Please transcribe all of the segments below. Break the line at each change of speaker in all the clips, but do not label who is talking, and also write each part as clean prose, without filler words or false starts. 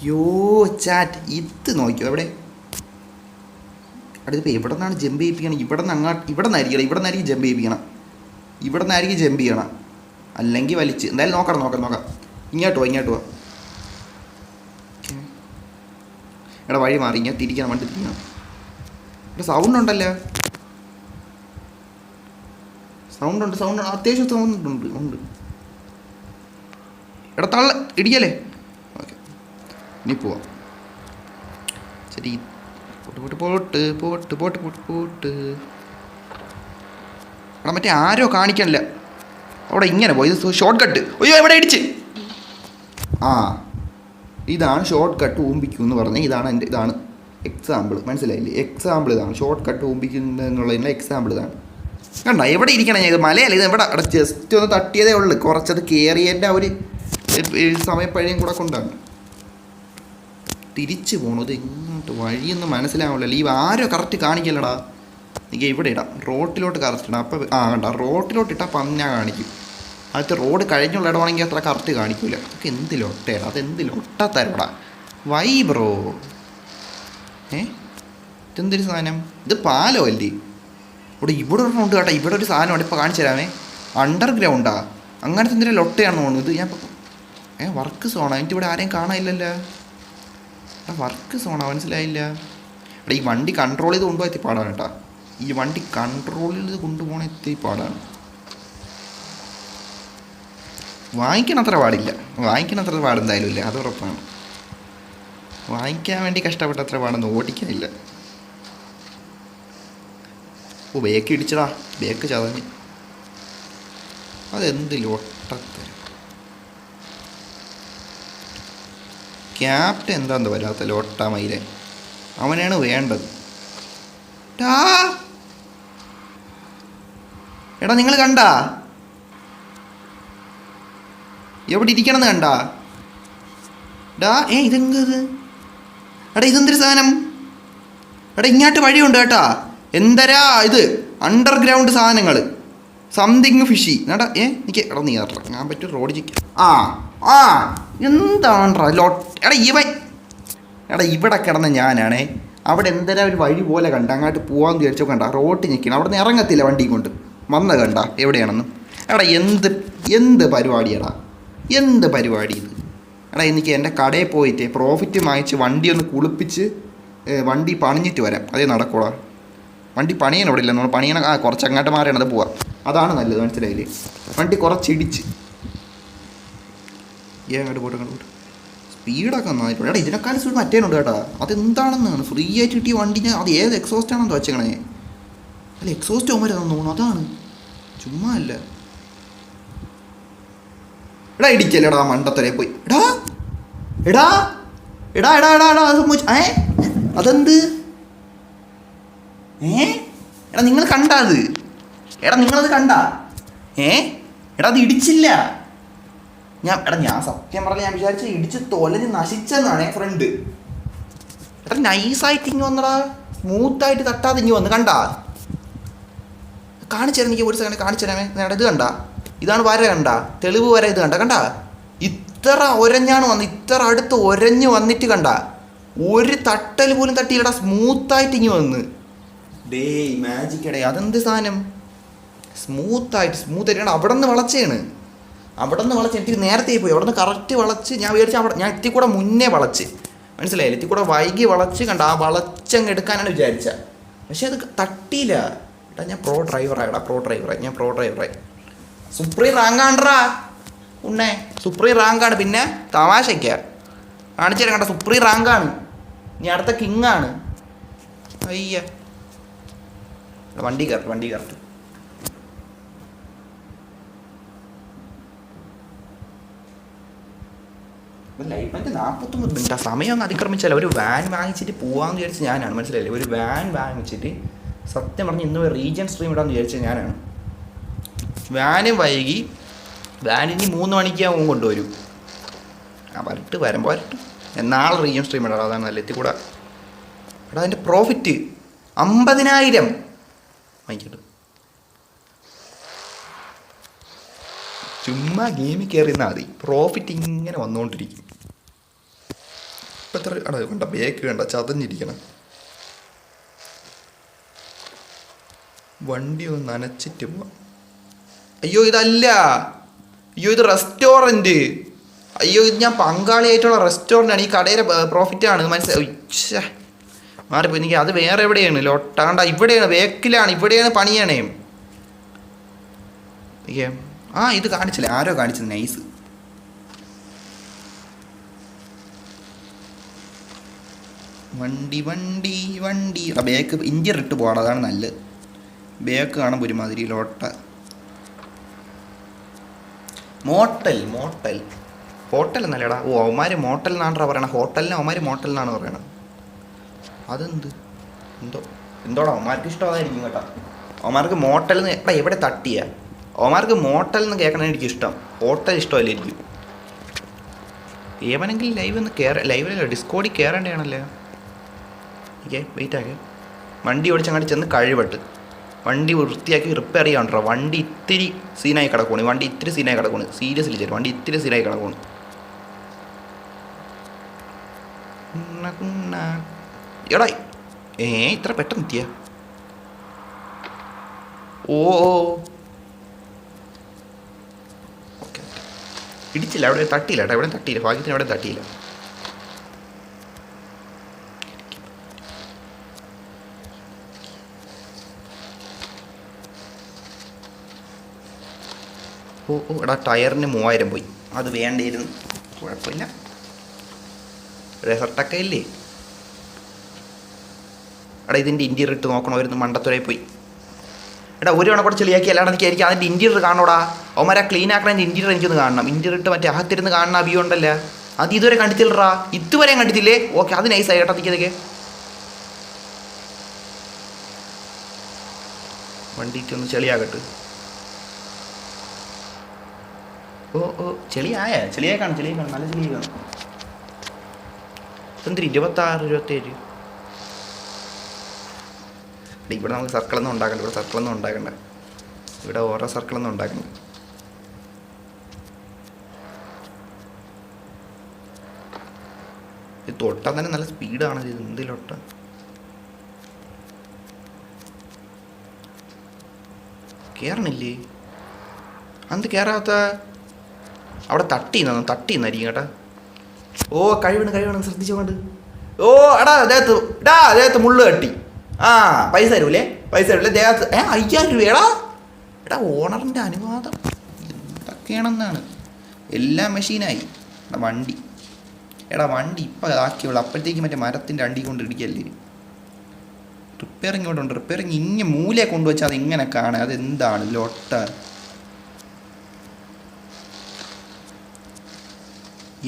യോ ചാറ്റ് ഇത് നോക്കിയോ എവിടെ അടുത്തിപ്പോൾ എവിടെ നിന്നാണ് ജമ്പ് ചെയ്യിപ്പിക്കണം? ഇവിടെ നിന്ന് അങ്ങോട്ട് ഇവിടെ നിന്നായിരിക്കണം, ഇവിടെ നിന്നായിരിക്കും ജമ്പ് ചെയ്യിപ്പിക്കണം, ഇവിടെ നിന്നായിരിക്കും ജമ്പ് ചെയ്യണം, അല്ലെങ്കിൽ വലിച്ച് എന്തായാലും നോക്കാം. ഇങ്ങോട്ട് പോവാ എടാ വഴി മാറി ഇങ്ങനെ തിരിക്കണം, വണ്ടി തിരിക്കണം. ഇവിടെ സൗണ്ട് ഉണ്ടല്ലോ, സൗണ്ട് അത്യാവശ്യം സൗണ്ട് ഉണ്ട്. എടാ തള്ള ഇടിക്കല്ലേ. ഓക്കെ ഇനി പോവാം. ശരി പോട്ട് എടാ മറ്റേ ആരോ കാണിക്കണില്ല അവിടെ ഇങ്ങനെ പോയി. ഇത് ഷോർട്ട് കട്ട്. അയ്യോ എവിടെ ഇടിച്ച്. ഇതാണ് ഷോർട്ട് കട്ട് ഊമ്പിക്കും എന്ന് പറഞ്ഞാൽ ഇതാണ് എക്സാമ്പിൾ. മനസ്സിലായില്ലേ? എക്സാമ്പിൾ ഇതാണ് ഷോർട്ട് കട്ട് ഊമ്പിക്കുന്നതിനുള്ളതിൻ്റെ എക്സാമ്പിൾ ഇതാണ്. കണ്ടോ എവിടെ ഇരിക്കണം ഞാൻ? ഇത് മലയല്ല, ഇത് ഇവിടെ അവിടെ ജസ്റ്റ് ഒന്ന് തട്ടിയതേ ഉള്ളു. കുറച്ചത് കയറിയതിൻ്റെ ആ ഒരു സമയപ്പഴയും കൂടെ കൊണ്ടാണ് തിരിച്ചു പോണത്. ഇങ്ങോട്ട് വഴിയൊന്നും മനസ്സിലാവില്ലല്ലോ. ഈ ആരോ കറക്റ്റ് കാണിക്കല്ലടാ. എനിക്ക് ഇവിടെ ഇടാം, റോട്ടിലോട്ട് കറക്റ്റ് ഇടാം. അപ്പോൾ കണ്ട റോട്ടിലോട്ട് ഇട്ടാൽ പന്നാ കാണിക്കും. അടുത്ത റോഡ് കഴിഞ്ഞുള്ള ഇടമാണെങ്കിൽ അത്ര കറക്റ്റ് കാണിക്കില്ല. നമുക്ക് എന്ത് ലൊട്ടയാണ് അതെന്ത് ലൊട്ടത്തരടാ. വൈ ബ്രോ ഇതെന്തൊരു സാധനം? ഇത് പാലോ അല്ലേ? ഇവിടെ ഉണ്ട് കേട്ടോ. ഇവിടെ ഒരു സാധനമാണ് ഇപ്പോൾ കാണിച്ചു തരാമേ. അണ്ടർഗ്രൗണ്ടാ അങ്ങനത്തെ എന്തെങ്കിലും ലൊട്ടയാണെന്ന് തോന്നുന്നു. ഇത് ഞാൻ വർക്ക് സോണാ. എനിക്ക് ഇവിടെ ആരെയും കാണാനില്ലല്ലോ. വർക്ക് സോണാ, മനസ്സിലായില്ല. ഈ വണ്ടി കൺട്രോൾ ചെയ്ത് കൊണ്ടുപോകാൻ എത്തിപ്പാടാണ് കേട്ടോ. ഈ വണ്ടി കൺട്രോൾ ചെയ്ത് കൊണ്ടുപോകണ എത്തിപ്പാടാണ്. വാങ്ങിക്കണത്ര പാടെന്തായാലും ഇല്ല, അത് ഉറപ്പാണ്. വാങ്ങിക്കാൻ വേണ്ടി കഷ്ടപ്പെട്ടത്ര പാടൊന്നും ഓടിക്കാനില്ല. ബേക്ക് ഇടിച്ചടാ, ബേക്ക് ചതഞ്ഞ്. അതെന്തിലും ഒട്ടത്തെ ക്യാപ്റ്റൻ എന്താന്ന് വരാത്ത ലോട്ടാ മയിലെ. അവനാണ് വേണ്ടത്. എടാ നിങ്ങൾ കണ്ടാ എവിടെ ഇരിക്കണമെന്ന് കണ്ടാ? ഇതെങ്കത് എടാ ഇതെന്തൊരു സാധനം? എടാ ഇങ്ങോട്ട് വഴിയുണ്ട് കേട്ടാ. എന്തരാ ഇത്? അണ്ടർഗ്രൗണ്ട് സാധനങ്ങൾ, സംതിങ് ഫിഷി. എടാ എനിക്ക് എടാ നീ ഞാൻ പറ്റും റോഡ് ചിക്ക. എന്താണ്ടാ എടാ ഇവിടെ കിടന്ന ഞാനാണേ. അവിടെ എന്തരാ ഒരു വഴി പോലെ കണ്ട, അങ്ങോട്ട് പോകാമെന്ന് വിചാരിച്ചോ. കണ്ട റോഡ് ഞെക്കണം, അവിടെ നിന്ന് ഇറങ്ങത്തില്ല വണ്ടി കൊണ്ട് വന്ന കണ്ട എവിടെയാണെന്നും. എടാ എന്ത് പരിപാടിയാടാ, എന്ത് പരിപാടി ഇത്? എടാ എനിക്ക് എൻ്റെ കടയിൽ പോയിട്ട് പ്രോഫിറ്റ് വാങ്ങിച്ച് വണ്ടി ഒന്ന് കുളിപ്പിച്ച് വണ്ടി പണിഞ്ഞിട്ട് വരാം. അതേ നടക്കൂടാ. വണ്ടി പണിയാൻ ഇവിടെ ഇല്ല, നമ്മൾ പണിയണം. കുറച്ച് അങ്ങോട്ട് മാറിയാണ് അത് പോവാം. അതാണ് നല്ലത്, മനസ്സിലായില്ലേ? വണ്ടി കുറച്ചിടിച്ച് അങ്ങോട്ട് പോട്ട് സ്പീഡൊക്കെ നന്നായിട്ടുണ്ട്. എടാ ഇതിനേക്കാളും സ്പീഡ് മറ്റേനുണ്ട് കേട്ടോ. അതെന്താണെന്നാണ് ഫ്രീ ആയിട്ട് കിട്ടിയ വണ്ടിന്. അത് ഏത് എക്സോസ്റ്റ് ആണെന്ന് വെച്ചേക്കണേ. അല്ല എക്സോസ്റ്റ് ഓമരാണെന്ന് തോന്നുന്നു. അതാണ്, ചുമ്മാ അല്ല. എടാ ഇടിക്കല്ലേടാ മണ്ടത്തരെ പോയി. എടാ അതെന്ത്? എടാ നിങ്ങൾ കണ്ടാ അത്? എടാ നിങ്ങളത് കണ്ടാ? എടാ അത് ഇടിച്ചില്ല. ഞാൻ സത്യം പറഞ്ഞ ഞാൻ വിചാരിച്ച ഇടിച്ച് തൊലഞ്ഞ് നശിച്ചെന്നാണ് ഫ്രണ്ട്. എടാ നൈസായിട്ട് ഇങ്ങ് വന്നടാ, സ്മൂത്തായിട്ട് തട്ടാതെ ഇങ്ങ് വന്ന്. കണ്ടാ? കാണിച്ചു തരാം, എനിക്ക് ഒരു സെക്കൻഡ് കാണിച്ചു തരാമേ. ഇത് കണ്ടാ? ഇതാണ് വര, കണ്ടാ? തെളിവ് വര ഇത് കണ്ടാ? ഇത്ര ഒരഞ്ഞാണ് വന്ന്, ഇത്ര അടുത്ത് ഒരഞ്ഞ് വന്നിട്ട് കണ്ടാ? ഒരു തട്ടൽ പോലും തട്ടിയില്ലടാ, സ്മൂത്തായിട്ട് ഇങ്ങ് വന്ന്. മാജിക് എടേ. അതെന്ത് സാധനം? സ്മൂത്തായിട്ട് അവിടെ നിന്ന് വളച്ചേണ്. എനിക്ക് നേരത്തെ പോയി. അവിടെ നിന്ന് കറക്റ്റ് വളച്ച് ഞാൻ വിചാരിച്ച ഞാൻ ഇത്തി കൂടെ മുന്നേ വളച്ച്, മനസ്സിലായില്ല? ഇത്തി കൂടെ വൈകി വളച്ച് കണ്ട. ആ വളച്ചങ്ങ് എടുക്കാനാണ് വിചാരിച്ച, പക്ഷെ അത് തട്ടിയില്ല. എടാ ഞാൻ പ്രോ ഡ്രൈവറായി. സുപ്രീം റാങ്കാണ്ടാ ഉണ്ണേ, സുപ്രീം റാങ്കാണ്. പിന്നെ തമാശയ്ക്കാ കാണിച്ചു തരാം. കണ്ട സുപ്രീം റാങ്കാണ്. ഇനി അടുത്ത കിങ്ങാണ്. അയ്യ വണ്ടി കയറട്ടെ. ലൈഫിൻ്റെ 49 മിനിറ്റ് സമയം ഒന്ന് അതിക്രമിച്ചാൽ ഒരു വാൻ വാങ്ങിച്ചിട്ട് പോകാമെന്ന് വിചാരിച്ച് ഞാനാണ്, മനസ്സിലായില്ലേ? ഒരു വാൻ വാങ്ങിച്ചിട്ട് സത്യം പറഞ്ഞ് ഇന്ന് റീജിയൻ സ്ട്രീം ഇടാമെന്ന് വിചാരിച്ചത് ഞാനാണ്. വാനും വൈകി. വാനിനി 3 മണിക്കാവും കൊണ്ടുവരും. വരുമ്പോൾ നാളെ റീജിയൻ സ്ട്രീം ഇടാം. അതാണ് നല്ല എത്തിക്കൂടാ. എടാ അതിൻ്റെ പ്രോഫിറ്റ് 50,000 വാങ്ങിക്കട്ടെ. ചുമ്മാ ഗെയിമിൽ കയറിയിരുന്നാൽ മതി, പ്രോഫിറ്റ് ഇങ്ങനെ വന്നുകൊണ്ടിരിക്കും. ഇപ്പം എത്ര കണ്ട ബേക്ക് വേണ്ട ചതഞ്ഞിരിക്കണം. വണ്ടി ഒന്ന് നനച്ചിട്ട് പോവാം. അയ്യോ ഇതല്ല, അയ്യോ ഇത് റെസ്റ്റോറൻറ്റ്. അയ്യോ ഇത് ഞാൻ പങ്കാളിയായിട്ടുള്ള റെസ്റ്റോറൻ്റാണ്. ഈ കടയിലെ പ്രോഫിറ്റാണ്. മനസ്സിലായി മാറിപ്പോയി. എനിക്ക് അത് വേറെ എവിടെയാണ് ലൊട്ടാണ്ട, ഇവിടെയാണ് ബേക്കിലാണ്, ഇവിടെയാണ് പണിയാണേ. ആ ഇത് കാണിച്ചില്ലേ, ആരോ കാണിച്ചത് നൈസ്. വണ്ടി വണ്ടി വണ്ടി ബേക്ക് ഇന്ത്യൻ ഇട്ട് പോകണം, അതാണ് നല്ലത്. ബേക്ക് കാണുമ്പോൾ ഒരുമാതിരി ലോട്ട. മോട്ടൽ മോട്ടൽ ഹോട്ടൽ എന്നല്ലേടാ. ഓ അവന്മാർ മോട്ടൽ എന്നാണ് പറയണത്. ഹോട്ടലിന് അവന്മാർ മോട്ടൽ എന്നാണ് പറയണത്. അതെന്ത് എന്തോടാ അവന്മാർക്ക് ഇഷ്ടമായിരിക്കും കേട്ടോ. അവന്മാർക്ക് മോട്ടൽ എന്ന് എടാ എവിടെ തട്ടിയ അവന്മാർക്ക് മോട്ടൽ എന്ന് കേൾക്കണ എനിക്കിഷ്ടം. ഹോട്ടൽ ഇഷ്ടമല്ലായിരിക്കും. ഏവനെങ്കിൽ ലൈവ് ഒന്ന് ലൈവിലല്ലോ ഡിസ്കോഡിൽ കയറേണ്ടതാണല്ലേ. ഓക്കെ വെയിറ്റ് ആക്കി വണ്ടി ഓടിച്ചങ്ങോട്ട് ചെന്ന് കഴിവട്ട് വണ്ടി വൃത്തിയാക്കി റിപ്പയർ ചെയ്യാണ്ടോ. വണ്ടി ഇത്തിരി സീനായി കിടക്കണം. വണ്ടി ഇത്തിരി സീനായി കിടക്കണം. സീരിയസ്ലി ചേരും വണ്ടി ഇത്തിരി സീനായി കിടക്കണം. എടാ ഇത്ര പെട്ടെന്ന് എത്തിയ. ഓ ഓക്കെ ഇടിച്ചില്ല, അവിടെ തട്ടിയില്ല കേട്ടോ. എവിടെ തട്ടിയില്ല, ഭാഗ്യത്തിന് എവിടെ തട്ടിയില്ല. എടാ ടയറിന് 3000 പോയി. അത് വേണ്ടിയിരുന്നു. കുഴപ്പമില്ല, റിസൾട്ടൊക്കെ ഇല്ലേ. എടാ ഇതിൻ്റെ ഇൻറ്റീരിയർ ഇട്ട് നോക്കണമായിരുന്നു. മണ്ടത്തുരയിൽ പോയി. എടാ ഒരു കണക്കൂടെ ചെളിയാക്കി അല്ലാണ്ട് എനിക്ക് അതിൻ്റെ ഇൻറ്റീരിയർ കാണണോടാ. അവന്മാരെ ക്ലീൻ ആക്കണതിൻ്റെ ഇൻറ്റീരിയർ എനിക്കൊന്ന് കാണണം. ഇൻറ്റീരിയർ ഇട്ട് മറ്റേ അകത്തിരുന്ന് കാണുന്ന വ്യൂ ഉണ്ടല്ലോ, അത് ഇതുവരെ കണ്ടിട്ടില്ലടാ. ഇതുവരെയും കണ്ടിട്ടില്ലേ? ഓക്കെ അത് നൈസായി കേട്ടോ. നിൽക്കിയതൊക്കെ വണ്ടിക്ക് ചെളിയാകട്ടെ. ചെളിയായി കാണും നല്ല ചെളിയായി കാണും. എന്തിരി 26 27. ഇവിടെ നമുക്ക് സർക്കിളൊന്നും ഉണ്ടാക്കണ്ട. ഇവിടെ ഓരോ സർക്കിളൊന്നും ഉണ്ടാക്കണ്ട. ഇത് തൊട്ടാൽ തന്നെ നല്ല സ്പീഡാണ്. ഇത് എന്തിലൊട്ട കയറണില്ലേ? എന്ത് കയറാത്ത? അവിടെ തട്ടിന്നായിരിക്കും കേട്ടാ. ഓ കഴിവണം ശ്രദ്ധിച്ചോണ്ട്. ഓ എടാ ദേഹത്ത് മുള്ളു തട്ടി. പൈസ തരൂലേ ദേഹത്ത്. 5000 രൂപ. എടാ ഓണറിൻ്റെ അനുവാദം എന്തൊക്കെയാണെന്നാണ്. എല്ലാം മെഷീനായി. വണ്ടി ഇപ്പം ആക്കിയുള്ളൂ. അപ്പോഴത്തേക്ക് മറ്റേ മരത്തിൻ്റെ അണ്ടി കൊണ്ട് ഇടിക്കല്ലേ. റിപ്പയറിങ് ഇവിടെ ഉണ്ട്. റിപ്പയറിങ് ഇങ്ങനെ മൂലയെ കൊണ്ടുവച്ചാൽ അത് ഇങ്ങനെ കാണാം. അതെന്താണ് ലൊട്ട.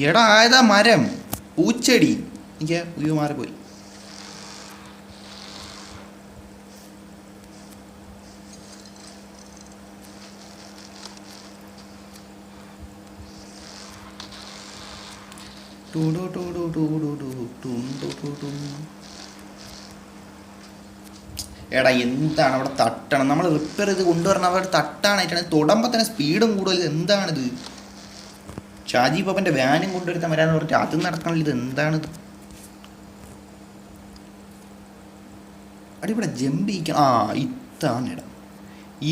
എടാ ആയതാ മരം പൂച്ചെടി. എനിക്ക് മാറിപ്പോയി. എടാ എന്താണ് അവിടെ തട്ടണം? നമ്മൾ റിപ്പയർ ചെയ്ത് കൊണ്ടുവരണം. അവിടെ തട്ടാനായിട്ടാണ്. തൊടുമ്പോൾ തന്നെ സ്പീഡും കൂടുതൽ. എന്താണിത്? ഷാജി പാപ്പൻ്റെ വാനും കൊണ്ടുവരുത്താൻ വരാന്ന് പറഞ്ഞിട്ട് അത് നടക്കണില്ല. ഇത് എന്താണിത്? ഇവിടെ ജമ്പ് ചെയ്യിക്കണം.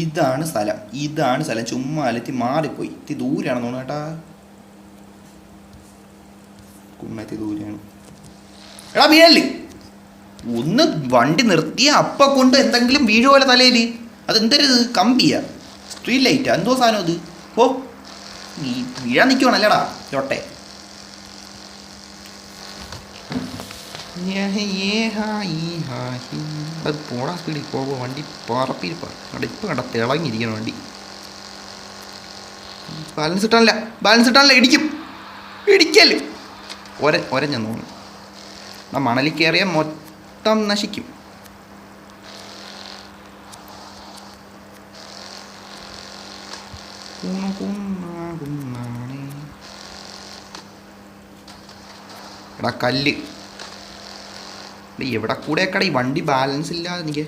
ഇതാണ് സ്ഥലം. ചുമ്മാ അല്ലെത്തി മാറിപ്പോയി. ഇത്തി ദൂരെയാണെന്ന് തോന്നുന്നു കേട്ടാ. കുമ്മത്തി ദൂരെയാണ്. എടാ വീഴല്. ഒന്ന് വണ്ടി നിർത്തിയ അപ്പം കൊണ്ട് എന്തെങ്കിലും വീഴുപോലെ തലയിൽ. അതെന്തൊരു കമ്പിയാ, സ്ട്രീറ്റ് ലൈറ്റാ, എന്തോ സാധനം അത്. നീ വീഴാൻ നിൽക്കുവാണല്ലേടാ ചോട്ടെ. അത് പോടാ സ്പീഡിൽ പോകുമ്പോൾ വണ്ടി പറപ്പിരിപ്പാണ്. അവിടെ ഇപ്പം കണ്ട തിളങ്ങിയിരിക്കണം വണ്ടി. ബാലൻസ് ഇട്ടാനല്ല ഇടിക്കല്. ഒരഞ്ഞ തോന്നുന്നു. മണലിൽ കയറിയാൽ മൊത്തം നശിക്കും. എടാ കല്ല് എവിടെ കൂടെയൊക്കെടാ ഈ വണ്ടി ബാലൻസ് ഇല്ലാതെ എനിക്ക്.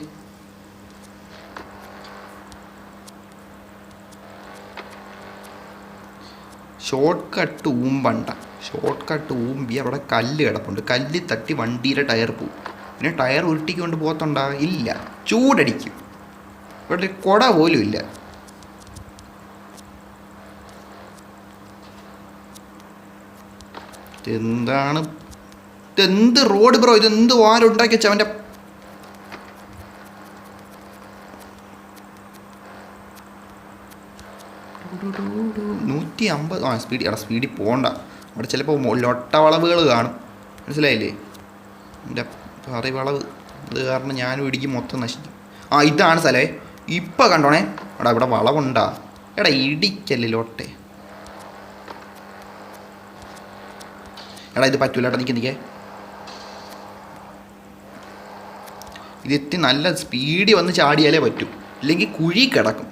ഷോർട്ട് കട്ട് ഊമ്പണ്ട. ഷോർട്ട് കട്ട് ഊമ്പി അവിടെ കല്ല് കിടപ്പുണ്ട്. കല്ല് തട്ടി വണ്ടിയുടെ ടയർ പോവും. പിന്നെ ടയർ ഉരുട്ടിക്കൊണ്ട് പോകത്തുണ്ടാ? ഇല്ല, ചൂടടിക്കും. ഇവിടെ ഒരു കുട പോലും ഇല്ല. എന്താണ് ഇതെന്ത് റോഡ് ബ്രോ? ഇതെന്ത് വാരുണ്ടാക്കി വെച്ച അവൻ്റെ 150 സ്പീഡിൽ പോകണ്ട. അവിടെ ചിലപ്പോൾ ലൊട്ട വളവുകൾ കാണും, മനസ്സിലായില്ലേ? എൻ്റെ പറ വളവ് അത് കാരണം ഞാനും ഇടിക്കും, മൊത്തം നശിക്കും. ഇതാണ് സ്ഥലമേ. ഇപ്പം കണ്ടോണേ, ഇവിടെ വളവുണ്ടാ? എടാ ഇടിക്കല്ലേ ലോട്ടെ. എടാ ഇത് പറ്റൂല ഏട്ടാ, നിൽക്കേ ഇതെത്തി നല്ല സ്പീഡിൽ വന്ന് ചാടിയാലേ പറ്റൂ, ഇല്ലെങ്കിൽ കുഴി കിടക്കും.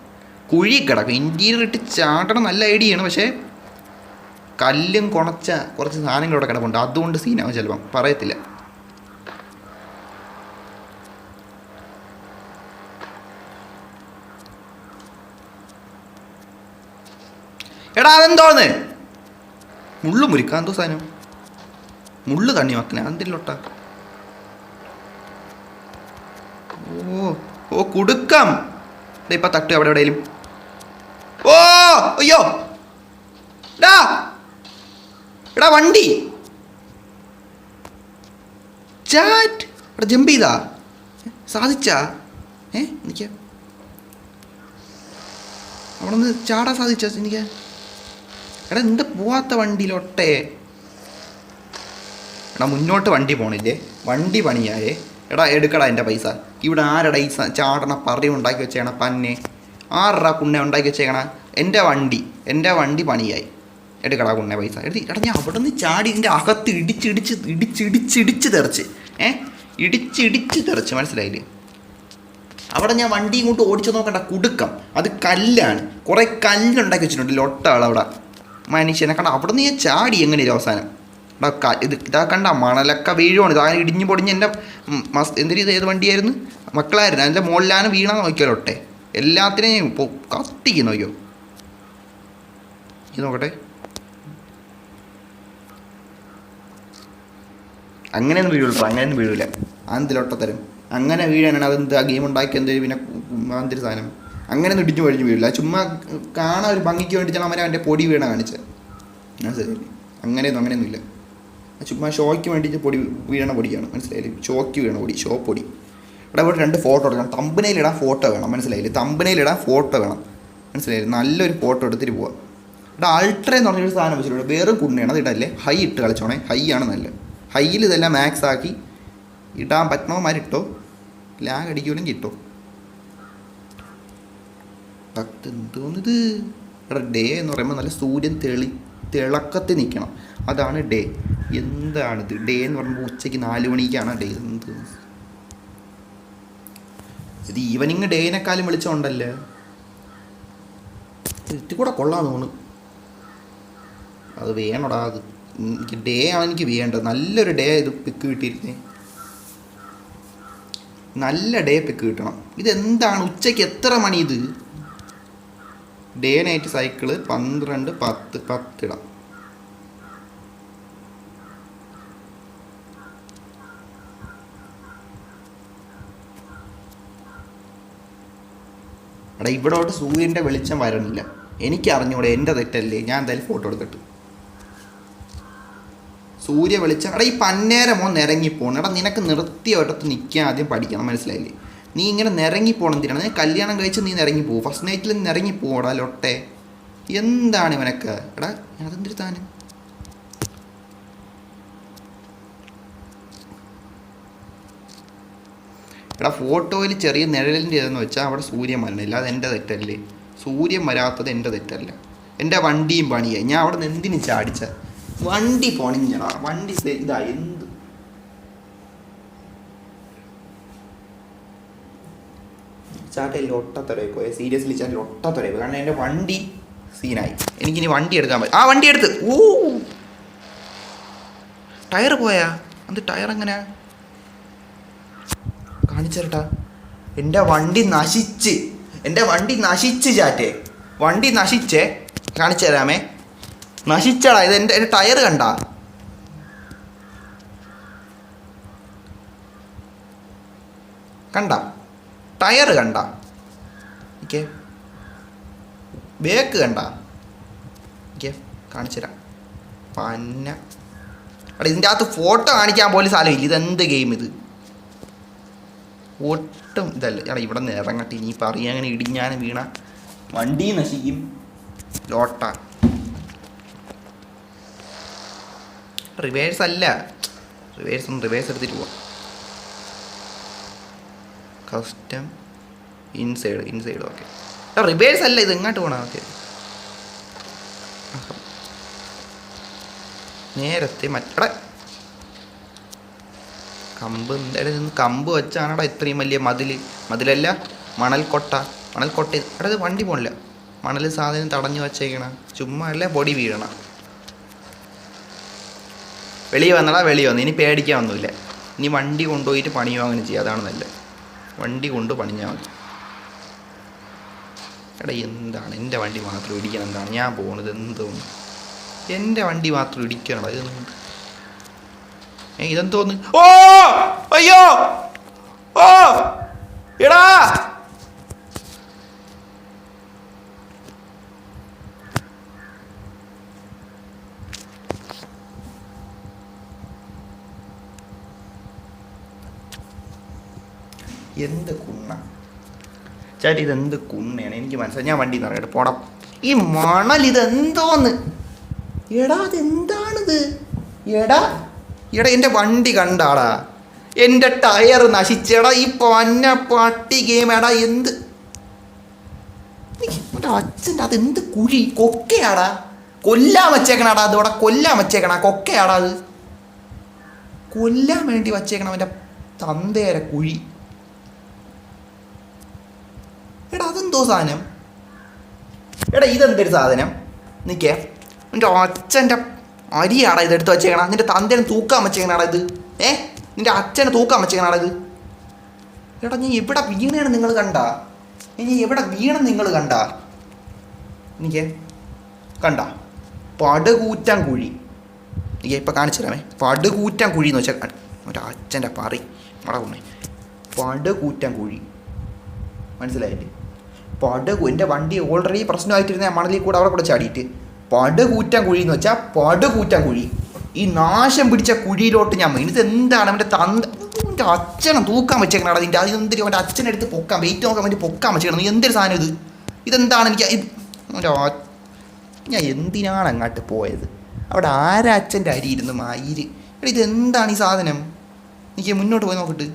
ഇൻറ്റീരിയർ ഇട്ട് ചാടണം, നല്ല ഐഡിയയാണ്. പക്ഷേ കല്ലും കുറച്ച് സാധനങ്ങൾ ഇവിടെ കിടപ്പുണ്ട്, അതുകൊണ്ട് സീനാവും ചിലപ്പം, പറയത്തില്ല. എടാ അതെന്തോന്ന് മുള്ളു മുറിക്കാൻ എന്തോ സാധനം? മുള്ളു തണ്ണി മക്കനെ അതെന്തിലോട്ട? ഓ കുടുക്കം. ഇപ്പം തട്ടു എവിടെ എവിടെയും. ഓ അയ്യോ എടാ വണ്ടി ചാറ്റ് എടാ ജമ്പ് ചെയ്താ സാധിച്ചാ? എനിക്ക് അവിടെ നിന്ന് ചാടാൻ സാധിച്ചാ എനിക്ക്? എടാ എന്താ പോവാത്ത വണ്ടിയിലോട്ടെ? എടാ മുന്നോട്ട് വണ്ടി പോണില്ലേ? വണ്ടി പണിയായേ. എടാ എടുക്കടാ എൻ്റെ പൈസ. ഇവിടെ ആരടാ ഈ ചാടണ പറയും ഉണ്ടാക്കി വെച്ചേക്കണ പന്നെ? ആരടാ കുണ്ണെ ഉണ്ടാക്കി വെച്ചേക്കണ? എൻ്റെ വണ്ടി പണിയായി. എടുക്കടാ കുണ്ണെ പൈസ. എടാ ഞാൻ അവിടെ നിന്ന് ചാടി ഇതിൻ്റെ അകത്ത് ഇടിച്ച് തെറിച്ച് ഇടിച്ച് തെറിച്ച്, മനസ്സിലായില്ലേ? അവിടെ ഞാൻ വണ്ടി ഇങ്ങോട്ട് ഓടിച്ചു നോക്കണ്ട, കുടുക്കം. അത് കല്ലാണ്, കുറേ കല്ലുണ്ടാക്കി വെച്ചിട്ടുണ്ട് ലൊട്ട ആളവിടെ മനുഷ്യനെ കണ്ട. അവിടെ നിന്ന് ഞാൻ ചാടി എങ്ങനെയും അവസാനം. ഇതാ കണ്ട മണലൊക്കെ വീഴുവാണ്. ഇതാ ഇടിഞ്ഞു പൊടിഞ്ഞ് എൻ്റെ എന്തൊരു ഇത് ഏത് വണ്ടിയായിരുന്നു മക്കളായിരുന്നു. അതിൻ്റെ മുകളിലാണ് വീണെന്ന് നോക്കിയാലോട്ടെ. എല്ലാത്തിനെയും കത്തിക്ക് നോക്കിയോ. ഇത് നോക്കട്ടെ. അങ്ങനെയൊന്നും വീഴില്ല. അന്തിലൊട്ടത്തരം അങ്ങനെ വീഴാനാണ്. അതെന്ത് ആ ഗെയിം ഉണ്ടാക്കി എന്തൊരു പിന്നെ മാന്തിരി സാധനം. അങ്ങനെയൊന്നും ഇടിഞ്ഞു പൊഴിഞ്ഞ് വീഴില്ല. ചുമ്മാ കാണാൻ ഒരു ഭംഗിക്ക് വേണ്ടിയിട്ടാണ് അവൻ്റെ പൊടി വീണ കാണിച്ചത്. മനസ്സിലായില്ലേ? അങ്ങനെയൊന്നും ഇല്ല. ചുമ്മാ ഷോയ്ക്ക് വേണ്ടിയിട്ട് വീഴണ പൊടിയാണ്, മനസ്സിലായില്ലേ? ഷോയ്ക്ക് വീണ പൊടി, ഷോ പൊടി. ഇവിടെ 2 ഫോട്ടോ എടുക്കണം. തമ്പനയിലിടാൻ ഫോട്ടോ വേണം, മനസ്സിലായില്ലേ? തമ്പനയിലിടാൻ ഫോട്ടോ വേണം, മനസ്സിലായില്ലേ? നല്ലൊരു ഫോട്ടോ എടുത്തിട്ട് പോവാം. ഇവിടെ അൾട്ര എന്ന് പറഞ്ഞൊരു സാധനം വെച്ചിട്ടുണ്ട്. വേറെ കുണ്ണയാണ്, അത് ഇടല്ലേ. ഹൈ ഇട്ട് കളിച്ചോണേ. ഹൈ ആണ് നല്ലത്. ഹൈയിൽ ഇതെല്ലാം മാക്സ് ആക്കി ഇടാൻ പറ്റണവന്മാരിട്ടോ. ലാഗ് അടിക്കുമെങ്കിൽ ഇട്ടോ. എന്തോന്നിത്? ഇവിടെ ഡേ എന്ന് പറയുമ്പോൾ നല്ല സൂര്യൻ തിളക്കത്തിൽ നിൽക്കണം, അതാണ് ഡേ. എന്താണിത്? ഡേ എന്ന് പറയുമ്പോൾ ഉച്ചയ്ക്ക് 4 മണിക്കാണ് ഡേ. എന്ത് ഇത് ഈവനിങ് ഡേനെക്കാളും വിളിച്ചോണ്ടല്ലേ. ഇത് കൂടെ കൊള്ളാന്ന് തോന്നുന്നു. അത് വേണോടാ. അത് എനിക്ക് ഡേ ആണ് എനിക്ക് വേണ്ടത്. നല്ലൊരു ഡേ ഇത് പിക്ക് കിട്ടിയിരുന്നേ. നല്ല ഡേ പിക്ക് കിട്ടണം. ഇതെന്താണ് ഉച്ചയ്ക്ക് എത്ര മണി ഇത്? ഡേ നൈറ്റ് സൈക്കിള് 12, 10 ഇടാം. എടാ ഇവിടോട്ട് സൂര്യൻ്റെ വെളിച്ചം വരണില്ല. എനിക്കറിഞ്ഞൂടെ, എൻ്റെ തെറ്റല്ലേ? ഞാൻ എന്തായാലും ഫോട്ടോ എടുത്തിട്ട് സൂര്യ വെളിച്ചം. എടാ ഈ പന്നേരമോ നിരങ്ങിപ്പോണം. എടാ നിനക്ക് നിർത്തിയ ഒരിടത്ത് നിൽക്കാൻ ആദ്യം പഠിക്കണം, മനസ്സിലായില്ലേ? നീ ഇങ്ങനെ നിരങ്ങിപ്പോണം. എന്തിനാണ്? നീ കല്യാണം കഴിച്ച് നീ നിരങ്ങിപ്പോവും. ഫസ്റ്റ് നൈറ്റിൽ നിരങ്ങിപ്പോടാ ലൊട്ടെ. എന്താണ് ഇവനൊക്കെ? എടാ അതെന്തൊരു താനും. എടാ ഫോട്ടോയിൽ ചെറിയ നിഴലിൻ്റെ ഇതെന്ന് വെച്ചാൽ അവിടെ സൂര്യൻ വരണില്ല. അത് എൻ്റെ തെറ്റല്ലേ? സൂര്യൻ വരാത്തത് എൻ്റെ തെറ്റല്ല. എൻ്റെ വണ്ടിയും പണിയായി. ഞാൻ അവിടെ നിന്ന് എന്തിനു ചാടിച്ച? വണ്ടി പണിഞ്ഞടാ. വണ്ടി ഇതാ എന്ത് ചാട്ടയിൽ ഒട്ടത്തൊരയി പോയ. സീരിയസ്ലി ചാട്ടിൽ ഒട്ടത്തൊരയി പോയി. കാരണം എൻ്റെ വണ്ടി സീനായി. എനിക്കിനി വണ്ടി എടുക്കാൻ പറ്റും. വണ്ടി എടുത്ത്. ടയർ പോയാ? അത് ടയർ എങ്ങനെയാ കാണിച്ചേട്ടാ? എൻ്റെ വണ്ടി നശിച്ച് ചാറ്റേ. വണ്ടി നശിച്ചേ. കാണിച്ചു തരാമേ. നശിച്ചടാ. ഇത് എൻ്റെ ടയർ കണ്ട, ടയർ കണ്ട, ഓക്കെ ബേക്ക് കണ്ട, ഓക്കെ കാണിച്ചു തരാം. പന്ന അവിടെ ഇതിൻ്റെ അകത്ത് ഫോട്ടോ കാണിക്കാൻ പോലും സ്ഥലമില്ല. ഇതെന്ത് ഗെയിം ഇത്? ഒട്ടും ഇതല്ല. എടാ ഇവിടെ നിന്ന് ഇറങ്ങട്ടെ. ഇനിയിപ്പോൾ അറിയാൻ അങ്ങനെ ഇടിഞ്ഞാനും വീണ വണ്ടി നശിക്കും. ലോട്ട റിവേഴ്സ് അല്ല, റിവേഴ്സ് എടുത്തിട്ട് പോവാം. Custom inside okay. റിവേഴ്സ് അല്ല, ഇത് എങ്ങോട്ട് പോകണം? ഓക്കെ നേരത്തെ മറ്റേ കമ്പ് എന്തായാലും നിന്ന് കമ്പ് വെച്ചാണടാ ഇത്രയും വലിയ മതിലല്ല മണൽക്കൊട്ട. എടാ ഇത് വണ്ടി പോണില്ല. മണൽ സാധനം തടഞ്ഞു വച്ചേക്കണ. ചുമ്മാ അല്ലേ പൊടി വീഴണം. വെളിയിൽ വന്നു. ഇനി പേടിക്കാനൊന്നുമില്ല. ഇനി വണ്ടി കൊണ്ടുപോയിട്ട് പണിയോ അങ്ങനെ ചെയ്യുക. അതാണ് നല്ലത്. വണ്ടി കൊണ്ട് പണിഞ്ഞാൽ മതി. എടാ എന്താണ് എൻ്റെ വണ്ടി മാത്രം ഇടിക്കണം? എന്താണ് ഞാൻ പോകുന്നത്? എന്തോന്ന് എൻ്റെ വണ്ടി മാത്രം ഇടിക്കണോ? ഇതെന്തോന്ന്? ഓ അയ്യോ ഓ എടാ എന്ത് കുണ്ണ ചേട്ടാ, ഇതെന്ത് കുണ്ണയാണ്? എനിക്ക് മനസ്സിലായി. ഞാൻ വണ്ടി നിറയട്ടെ പോടാ. ഈ മണൽ ഇതെന്തോന്ന്? എടാ അതെന്താണിത്? എടാ എൻ്റെ വണ്ടി കണ്ടാടാ, എൻ്റെ ടയർ നശിച്ചടാ. ഈ പന്ന പട്ടി ഗെയിം. എടാ എന്ത് അച്ഛൻ്റെ അതെന്ത് കുഴി? കൊക്കയാടാ, കൊല്ലാൻ വച്ചേക്കണാടാ. അതോടെ കൊല്ലാൻ വച്ചേക്കണ കൊക്കയാടാ. അത് കൊല്ലാൻ വേണ്ടി വച്ചേക്കണം അവൻ്റെ തന്തേരെ കുഴി. എടാ അതെന്തോ സാധനം? എടാ ഇതെന്തൊരു സാധനം? നിൽക്കേ, എൻ്റെ അച്ഛൻ്റെ അരിയാടാ ഇതെടുത്ത് വച്ചേക്കണ. നിൻ്റെ തന്തേനെ തൂക്കാൻ വച്ചേക്കണാടാ ഇത്. നിൻ്റെ അച്ഛനെ തൂക്കാൻ വച്ചേക്കണാടാ ഇത്. എടാ നീ എവിടെ വീണാണ് നിങ്ങൾ കണ്ട? ഇനി എവിടെ വീണം നിങ്ങൾ കണ്ട? എനിക്ക് കണ്ട പടുകൂറ്റാൻ കുഴി. എനിക്ക് ഇപ്പം കാണിച്ചു തരാമേ. പടുകൂറ്റാൻ കുഴി എന്ന് വെച്ചാൽ ഒരു അച്ഛൻ്റെ പറി മടകുന്നേ. പടുകൂറ്റാൻ കുഴി മനസ്സിലായില്ലേ? എൻ്റെ വണ്ടി ഓൾറെഡി പ്രശ്നമായിട്ടിരുന്ന മണലിൽ കൂടെ അവിടെ കൂടെ ചാടിയിട്ട് പടുകൂറ്റാൻ കുഴി എന്ന് വെച്ചാൽ പടുകൂറ്റാൻ കുഴി. ഈ നാശം പിടിച്ച കുഴിയിലോട്ട് ഞാൻ വീണ്. ഇതെന്താണ്? അവൻ്റെ എൻ്റെ അച്ഛനെ തൂക്കാൻ വെച്ചേക്കണാടാ. അതിൻ്റെ അതെന്തൊരു അവൻ്റെ അച്ഛനെടുത്ത് പൊക്കാൻ വെയിറ്റ് നോക്കാൻ വേണ്ടി പൊക്കാൻ വെച്ചേക്കണം. എന്തൊരു സാധനം ഇത്? ഇതെന്താണ്? ഞാൻ എന്തിനാണ് അങ്ങോട്ട് പോയത്? അവിടെ ആരാ അച്ഛൻ്റെ അരി ഇരുന്ന് മയിര്? എടാ ഇതെന്താണ് ഈ സാധനം? എനിക്ക് മുന്നോട്ട് പോയി നോക്കിട്ട്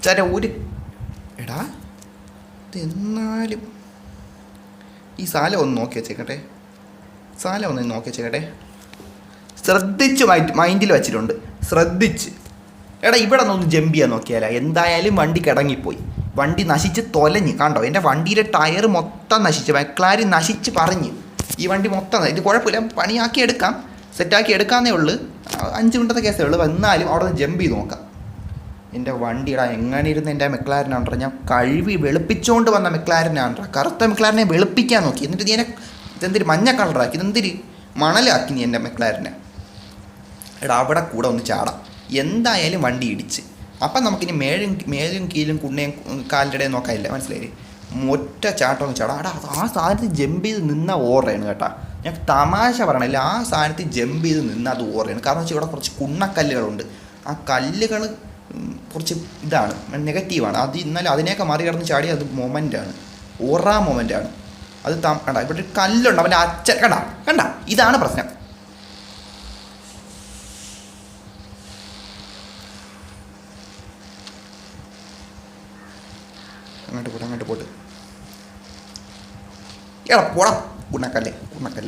ചേട്ടാ ഒരു എടാ ഇതെന്നാലും ഈ സാധനം ഒന്ന് നോക്കി വെച്ചേക്കട്ടെ. ശ്രദ്ധിച്ച് മൈൻഡിൽ വെച്ചിട്ടുണ്ട്. ശ്രദ്ധിച്ച് എടാ ഇവിടെ നിന്ന് ജമ്പ് ചെയ്യാൻ നോക്കിയാലാ. എന്തായാലും വണ്ടി കിടങ്ങിപ്പോയി. വണ്ടി നശിച്ച് തൊലഞ്ഞ് കണ്ടോ? എൻ്റെ വണ്ടിയിലെ ടയർ മൊത്തം നശിച്ച്, മെക്ലാരൻ നശിച്ച് പറഞ്ഞ്. ഈ വണ്ടി മൊത്തം ഇത് കുഴപ്പമില്ല, പണിയാക്കി എടുക്കാം, സെറ്റാക്കി എടുക്കാന്നേ ഉള്ളൂ. 5 മിനിറ്റത്തെ കേസേ ഉള്ളൂ. എന്നാലും അവിടെ നിന്ന് ജമ്പ് ചെയ്ത് നോക്കാം. എൻ്റെ വണ്ടിയുടെ എങ്ങനെ ഇരുന്ന് എൻ്റെ മെക്ലാരനാണ് ഞാൻ കഴുകി വെളുപ്പിച്ചുകൊണ്ട് വന്ന മെക്ലാരനാണ്. കറുത്ത മെക്ലാരനെ വെളുപ്പിക്കാൻ നോക്കി. എന്നിട്ട് നീ ഇതെന്തൊരു മഞ്ഞ കളറാക്കി, ഇതെന്തൊരു മണലാക്കി നീ എൻ്റെ മെക്ലാരനെ. എടാ അവിടെ കൂടെ ഒന്ന് ചാടാം. എന്തായാലും വണ്ടി ഇടിച്ച്. അപ്പം നമുക്കിനി മേലും കീഴും കുണ്ണയും കാലിൻ്റെ ഇടയിൽ നോക്കാനില്ല. മനസ്സിലായില്ലേ? ഒറ്റ ചാട്ടം ഒന്ന് ചാടാം. എടാ ആ സാധനത്തിൽ ജമ്പ് ചെയ്ത് നിന്ന ഓർമ്മയാണ് കേട്ടോ. ഞാൻ തമാശ പറയണില്ല. ആ സാധനത്തിൽ ജമ്പ് ചെയ്ത് നിന്ന അത് ഓർമ്മയാണ്. കാരണം വെച്ചാൽ ഇവിടെ കുറച്ച് കുണ്ണക്കല്ലുകളുണ്ട്. ആ കല്ലുകൾ കുറച്ച് ഇതാണ്, നെഗറ്റീവാണ്. അത് ഇന്നലെ അതിനെയൊക്കെ മറികടന്ന് ചാടി അത് മൊമെൻ്റാണ്, മൊമെൻ്റാണ് അത്. കണ്ട ഇവിടെ ഒരു കല്ലുണ്ട്. അവൻ്റെ അച്ഛൻ കണ്ട ഇതാണ് പ്രശ്നം. അങ്ങോട്ട് പോട്ട് എടാ പോടാ. കുണ്ണക്കല്ലേ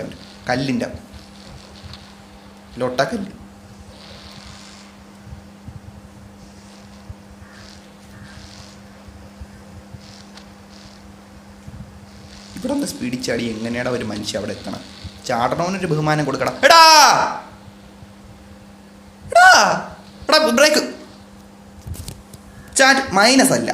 അവൻ്റെ കല്ലിൻ്റെ ലൊട്ടക്കല്ല്. ഇവിടെ ഒന്ന് സ്പീഡിൽ ചാടി എങ്ങനെയാടാ ഒരു മനുഷ്യ അവിടെ എത്തണം? ചാടണവനൊരു ബഹുമാനം കൊടുക്കണം. എടാ ബ്രേക്ക് ചാറ്റ് മൈനസ് അല്ല,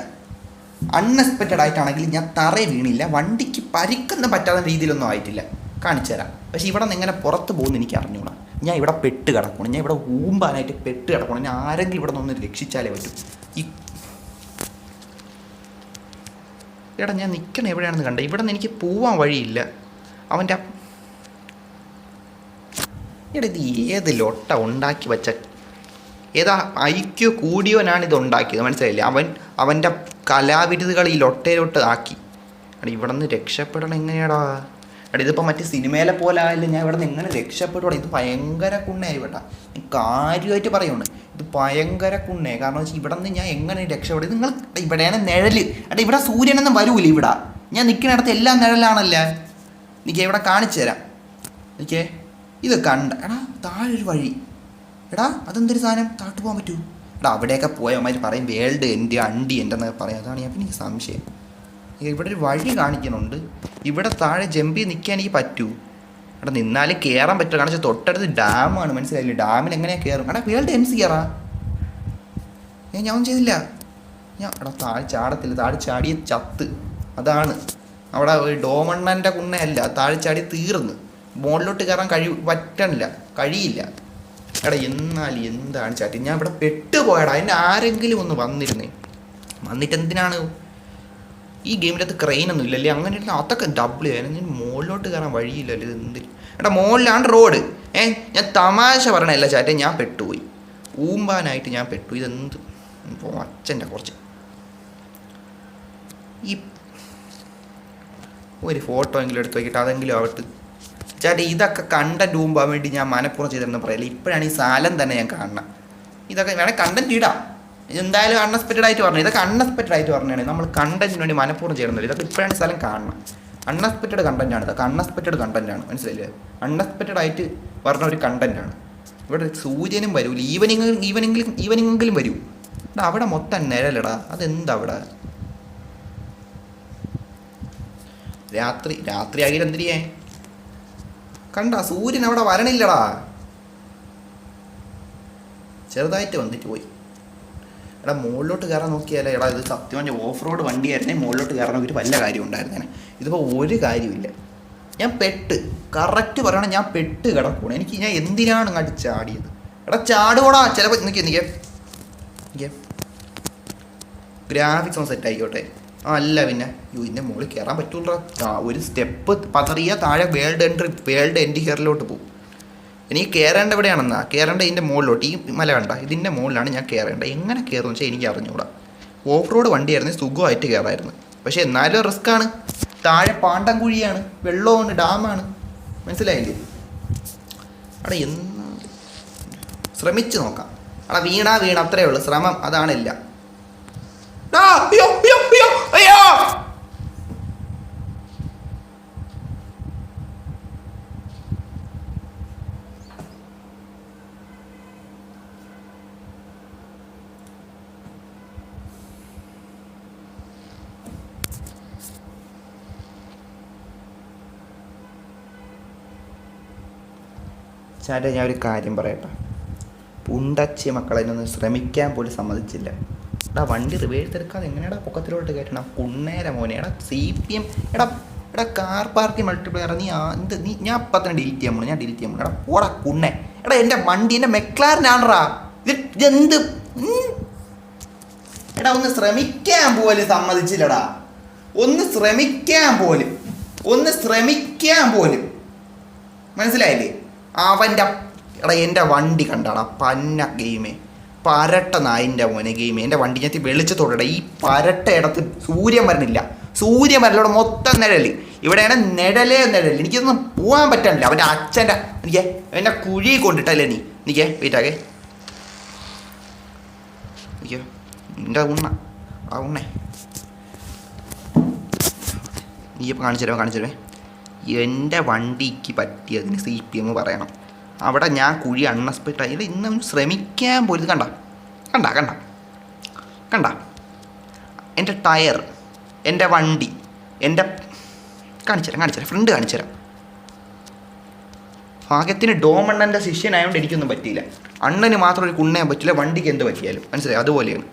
അൺഎക്സ്പെക്റ്റഡ് ആയിട്ടാണെങ്കിൽ ഞാൻ തറയിൽ വീണില്ല, വണ്ടിക്ക് പരിക്കൊന്നും പറ്റാത്ത രീതിയിലൊന്നും ആയിട്ടില്ല, കാണിച്ചു തരാം. പക്ഷേ ഇവിടെ നിന്ന് എങ്ങനെ പുറത്ത് പോകുമെന്ന് എനിക്ക് അറിഞ്ഞൂടാ. ഞാൻ ഇവിടെ പെട്ട് കിടക്കണം, ഞാൻ ഇവിടെ ഊമ്പാനായിട്ട് പെട്ട് കിടക്കണം. ഞാൻ ആരെങ്കിലും ഇവിടെ നിന്ന് രക്ഷിച്ചാലേ പറ്റും. എടാ ഞാൻ നിൽക്കണം എവിടെയാണെന്ന് കണ്ട, ഇവിടെ നിന്ന് എനിക്ക് പോവാൻ വഴിയില്ല. അവൻ്റെ എടാ ഇത് ഏത് ലൊട്ട ഉണ്ടാക്കി വെച്ച, ഏതാ ഐക്യു കൂടിയവനാണ് ഇത് ഉണ്ടാക്കിയത്, മനസ്സിലായില്ലേ? അവൻ്റെ കലാവിരുതുകൾ ഈ ലൊട്ടയിലോട്ട് ആക്കി. എടാ ഇവിടെ നിന്ന് രക്ഷപ്പെടണം എങ്ങനെയാടാ? എടാ ഇതിപ്പോൾ മറ്റേ സിനിമയിലെ പോലെ ആയാലും ഞാൻ ഇവിടെ നിന്ന് എങ്ങനെ രക്ഷപ്പെടുവാണ്? ഇത് ഭയങ്കര കുണ്ണയായി കേട്ടാ, കാര്യമായിട്ട് പറയുകയാണ്, ഇത് ഭയങ്കര കുണ്ണേ. കാരണം വെച്ചാൽ ഇവിടെ നിന്ന് ഞാൻ എങ്ങനെ രക്ഷപ്പെടും? നിങ്ങൾ ഇവിടെയാണ് നിഴൽ. എടാ ഇവിടെ സൂര്യനൊന്നും വരൂല, ഇവിടെ ഞാൻ നിൽക്കുന്നിടത്ത് എല്ലാം നിഴലാണല്ലേ. എനിക്ക് ഇവിടെ കാണിച്ചു തരാം. എനിക്ക് ഇത് കണ്ട, എടാ താഴെ ഒരു വഴി, എടാ അതെന്തൊരു സാധനം, താട്ട് പോകാൻ പറ്റൂ? എടാ അവിടെയൊക്കെ പോയവന്മാർ പറയും വേൾഡ് എൻ്റെ അണ്ടി എൻ്റെ എന്നൊക്കെ പറയും. അതാണ് ഞാൻ എനിക്ക് സംശയം. ഇവിടെ ഒരു വഴി കാണിക്കുന്നുണ്ട്, ഇവിടെ താഴെ ജമ്പ് ചെയ്ത് നിൽക്കാൻ എനിക്ക് പറ്റൂ? എടാ നിന്നാലും കയറാൻ പറ്റുമോ? കാരണം വെച്ചാൽ തൊട്ടടുത്ത് ഡാമാണ്, മനസ്സിലായില്ലേ? ഡാമിൽ എങ്ങനെയാണ് കയറും? എടാ വേൾഡ് MC കയറാ, ഞാൻ ഒന്നും ചെയ്തില്ല. എടാ താഴെ ചാടത്തില്ല, താഴെ ചാടിയ ചത്ത്. അതാണ് അവിടെ ഒരു ഡോമണ്ണൻ്റെ കുണ്ണയല്ല, താഴെ ചാടി തീർന്ന് മുകളിലോട്ട് കയറാൻ കഴിയില്ല. എടാ എന്നാൽ എന്താണ് ചാറ്റി, ഞാൻ ഇവിടെ പെട്ടുപോയടാ. അതിൻ്റെ ആരെങ്കിലും ഒന്ന് വന്നിട്ട് എന്തിനാണ്? ഈ ഗെയിമിനകത്ത് ക്രെയിനൊന്നും ഇല്ലല്ലേ? അങ്ങനെ അതൊക്കെ ഡബിൾ ചെയ്യാൻ മുകളിലോട്ട് കയറാൻ വഴിയില്ലല്ലോ. ഇത് എന്തിന്? എടാ മുകളിലാണ് റോഡ്. ഞാൻ തമാശ പറയണല്ല ചാറ്റെ, ഞാൻ പെട്ടുപോയി, ഊമ്പാനായിട്ട് ഞാൻ പെട്ടു. ഇതെന്ത് അച്ഛൻ്റെ കുറച്ച് ഈ ഒരു ഫോട്ടോ എങ്കിലും എടുത്ത് വയ്ക്കിട്ട് അതെങ്കിലും ആവട്ടെ ചാറ്റെ. ഇതൊക്കെ കണ്ടന്റ് ഊമ്പാൻ വേണ്ടി ഞാൻ മനഃപൂർവ്വം ചെയ്തിരുന്ന പറയല്ലേ. ഇപ്പോഴാണ് ഈ സാലം തന്നെ ഞാൻ കാണണം. ഇതൊക്കെ വേണേൽ കണ്ടന്റ് ഇടാം, എന്തായാലും അൺഎക്സ്പെക്റ്റഡ് ആയിട്ട് പറഞ്ഞു. ഇതൊക്കെ അൺഎക്സ്പെക്റ്റഡ് ആയിട്ട് പറഞ്ഞാണ്, നമ്മൾ കണ്ടന്റിന് വേണ്ടി മനഃപൂർവ്വം ചെയ്യണമെന്നില്ല. ഇതൊക്കെ ഇപ്പോഴാണ് സ്ഥലം കാണണം. അൺഎക്സ്പെക്റ്റഡ് കണ്ടന്റാണ് ഇതൊക്കെ, അൺഎക്സ്പെക്റ്റഡ് കണ്ടന്റാണ്, മനസ്സിലായില്ലേ? അൺഎക്സ്പെക്റ്റഡ് ആയിട്ട് പറഞ്ഞ ഒരു കണ്ടന്റാണ്. ഇവിടെ സൂര്യനും വരൂല, ഈവനിങ്ങെങ്കിലും വരൂ. എടാ അവിടെ മൊത്തം നിഴലടാ, അതെന്താ അവിടെ? രാത്രി ആകില്ല എന്തിരിയേ? കണ്ട സൂര്യൻ അവിടെ വരണില്ലടാ, ചെറുതായിട്ട് വന്നിട്ട് പോയി. എടാ മുകളിലോട്ട് കയറാൻ നോക്കിയാലേ, എടാ ഇത് സത്യം പറഞ്ഞ ഓഫ് റോഡ് വണ്ടിയായിരുന്നേ മുകളിലോട്ട് കയറാൻ ഒരു വല്ല കാര്യം ഉണ്ടായിരുന്നേനെ. ഇതിപ്പോൾ ഒരു കാര്യമില്ല. ഞാൻ കറക്റ്റ് പറയണം, ഞാൻ പെട്ട് കിടക്കണം. ഞാൻ എന്തിനാണ് അങ്ങോട്ട് ചാടിയത്? എടാ ചാടുകൂടാ, ചിലപ്പോൾ നിൽക്കേ ഗ്രാഫിക്സ് ഒന്ന് സെറ്റ് ആയിക്കോട്ടെ. അല്ല പിന്നെ ഇതിൻ്റെ മുകളിൽ കയറാൻ പറ്റൂല്ലോ. ഒരു സ്റ്റെപ്പ് പതറിയ താഴെ വേൾഡ് എൻഡ് ഹിയറിലോട്ട് പോകും. എനിക്ക് കയറേണ്ട എവിടെയാണെന്നാ? കയറേണ്ട ഇതിൻ്റെ മുകളിലോട്ട്, ഈ മല കണ്ട ഇതിൻ്റെ മുകളിലാണ് ഞാൻ കയറേണ്ടത്. എങ്ങനെ കയറുമെന്ന് വെച്ചാൽ എനിക്ക് അറിഞ്ഞുകൂടാ. ഓഫ് റോഡ് വണ്ടിയായിരുന്നു, സുഖമായിട്ട് കയറായിരുന്നു. പക്ഷേ എന്നാലും റിസ്ക്കാണ്. താഴെ പാണ്ടം കുഴിയാണ്, വെള്ളമാണ്, ഡാമാണ്, മനസ്സിലായില്ലേ? അവിടെ ശ്രമിച്ച് നോക്കാം. അവിടെ വീണ അത്രയേ ഉള്ളൂ, ശ്രമം അതാണില്ല. ചാറ്റ ഞാൻ ഒരു കാര്യം പറയട്ടെ, പുണ്ടച്ചി മക്കളതിനൊന്ന് ശ്രമിക്കാൻ പോലും സമ്മതിച്ചില്ല. എടാ വണ്ടി റിവേഴ്സ് എടുക്കാതെ എങ്ങനെയാടാ പൊക്കത്തിലോട്ട് കയറ്റണം? കുണ്ണേര മോനെ. എടാ CPM എടാ കാർ പാർക്കിംഗ് മൾട്ടിപ്ലെയർ ഞാൻ അപ്പം തന്നെ ഡിലീറ്റ് ചെയ്യാൻ പോകണം. എടാ ഓടാ കുണ്ണേ. എടാ എൻ്റെ വണ്ടി എൻ്റെ മെക്ലാറിനാണറാ ഇതെന്ത്? എടാ ഒന്ന് ശ്രമിക്കാൻ പോലും സമ്മതിച്ചില്ലടാ, ഒന്ന് ശ്രമിക്കാൻ പോലും മനസ്സിലായില്ലേ? എടാ എൻ്റെ വണ്ടി കണ്ടാടാ പന്ന ഗെയിമേ, പരട്ട നായിൻ്റെ മോനെ ഗെയിമേ. എൻ്റെ വണ്ടി ഞാൻ വെളിച്ചത്തോടെ ഈ പരട്ട ഇടത്ത് സൂര്യൻ വരലോടെ മൊത്തം നിഴൽ. ഇവിടെയാണ് നിഴലേ. എനിക്കൊന്നും പോകാൻ പറ്റാനില്ല. അവൻ്റെ അച്ഛൻ്റെ എന്നെ കുഴി കൊണ്ടിട്ടല്ലേ എനിക്ക് വെയിറ്റാകെ എൻ്റെ ഉണ്ണേ നീ ഇപ്പം കാണിച്ചു തരുവേ. എൻ്റെ വണ്ടിക്ക് പറ്റിയതിന് CPM പറയണം. അവിടെ ഞാൻ കുഴി അൺഎക്സ്പെക്റ്റഡ് ആയി ഇന്നും ശ്രമിക്കാൻ പോലും. കണ്ട എൻ്റെ ടയർ, എൻ്റെ വണ്ടി, എൻ്റെ കാണിച്ചുതരാം ഫ്രണ്ട് കാണിച്ചുതരാം. ഭാഗ്യത്തിന് ഡോമണ്ണൻ്റെ ശിഷ്യനായതുകൊണ്ട് എനിക്കൊന്നും പറ്റിയില്ല. അണ്ണന് മാത്രം ഒരു കുണ്ണയാൻ പറ്റില്ല, വണ്ടിക്ക് എന്ത് പറ്റിയാലും മനസ്സിലായി. അതുപോലെയാണ്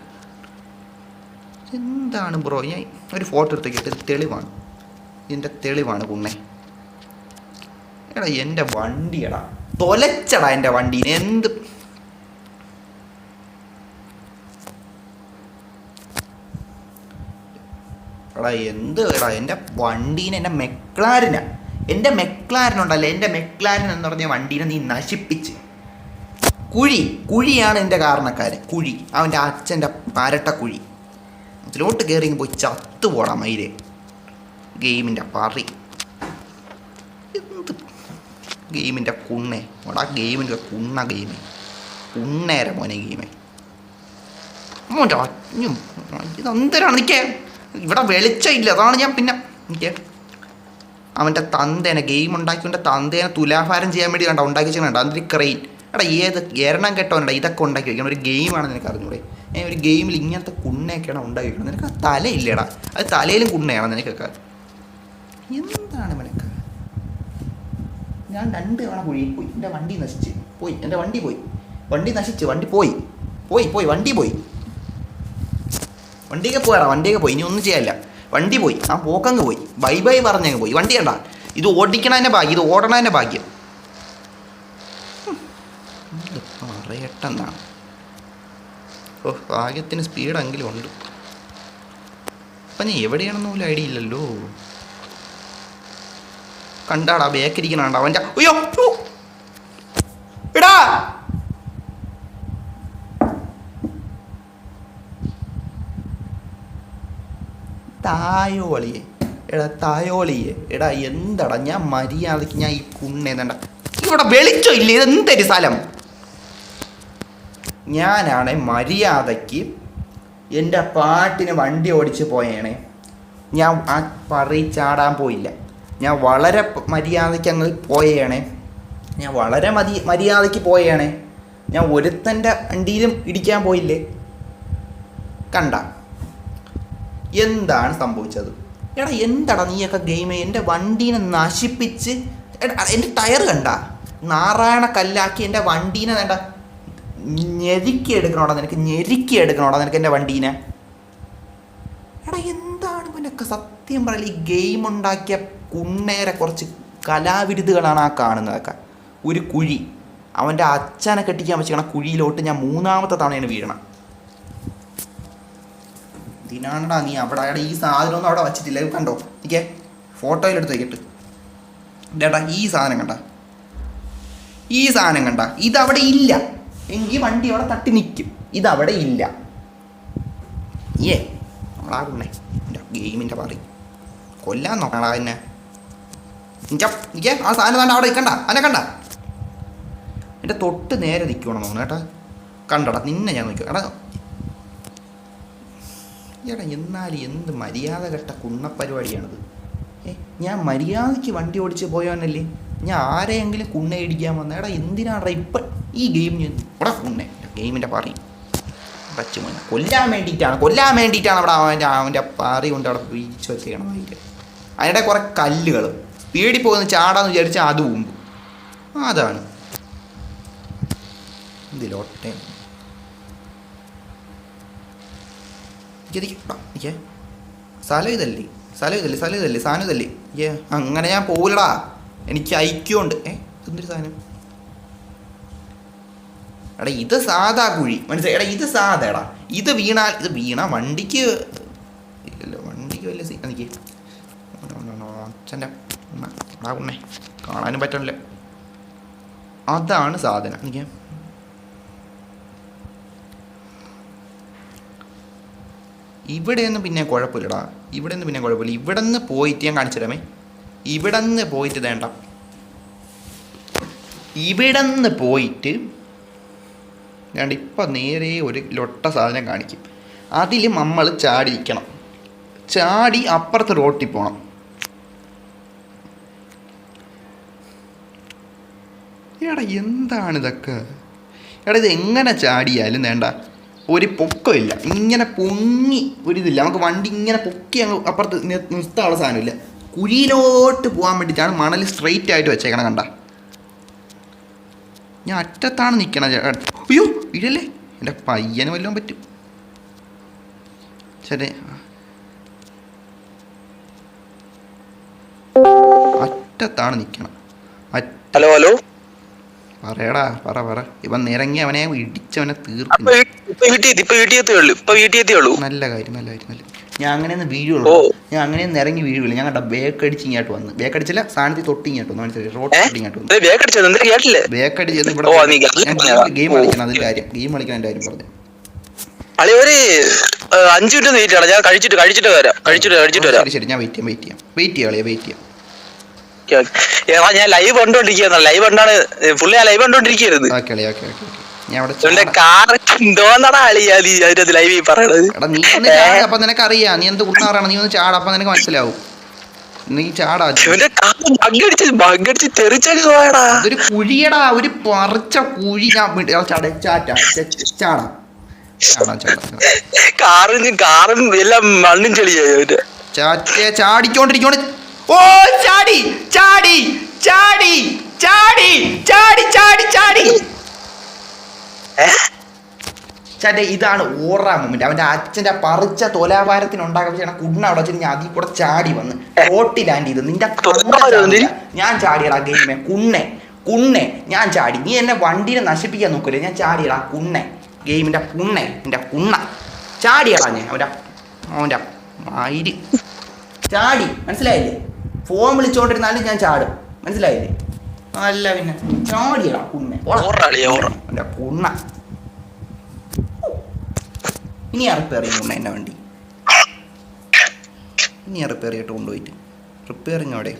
എന്താണ് ബ്രോ? ഞാൻ ഒരു ഫോട്ടോ എടുത്തേക്കിട്ട് തെളിവാണ്, ഇതിൻ്റെ തെളിവാണ് കുണ്ണേ. എടാ എൻ്റെ വണ്ടിയടാ തൊലച്ചടാ എൻ്റെ വണ്ടീനെ. എന്ത് എടാ എന്ത് എടാ എൻ്റെ വണ്ടീനെ, എൻ്റെ മെക്ലാരനുണ്ടല്ലോ, എൻ്റെ മെക്ലാരൻ എന്ന് പറഞ്ഞ വണ്ടീനെ നീ നശിപ്പിച്ച്. കുഴിയാണ് എൻ്റെ കാരണക്കാരൻ. കുഴി അവൻ്റെ അച്ഛൻ്റെ പരട്ട കുഴി. അതിലോട്ട് കയറി പോയി ചത്തു പോടാ മയില്. ഗെയിമിൻ്റെ പറി, എന്ത് ഗെയിമിൻ്റെ കുണ്ണേ ഓടാ, ഗെയിമിൻ്റെ ഗെയിമേ കുണ്ണേര മോനെ ഗെയിമേ. മോൻ്റെ അഞ്ഞും ഇതെന്തരാണ് നിൽക്കേ, ഇവിടെ വെളിച്ചമില്ല. അതാണ് ഞാൻ പിന്നെ എനിക്ക് അവൻ്റെ തന്തേനെ ഗെയിം ഉണ്ടാക്കിയവൻ്റെ തന്തേനെ തുലാഭാരം ചെയ്യാൻ വേണ്ടി കണ്ട ഉണ്ടാക്കി വെച്ചിട്ടുണ്ട്. അതിൻ്റെ ക്രെയിൻ. എടാ ഏത് എരണം കെട്ടവനുണ്ട ഇതൊക്കെ ഉണ്ടാക്കി വയ്ക്കണം. ഒരു ഗെയിമാണ് നിനക്ക് അറിഞ്ഞൂടെ? ഒരു ഗെയിമിൽ ഇങ്ങനത്തെ കുണ്ണയൊക്കെയാണ് ഉണ്ടാക്കി വയ്ക്കണം. നിനക്ക് ആ തലയില്ലടാ, അത് തലയിലും കുണ്ണയാണ് നിനക്കൊക്കെ. എന്താണ് നിനക്ക്? ഞാൻ 2 തവണ കുഴിയിൽ പോയി, എൻ്റെ വണ്ടി നശിച്ച് പോയി. എൻ്റെ വണ്ടി പോയി, വണ്ടി നശിച്ച്, വണ്ടി പോയി വണ്ടി പോയി. വണ്ടിയൊക്കെ പോയാടാ, വണ്ടിയൊക്കെ പോയി. ഇനി ഒന്നും ചെയ്യാനില്ല. വണ്ടി പോയി, ആ പോക്കങ്ങ് പോയി. ബൈ ബൈ പറഞ്ഞങ്ങ് പോയി. വണ്ടി കണ്ടാ, ഇത് ഓടിക്കണതിൻ്റെ ഭാഗ്യം, ഇത് ഓടണതിൻ്റെ ഭാഗ്യം. പറയട്ടെന്നാണ്. ഓ ഭാഗ്യത്തിന് സ്പീഡെങ്കിലും ഉണ്ട്. അപ്പം ഞാൻ എവിടെയാണെന്ന് പോലും ഐഡിയ ഇല്ലല്ലോ. കണ്ടാടാ ബേക്കിരിക്കണാണ്ട അവൻ്റെ. അയ്യോ എടാ തായോളിയെ, എടാ എന്താടാ ഞാൻ മര്യാദയ്ക്ക് ഞാൻ ഈ കുണ്ണേന്നണ്ട. ഇവിടെ വെളിച്ചം ഇല്ലേ? ഇതെന്തൊരു സ്ഥലം? ഞാനാണെ മര്യാദയ്ക്ക് എൻ്റെ പാട്ടിന് വണ്ടി ഓടിച്ച് പോയേണേ. ഞാൻ ആ ചാടാൻ പോയില്ല. ഞാൻ വളരെ മര്യാദയ്ക്ക് അങ്ങ് പോയേണേ. മര്യാദയ്ക്ക് പോയേണേ. ഞാൻ ഒരുത്തൻ്റെ വണ്ടിയിലും ഇടിക്കാൻ പോയില്ലേ? കണ്ട എന്താണ് സംഭവിച്ചത്? എടാ എന്താടാ നീയൊക്കെ ഗെയിം എൻ്റെ വണ്ടീനെ നശിപ്പിച്ച്. എൻ്റെ ടയർ കണ്ട നാരായണ കല്ലാക്കി എൻ്റെ വണ്ടീനെ വേണ്ട ഞെരുക്കി എടുക്കണോടാ നിനക്ക് എൻ്റെ വണ്ടീനെ. എടാ എന്താണ് പിന്നൊക്കെ സത്യം പറയല. ഈ ഗെയിം ഉണ്ടാക്കിയ കുണ്ണേരെ കുറച്ച് കലാവിരുദ്ധകളാണ് ആ കാണുന്നതൊക്കെ. ഒരു കുഴി, അവൻ്റെ അച്ഛനെ കെട്ടിക്കാൻ വെച്ചിരിക്കണ കുഴിയിലോട്ട് ഞാൻ 3ാമത്തെ തവണയാണ് വീഴണം. ഇതിനാണ്ടാ നീ അവിടെ ഈ സാധനമൊന്നും അവിടെ വച്ചിട്ടില്ല. കണ്ടോ എനിക്ക് ഫോട്ടോയിലെടുത്ത് വയ്ക്കട്ട്. ഡേട്ടാ ഈ സാധനം കണ്ട ഇതവിടെ ഇല്ല എങ്കിൽ വണ്ടി അവിടെ തട്ടി നിൽക്കും. ഇതവിടെ ഇല്ല. നമ്മളാകുന്നേ ഗെയിമിൻ്റെ പറയും കൊല്ലാൻ നോക്കണ എന്നെ. ആ സാധനം തന്നെ അവിടെ നിൽക്കണ്ട, അതിനെ കണ്ട എൻ്റെ തൊട്ട് നേരെ നിൽക്കണം തോന്നുന്നു കേട്ടാ. കണ്ടടാ നിന്നെ ഞാൻ നോക്കിയോ എടാ. എന്നാലും എന്ത് മര്യാദ കെട്ട കുണ്ണപ്പരിപാടിയാണിത്. ഞാൻ മര്യാദയ്ക്ക് വണ്ടി ഓടിച്ച് പോയവനല്ലേ. ഞാൻ ആരെയെങ്കിലും കുണ്ണ ഇടിക്കാൻ വന്ന. എടാ എന്തിനാടാ ഇപ്പം ഈ ഗെയിം ഇവിടെ കുണ്ണേ ഗെയിമിൻ്റെ പാറി പച്ചുമോനെ കൊല്ലാൻ വേണ്ടിയിട്ടാണ് അവിടെ അവൻ്റെ പാറി കൊണ്ട് അവിടെ വീഴ്ച വെച്ചേക്കണം. അതിൻ്റെ കുറേ കല്ലുകൾ പേടി പോകുന്ന ചാടാന്ന് വിചാരിച്ചാൽ അത് മുമ്പ് അതാണ് ഇതിലോട്ടെ. സ്ഥലം ഇതല്ലേ സാധനം ഇതല്ലേ. അങ്ങനെ ഞാൻ പോവില്ലടാ, എനിക്ക് ഐക്യമുണ്ട്. എന്തൊരു സാധനം? എടാ ഇത് സാധാ കുഴി മനസ്സിലായി. എടാ ഇത് സാധാ. ഇത് വീണ വണ്ടിക്ക് ഇല്ലല്ലോ. വണ്ടിക്ക് വലിയ എനിക്ക് അച്ഛൻ്റെ ഉണ്ണേ കാണാനും പറ്റണില്ല. അതാണ് സാധനം. എനിക്ക് ഇവിടെയൊന്നും പിന്നെ കുഴപ്പമില്ലടാ. ഇവിടെ നിന്ന് പോയിട്ട് ഞാൻ കാണിച്ചു തരാമേ. ഇവിടെ നിന്ന് പോയിട്ട് വേണ്ട. ഇവിടെ നിന്ന് പോയിട്ട് വേണ്ട. ഇപ്പം നേരെ ഒരു ലൊട്ട സാധനം കാണിക്കും. അതിൽ നമ്മൾ ചാടിയിരിക്കണം. ചാടി അപ്പുറത്ത് റോട്ടിൽ പോകണം. എടാ എന്താണിതൊക്കെ? എടാ ഇത് എങ്ങനെ ചാടിയാലും വേണ്ട ഒരു പൊക്കമില്ല. ഇങ്ങനെ പൊങ്ങി ഒരിതില്ല. നമുക്ക് വണ്ടി ഇങ്ങനെ പൊക്കി അങ്ങ് അപ്പുറത്ത് നിർത്താനുള്ള സാധനമില്ല. കുഴിയിലോട്ട് പോകാൻ വേണ്ടിയിട്ടാണ് മണൽ സ്ട്രെയിറ്റ് ആയിട്ട് വെച്ചേക്കണം. കണ്ട ഞാൻ അറ്റത്താണ് നിൽക്കണം. അയ്യോ ഇടല്ലേ, എൻ്റെ പയ്യന് വല്ലതും പറ്റും. ശരി അറ്റത്താണ് നിൽക്കണം.
ഹലോ ഹലോ
പറയടാ പറ ഇവൻ നിരങ്ങി അവനെ ഇടിച്ചവനെ തീർക്കുന്നു. നല്ല കാര്യം. ഞാൻ അങ്ങനെയൊന്നും വീഴുള്ളൂ. ഞാൻ അങ്ങനെയൊന്നും ഇറങ്ങി വീഴുള്ളൂ. ഞാൻ കണ്ട ബേക്കടിച്ച് ഇങ്ങോട്ട് വന്ന്, ബേക്കടിച്ചില്ല സ്ഥാനത്ത് തൊട്ട് ഇങ്ങോട്ട് വന്നു. മനസ്സിലായി? റോഡ് തൊട്ട് ഇങ്ങോട്ട് വന്നു. ബേക്കടിച്ച് ഇവിടെ ഗെയിം കളിക്കണം. അതിൻ്റെ കാര്യം ഗെയിം കളിക്കാൻ എൻ്റെ കാര്യം പറഞ്ഞു.
ഒരു 5 മിനിറ്റ് വെയിറ്റ് ആണ്. ഞാൻ കഴിച്ചിട്ട് വരാം.
ശരി ഞാൻ വെയിറ്റ് ചെയ്യാം.
ഞാൻ ലൈവ് കണ്ടോണ്ടിരിക്കുന്ന ലൈവ് കണ്ടാണ് പുള്ളി. ആ ലൈവ് കണ്ടോണ്ടിരിക്കരുത്. ലൈവ് പറയണത്
അപ്പൊ നിനക്കറിയാം നീ എന്ത് കുണ്ണാറാണ്. നീ ഒന്ന് ചാട, അപ്പൊ നിനക്ക് മനസ്സിലാവും. നീ ചാടാ. അതൊരു കുഴിയടാ, ഒരു പറിച്ച കുഴി.
കാറും എല്ലാം മണ്ണും ചെളിയായി.
ചാടിച്ചോണ്ടിരിക്കോണ്ട് ഓ ചാടി. ചാട്ടെ ഇതാണ് ഓറാ മൊമെന്റ്. അവന്റെ അച്ഛൻ്റെ പറിച്ച തോലാഭാരത്തിനുണ്ടാക്കാൻ ചെയ്യണ കുണ്ണ അവിടെ വെച്ചിട്ട് ഞാൻ അതിൽ കൂടെ ചാടി വന്ന് റോട്ടി ലാൻഡ് ചെയ്ത്. നിന്റെ ഞാൻ ചാടിയടാ ഗെയിമേ. കുണ്ണെ ഞാൻ ചാടി. നീ എന്നെ വണ്ടീനെ നശിപ്പിക്കാൻ നോക്കൂലേ? ഞാൻ ചാടിയടാ കുണ്ണെ. ഗെയിമിന്റെ നിന്റെ കുണ്ണ ചാടിയടാ. ഞാൻ അവന്റെ മയിര് ചാടി. മനസ്സിലായില്ലേ? ഫോൺ വിളിച്ചോണ്ടിരുന്നാലും ഞാൻ ചാടും. മനസ്സിലായില്ലേ? അല്ല പിന്നെ ചാടിയടാ കുണ്ണെ. അവന്റെ കുണ്ണ ഇനി റിപ്പയർ ചെയ്യും കൊണ്ട എൻ്റെ വണ്ടി. ഇനി റിപ്പയർ ചെയ്തിട്ട് കൊണ്ടുപോയിട്ട് റിപ്പയറിങ് അവിടെ.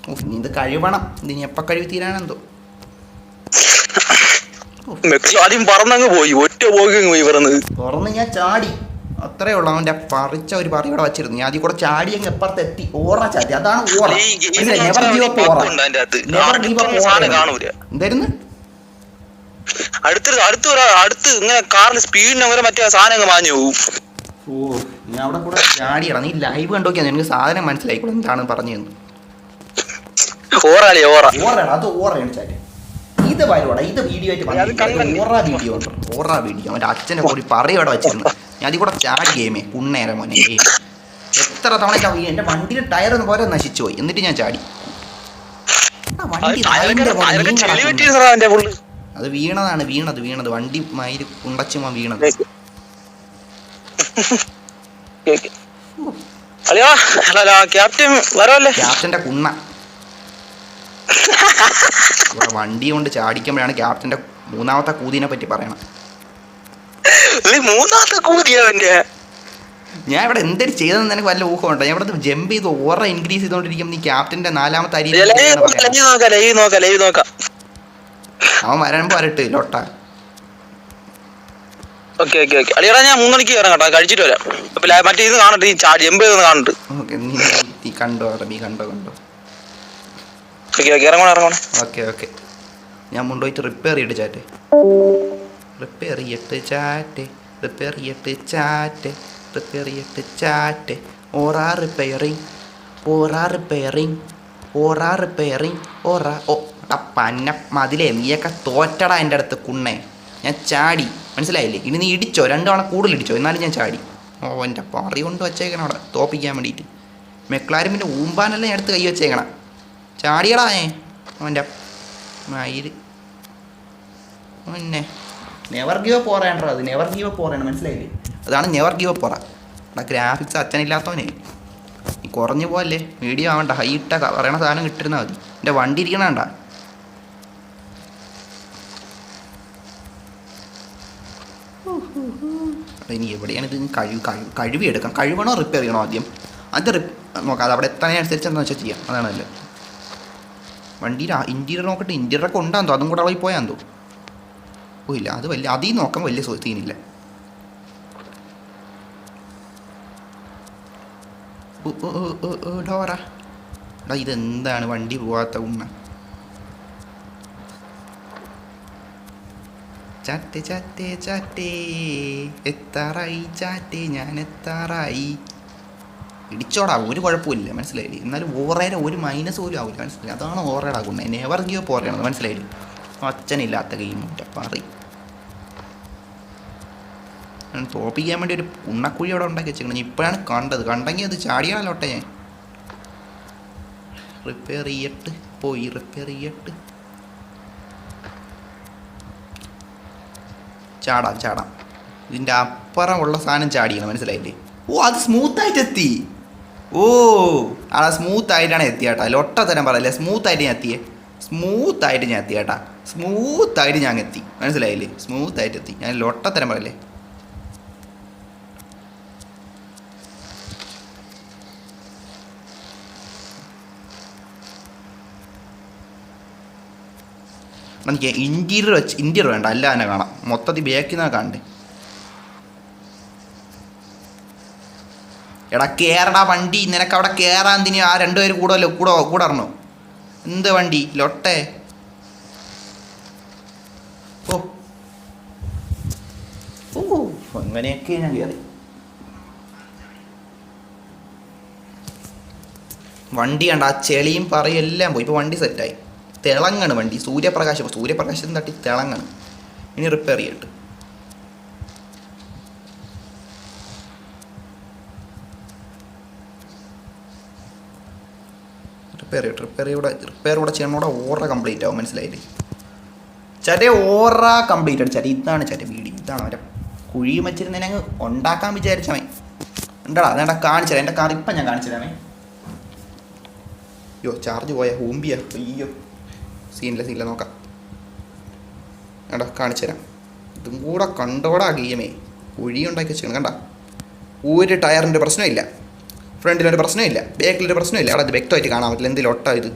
ഓ ഇനി ഇത് കഴിവണം. ഇതിനി എപ്പോൾ കഴിവ് തീരാനെന്തോ. തുറന്ന് ഞാൻ ചാടി. അത്രേ ഉള്ളൂ. അവൻ്റെ പറിച്ച ഒരു പറി ഇവിടെ വെച്ചിരുന്നു. ഞാൻ അതിൽ കൂടെ ചാടി അങ്ങ് എപ്പുറത്തെത്തി. ഓറ ചാടി. അതാണ് ഓറ. എന്തായിരുന്നു
അടുത്ത് ഇങ്ങനെ കാറിന് സ്പീഡിന് അങ്ങനെ മറ്റേ സാധനം മാഞ്ഞു പോകും.
ഓ ഞാൻ അവിടെ കൂടെ ചാടിയടാ. നീ ലൈവ് കണ്ടോക്കിയാ നിനക്ക് സാധനം മനസ്സിലായിക്കോളും എന്താണ് പറഞ്ഞു തന്നു. അത് ഓറയാണ് ചാറ്റ്. ഇത് വരുവാടാ. ഇത് വീഡിയോ ആയിട്ട് ഓറാ വീഡിയോ. അവൻ്റെ അച്ഛനെ കൂടി പറയും അവിടെ വെച്ചിരുന്നു. ഞാൻ അതിൽ കൂടെ ചാടി ഗെയിമേ കുണ്ണേരെ മോനെ. എത്ര തവണ എൻ്റെ വണ്ടിയുടെ ടയറൊന്നും പോലെ നശിച്ചു പോയി. എന്നിട്ട് ഞാൻ ചാടി. അത് വീണത് വണ്ടി മയില് കുണ്ടച്ചുമ വീണത്. ക്യാപ്റ്റന്റെ കുണ്ണ വണ്ടി കൊണ്ട് ചാടിക്കുമ്പോഴാണ് ക്യാപ്റ്റന്റെ മൂന്നാമത്തെ കൂതിനെ പറ്റി പറയണം. ഞാൻ ഇവിടെ എന്തൊരു ചെയ്തതെന്ന് എനിക്ക് വല്ല ഊഹമുണ്ടോ? ഞാൻ ഇവിടെ ജമ്പ് ചെയ്ത് ഓറ ഇൻക്രീസ് ചെയ്തോണ്ടിരിക്കും. നീ ക്യാപ്റ്റന്റെ 4ാമത്തെ അരി അവൻ വരുമ്പോ വരട്ടെ ലോട്ട.
ഞാൻ 3 മണിക്ക് കയറാം കേട്ടോ. കഴിച്ചിട്ട് വരാം. മറ്റേ ഇത് കാണട്ടെ. ഈ ജമ്പ് ചെയ്തൊന്ന് കാണട്ടെ.
കണ്ടോ. ഓക്കെ ഞാൻ കൊണ്ടുപോയിട്ട് റിപ്പയർ ചെയ്തിട്ട് ചാറ്റ്. ഓറാ റിപ്പയറിങ്. ഓ പന്ന മതിലേ. നീയൊക്കെ തോറ്റടാ എൻ്റെ അടുത്ത് കുണ്ണേ. ഞാൻ ചാടി. മനസ്സിലായില്ലേ? ഇനി നീ ഇടിച്ചോ, 2 തവണ കൂടുതൽ ഇടിച്ചോ, എന്നാലും ഞാൻ ചാടി. ഓ എൻ്റെ പറി കൊണ്ട് വച്ചേക്കണം അവിടെ തോപ്പിക്കാൻ വേണ്ടിയിട്ട്. മെക്ലാരമിൻ്റെ ഊമ്പാനെല്ലാം ഞാൻ എടുത്ത് കൈ വെച്ചേക്കണം. ചാടിയടാ അവൻ്റെ മയില്. പിന്നെ നെവർ ഗീവ് അപ്പ് ഓറയാണ്ടോ. അത് നെവർ ഗീവ് അപ്പ് ഓറയാണ്. മനസ്സിലായില്ലേ? അതാണ് നെവർ ഗീവ് അപ്പ് ഓറ. അവിടെ ഗ്രാഫിക്സ് അച്ഛനില്ലാത്തവനെ ഈ കുറഞ്ഞു പോകല്ലേ. വീഡിയോ ആവണ്ട. ഹൈ ഇട്ട പറയണ സാധനം കിട്ടിരുന്നാൽ മതി. എൻ്റെ വണ്ടി ഇരിക്കണണ്ട. ഇനി എവിടെയാണ് ഇത്? കഴിവെടുക്കാം. കഴിവണോ റിപ്പയർ ചെയ്യണോ ആദ്യം? അത് നോക്കാം. അത് അവിടെ എത്താനനുസരിച്ച് എന്താ വെച്ചാൽ ചെയ്യാം. അതാണ് നല്ലത്. വണ്ടിയുടെ ഇൻറ്റീരിയർ നോക്കട്ടെ. ഇൻറ്റീരിയറൊക്കെ ഉണ്ടാകുന്നോ? അതും കൂടെ അവിടെ പോയാന്തോ. ഓ ഇല്ല, അത് വലിയ അതിൽ നോക്കാൻ വലിയ സീനില്ല. ഡോറ എടാ ഇതെന്താണ് വണ്ടി പോവാത്ത ഉമ്മ? ചാറ്റേ എത്താറായി ചാറ്റേ. ഞാൻ എത്താറായി. ഇടിച്ചോടാ, ഒരു കുഴപ്പമില്ല. മനസ്സിലായില്ലേ? എന്നാലും ഓറയുടെ ഒരു മൈനസ് പോലും ആവില്ല. മനസ്സിലായി? അതാണ് ഓറയുടെ ആകുന്നത്. നെവർ ഗീവ് അപ്പ് ഓറയാണ്. മനസ്സിലായില്ലേ? അച്ഛനില്ലാത്ത ഗെയിം പറി. തോപ്പിക്കാൻ വേണ്ടി ഒരു കുണ്ണക്കുഴി അവിടെ ഉണ്ടാക്കി വെച്ചിരിക്കണം. ഞാൻ ഇപ്പോഴാണ് കണ്ടത്. കണ്ടെങ്കിൽ അത് ചാടിയാണല്ലോട്ടെ. ഞാൻ റിപ്പയർ ചെയ്യട്ട് പോയി റിപ്പയർ ചെയ്യട്ട്. ചാടാം ചാടാം. ഇതിൻ്റെ അപ്പുറം ഉള്ള സാധനം ചാടിയാണ്, മനസ്സിലായില്ലേ? ഓ അത് സ്മൂത്തായിട്ട് എത്തി. ഓ ആ സ്മൂത്തായിട്ടാണ് എത്തിയേട്ടാ. ലൊട്ട തരം പറയല്ലേ, സ്മൂത്തായിട്ട് ഞാൻ എത്തിയേ. സ്മൂത്തായിട്ട് ഞാൻ എത്തിയേട്ടാ. സ്മൂത്തായിട്ട് ഞാൻ എത്തി, മനസ്സിലായില്ലേ? സ്മൂത്തായിട്ട് എത്തി. ഞാൻ ലൊട്ട തരം പറയല്ലേ. എനിക്ക് ഇൻറ്റീരിയർ വേണ്ട, അല്ല തന്നെ കാണാം. മൊത്തത്തിൽ ബാക്കിൽ നിന്നാണ് കാണണ്ടേ. എടാ കയറടാ വണ്ടി. നിനക്ക് അവിടെ കയറാൻ എന്തിനു? ആ രണ്ടുപേര് കൂടെ ഇറങ്ങോ? എന്ത് വണ്ടി ലൊട്ടേ? ഓ ഓ അങ്ങനെയൊക്കെ ഞാൻ കയറി. വണ്ടി കണ്ട ആ ചെളിയും പറയും എല്ലാം പോയി. ഇപ്പോൾ വണ്ടി സെറ്റായി. തിളങ്ങണ് വണ്ടി. സൂര്യപ്രകാശം തട്ടി തിളങ്ങണ്. ഇനി റിപ്പയർ ചെയ്യട്ട്. റിപ്പയർ കൂടെ ചെയ്യണോടെ ഓറ കംപ്ലീറ്റ് ആവും, മനസ്സിലായില്ലേ? ചറ്റേ ഓറ കംപ്ലീറ്റ് ആണ് ചറ്റ. ഇതാണ് ചറ്റ വീഡിയോ. ഇതാണ് അവരെ കുഴി വെച്ചിരുന്നതിനെ അങ്ങ് ഉണ്ടാക്കാൻ വിചാരിച്ചവൻ. ഉണ്ടടാ അതേണ്ട കാണിച്ചു തരാം. എൻ്റെ കാർ ഇപ്പം ഞാൻ കാണിച്ചു തരാമേ. അയ്യോ ചാർജ് പോയാ ഹൂമ്പിയാ. അയ്യോ സീനില്ല നോക്കാം. എടാ കാണിച്ചു തരാം. ഇതും കൂടെ കണ്ടോടാ ഗെയിമേ. കുഴി ഉണ്ടാക്കി വെച്ചാണ് കണ്ട. ഒരു ടയറിൻ്റെ പ്രശ്നമില്ല, ഫ്രണ്ടിലൊരു പ്രശ്നമില്ല, ബാക്കിലൊരു പ്രശ്നമില്ല. അവിടെ അത് വ്യക്തമായിട്ട് കാണാൻ പറ്റില്ല. എന്തെങ്കിലും ഒട്ടാ ഇത്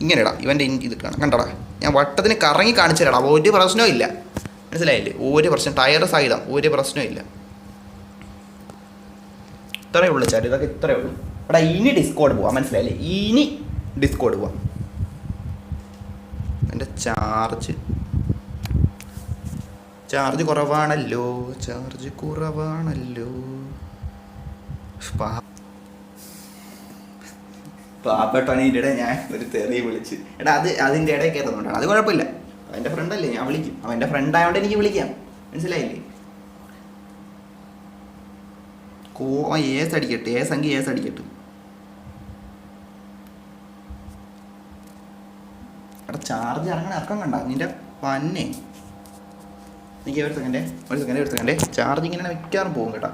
ഇങ്ങനെടാ. ഇവൻ്റെ ഇത് കാണാം കണ്ടടാ. ഞാൻ വട്ടത്തിന് കറങ്ങി കാണിച്ചു തരാടാ. ഒരു പ്രശ്നവും ഇല്ല, മനസ്സിലായില്ലേ? ഒരു പ്രശ്നം ടയർ സൈഡാണ്, ഒരു പ്രശ്നമില്ല. ഇത്രയേ ഉള്ളൂ ചാറ്റ്. ഇതൊക്കെ ഇത്രയേ ഉള്ളൂ. എടാ ഇനി ഡിസ്കോഡ് പോവാം, മനസ്സിലായില്ലേ? ഇനി ഡിസ്കോഡ് പോവാം. എൻ്റെ ചാർജ് കുറവാണല്ലോ. പാപ്പട്ടാണ് ഇതിൻ്റെ ഇടയിൽ ഞാൻ ഒരു തെറി വിളിച്ച്. എടാ അതിൻ്റെ ഇടയിൽ കയറുന്നുണ്ടാണ്. അത് കുഴപ്പമില്ല. അവൻ്റെ ഫ്രണ്ടല്ലേ, ഞാൻ വിളിക്കും. അവൻ്റെ ഫ്രണ്ടായതുകൊണ്ട് എനിക്ക് വിളിക്കാം, മനസ്സിലായില്ലേ? ഏസ് അടിക്കട്ടെ. ഏസ് അടിക്കട്ടെ. എടാ ചാർജ് ഇറക്കം കണ്ട നിൻ്റെ പന്നെ. എനിക്ക് ഒരു സെക്കൻഡ്. ചാർജ് ഇങ്ങനെ മിക്കവാറും പോകും കേട്ടോ.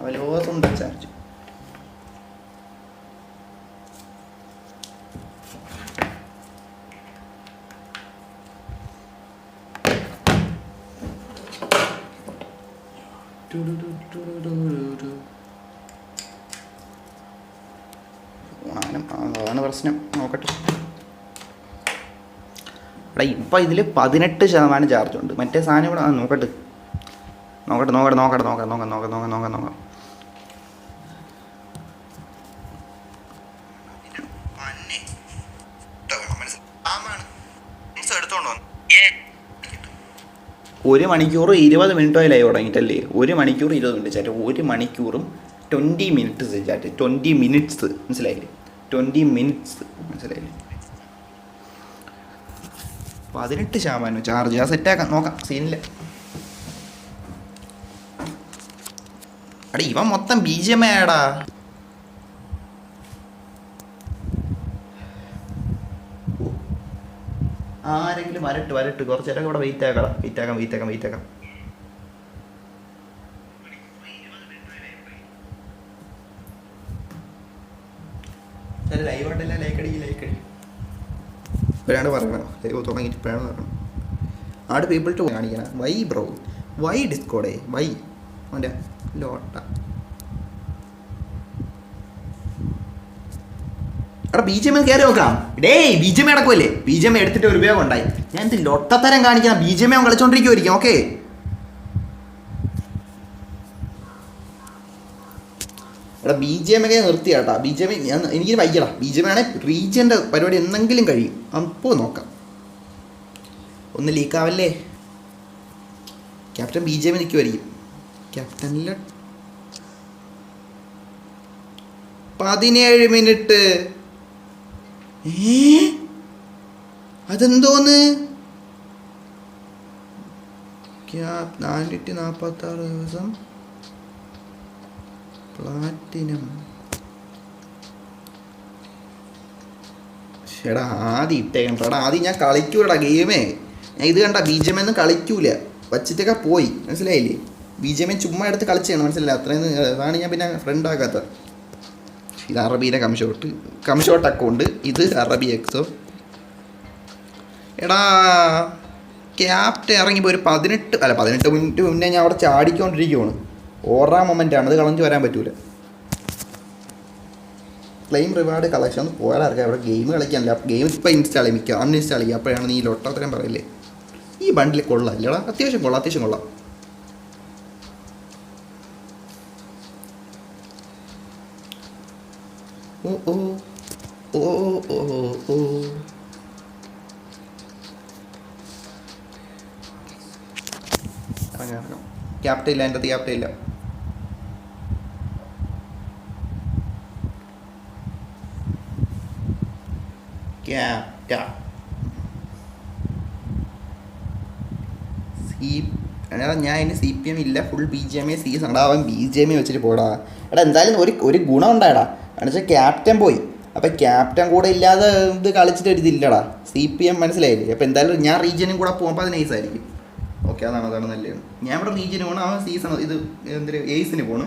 അവലോസുണ്ട് ചാർജ്. അതാണ് പ്രശ്നം. നോക്കട്ടെ. എടാ ഇപ്പം ഇതിൽ 18% ചാർജ് ഉണ്ട്. മറ്റേ സാധനം ഇവിടെ നോക്കട്ടെ. ഒരു മണിക്കൂർ 20 മിനിറ്റോയിലായി തുടങ്ങിയിട്ടല്ലേ? 1 മണിക്കൂർ 20 മിനിറ്റ് ചാറ്റ്. 1 മണിക്കൂറും 20 മിനിറ്റ്സ് ചാറ്റ്. 20 മിനിറ്റ്സ് മനസ്സിലായില്ലേ? 20 മിനിറ്റ്സ് മനസ്സിലായില്ലേ? 18% ചാർജ്. ആ സെറ്റാക്കാം, നോക്കാം, സീനില്ല. അടാ ഇവൻ മൊത്തം BGM ആടാ. ആരെങ്കിലും വരട്ട്. കുറച്ച് നേരം ഇവിടെ വെയിറ്റ് ആക്കാം. ലൈവായിട്ടല്ല, ലൈക്കടി. ഇപ്പോഴാണ് പറയണം. ലൈവ് തുടങ്ങിയിട്ട് ഇപ്പോഴാണ് പറയണം. ആട് പീപ്പിൾ ടു കാണിക്കണം. വൈ ബ്രോ, വൈ ഡിസ്കോഡേ, വൈ അവൻ്റെ ലോട്ട. എടാ BGM കയറി നോക്കാം. BGM അടക്കുമല്ലേ? BGM എടുത്തിട്ട് ഒരു ഉപയോഗം ഉണ്ടായി. ഞാൻ എന്ത് ലൊട്ടത്തരം കാണിക്കണം. BGM അവൻ കളിച്ചോണ്ടിരിക്കുമായിരിക്കും. ഓക്കെ എടാ BGM ഒക്കെ നിർത്തിയാട്ടാ. BGM എനിക്ക് വയ്യടാ. BGM ആണെങ്കിൽ റീജിയൻ്റെ പരിപാടി എന്തെങ്കിലും കഴിയും. അപ്പോൾ നോക്കാം. ഒന്ന് ലീക്കാവല്ലേ. ക്യാപ്റ്റൻ BGM നിൽക്കുമായിരിക്കും. ക്യാപ്റ്റനിൽ 17 മിനിറ്റ്. അതെന്തോന്ന് ക്യാപ് 446 ദിവസം പ്ലാറ്റിനം. ചേടാ ആദ്യം ഇട്ടേക്കണ്ടാ, ആദ്യം ഞാൻ കളിക്കൂലടാ ഗെയിമേ. ഞാൻ ഇത് കണ്ട ബീജമൊന്നും കളിക്കൂല, വച്ചിട്ടൊക്കെ പോയി, മനസ്സിലായില്ലേ? ബീജമേ ചുമ്മാ എടുത്ത് കളിച്ചാണ്, മനസ്സിലായില്ല? അത്രയും അതാണ് ഞാൻ പിന്നെ ഫ്രണ്ട് ആക്കാത്ത. ഇത് അറബിയിലെ കംഷോട്ട് അക്കൗണ്ട്, ഇത് അറബി എക്സോ. എടാ ക്യാപ്റ്റൻ ഇറങ്ങിപ്പോൾ ഒരു 18 മിനിറ്റ് മുന്നേ ഞാൻ അവിടെ ചാടിക്കൊണ്ടിരിക്കുവാണ്. ഓറാ മൊമെൻ്റാണ്, അത് കളഞ്ഞു വരാൻ പറ്റൂല. ക്ലെയിം റിവാർഡ് കളക്ഷൻ ഒന്ന് പോയാൽ അറിയാം. അവിടെ ഗെയിം കളിക്കാനില്ല, ഗെയിം ഇപ്പോൾ ഇൻസ്റ്റാൾ ചെയ്യും, മിക്ക അൺഇൻസ്റ്റാൾ ചെയ്യും. അപ്പോഴാണ് നീ ലൊട്ടത്തരം പറയില്ലേ. ഈ ബണ്ടിൽ കൊള്ളാം ഇല്ലടാ, അത്യാവശ്യം കൊള്ളാം. ഓ ഓ ഓ ഓ ഓ ഇറങ്ങാം. ക്യാപ്റ്റൻ ഇല്ല, എൻ്റെ ക്യാപ്റ്റൻ ഇല്ല. ഞാൻ അതിന് CPM ഇല്ല, ഫുൾ BGMA സീസൺ. എടാ അവൻ BGMA വെച്ചിട്ട് പോടാ. എടാ എന്തായാലും ഒരു ഗുണം ഉണ്ടായടാ, എന്ന് വെച്ചാൽ ക്യാപ്റ്റൻ പോയി. അപ്പം ക്യാപ്റ്റൻ കൂടെ ഇല്ലാതെ ഇത് കളിച്ചിട്ട് ഒരു ഇതില്ലടാ. CPM മനസ്സിലായില്ലേ? അപ്പം എന്തായാലും ഞാൻ റീജിയനും കൂടെ പോകുമ്പോൾ അത് നൈസായിരിക്കും. ഓക്കെ, അതാണ് നല്ലതാണ്. ഞാൻ ഇവിടെ റീജിയന് പോകണം, അവൻ സീസൺ ഇത് എന്തൊരു എയ്സിന് പോണ്.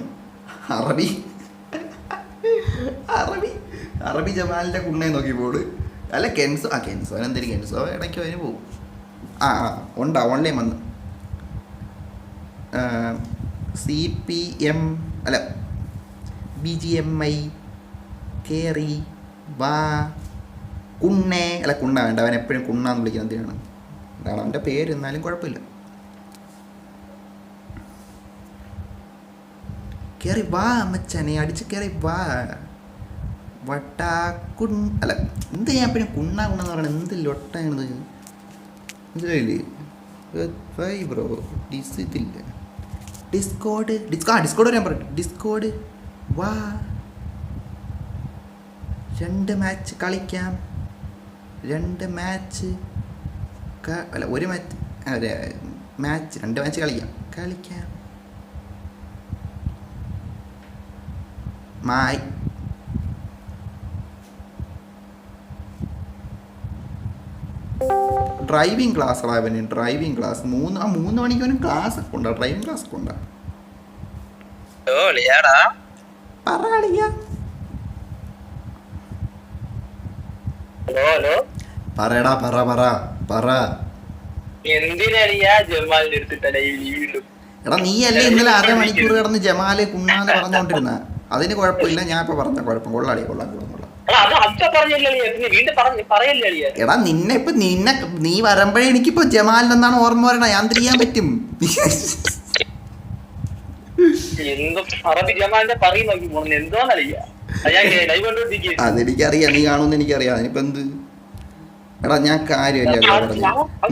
അറബി ജമാലിൻ്റെ കുണ്ണയെ നോക്കി പോട്. അല്ല കെൻസോ എന്തൊരു കെൻസോ ഇടയ്ക്ക് അതിന് പോകും. ഉണ്ടാ ഓൺലൈൻ വന്ന് CPM അല്ല BGMI കേറി വാ കുണ്ണേ. അല്ല കുണ്ണ വേണ്ട, അവൻ എപ്പോഴും കുണ്ണാന്ന് വിളിക്കുന്നത് എന്തിനാണ്? അതാണ് അവൻ്റെ പേര്, എന്നാലും കുഴപ്പമില്ല. കയറി വാ അമ്മച്ചനെ, അടിച്ച് കയറി വാ. വട്ടാ അല്ല എന്ത് ഞാൻ എപ്പോഴും കുണ്ണാന്ന് പറയണത്, എന്ത് ലൊട്ടാണത് മനസ്സിലായില്ലേ? ബ്രോ ഇതില്ല ഡിസ്കോഡ് വരാൻ പറഞ്ഞു. ഡിസ്കോഡ് വാ, 2 മാച്ച് കളിക്കാം. 2 മാച്ച് അല്ല 1 മാച്ച്, അതെ 2 മാച്ച് കളിക്കാം. മായി ഡ്രൈവിംഗ് ക്ലാസ് അവന്, ഡ്രൈവിംഗ് ക്ലാസ് 3 മണിക്ക് അവന് ക്ലാസ് ഒക്കെ ഉണ്ടാ, ഡ്രൈവിംഗ് ക്ലാസ് ഒക്കെ ഉണ്ടാ. പറയടാ പറ. എടാ നീ അല്ലേ ഇന്നലെ 1/2 മണിക്കൂർ കിടന്ന് ജമാല് കുണ്ണാന്ന് പറഞ്ഞോണ്ടിരുന്ന? അതിന് കുഴപ്പമില്ല, ഞാൻ ഇപ്പൊ പറഞ്ഞ കുഴപ്പം കൊള്ളാം. എടാ നീ വരുമ്പോഴേ എനിക്കിപ്പോ ജമാലിനെന്നാണ് ഓർമ്മ വരണ. ഞാൻ ചെയ്യാൻ പറ്റും. അതെനിക്കറിയാം, നീ കാണുമെന്ന് എനിക്കറിയാം. അതിനിപ്പോ എന്ത്? എടാ ഞാൻ കാര്യമല്ലേ പറഞ്ഞു.